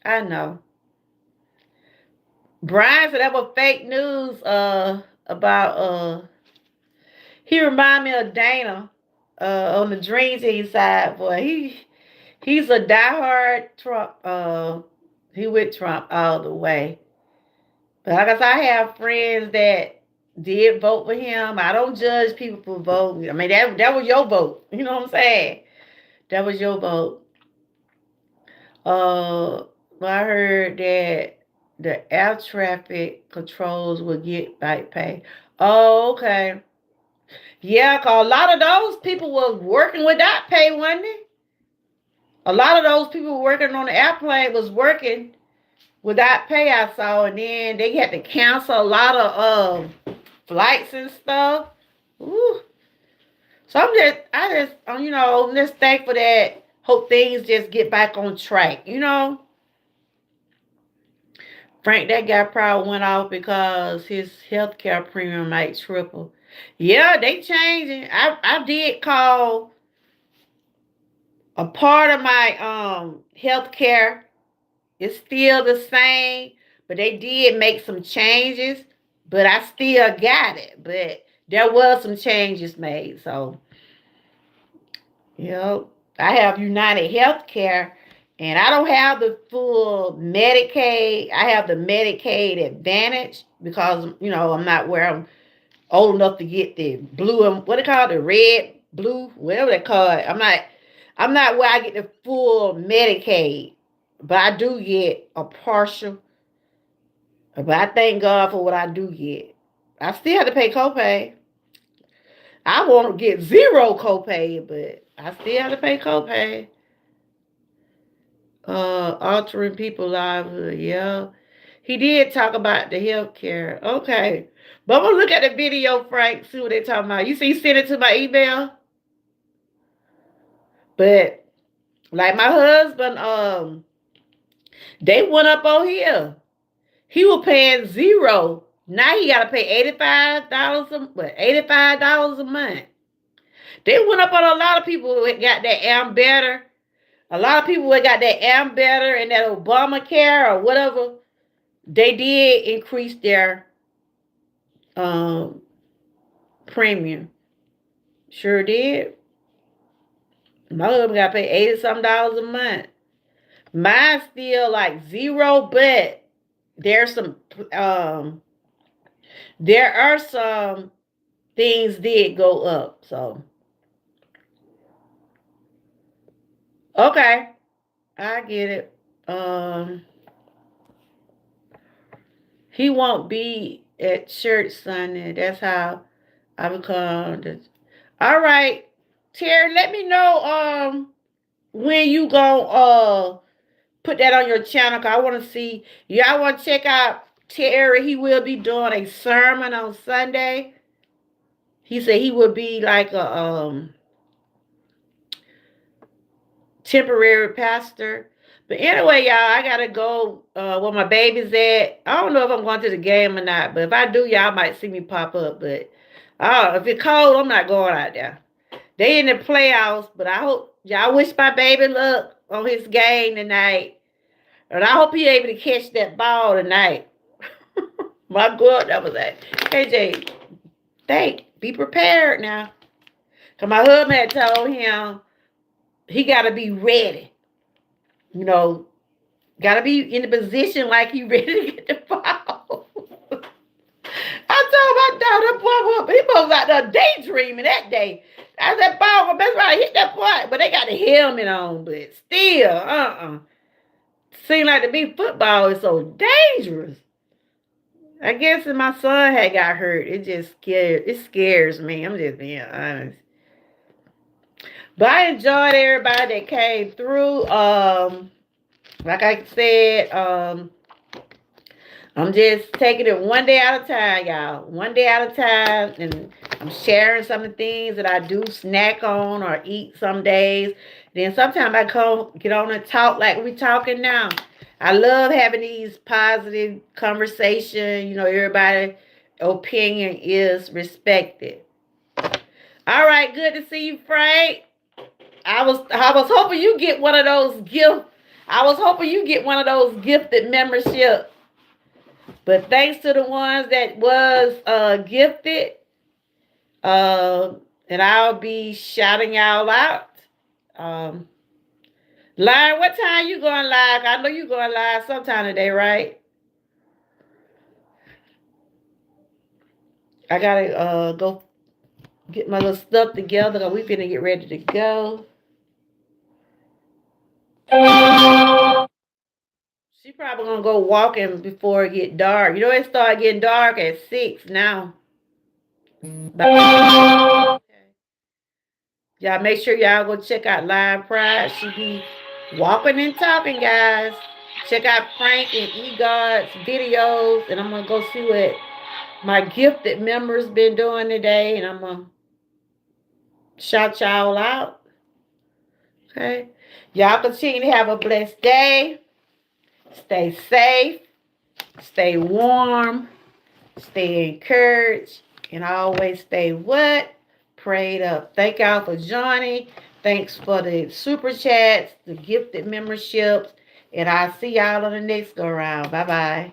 I know. Brian said that was fake news about he reminded me of Dana on the Dream Team side, boy. He's a diehard Trump he with Trump all the way. But like I said, I have friends that did vote for him. I don't judge people for voting. I mean, that was your vote. You know what I'm saying? That was your vote. I heard that the air traffic controls will get back pay. Oh, okay. Yeah, cause a lot of those people was working without pay, wasn't it? A lot of those people working on the airplane was working without pay, I saw, and then they had to cancel a lot of flights and stuff. Ooh. So I'm just thankful that hope things just get back on track. Frank, that guy probably went off because his healthcare premium might triple. Yeah, they changing. I did call a part of my healthcare. It's still the same, but they did make some changes. But I still got it. But there was some changes made. So, I have United Healthcare, and I don't have the full Medicaid. I have the Medicaid Advantage because, I'm not where I'm old enough to get the blue and what they call it, the red, blue, whatever they call it. I'm not where I get the full Medicaid, but I do get a partial. But I thank God for what I do get. I still have to pay copay. I want to get zero copay, but I still have to pay copay. Altering people's livelihood, yeah. He did talk about the health care. Okay. But I'm gonna look at the video, Frank, see what they're talking about. You see, send it to my email. But like my husband, they went up on here. He was paying zero. Now he gotta pay $85 a month. They went up on a lot of people who got that Better. A lot of people who got that Better and that Obamacare or whatever. They did increase their premium. Sure did. My husband got to pay $80-something a month. Mine's still like zero, but there's some there are some things did go up. So okay, I get it. He won't be at church Sunday. That's how I become. All right, Terry, let me know when you gonna put that on your channel. Cause I want to see. Y'all want to check out Terry? He will be doing a sermon on Sunday. He said he would be like a temporary pastor. But anyway, y'all, I gotta go where my baby's at. I don't know if I'm going to the game or not, but if I do, y'all might see me pop up. But if it's cold, I'm not going out there. They in the playoffs, but I hope y'all wish my baby luck on his game tonight. And I hope he able to catch that ball tonight. My God, that was that. KJ, be prepared now. Because my husband had told him he got to be ready. You know, got to be in the position like he ready to get the ball. I told my daughter, he was out there daydreaming that day. I said, ball, that's why I hit that point. But they got the helmet on, but still, Seems like to be football is so dangerous. I guess if my son had got hurt, it scares me. I'm just being honest. But I enjoyed everybody that came through. Like I said, I'm just taking it one day at a time, y'all. One day at a time. And I'm sharing some of the things that I do snack on or eat some days. Then sometimes I get on and talk like we talking now. I love having these positive conversations. You know, everybody's opinion is respected. All right, good to see you, Frank. I was hoping you get one of those gifts. I was hoping you get one of those gifted memberships. But thanks to the ones that was gifted, and I'll be shouting y'all out. Live, what time you going live? I know you going live sometime today, right? I gotta go get my little stuff together because we finna get ready to go. She probably gonna go walking before it get dark. You know it start getting dark at 6 now. Okay. Y'all make sure y'all go check out Live Pride. She be walking and talking, guys. Check out Frank and E-God's videos. And I'm gonna go see what my gifted members been doing today. And I'm gonna shout y'all out. Okay. Y'all continue to have a blessed day. Stay safe. Stay warm. Stay encouraged. And always stay what? Prayed up. Thank y'all for joining. Thanks for the super chats, the gifted memberships. And I'll see y'all on the next go round. Bye-bye.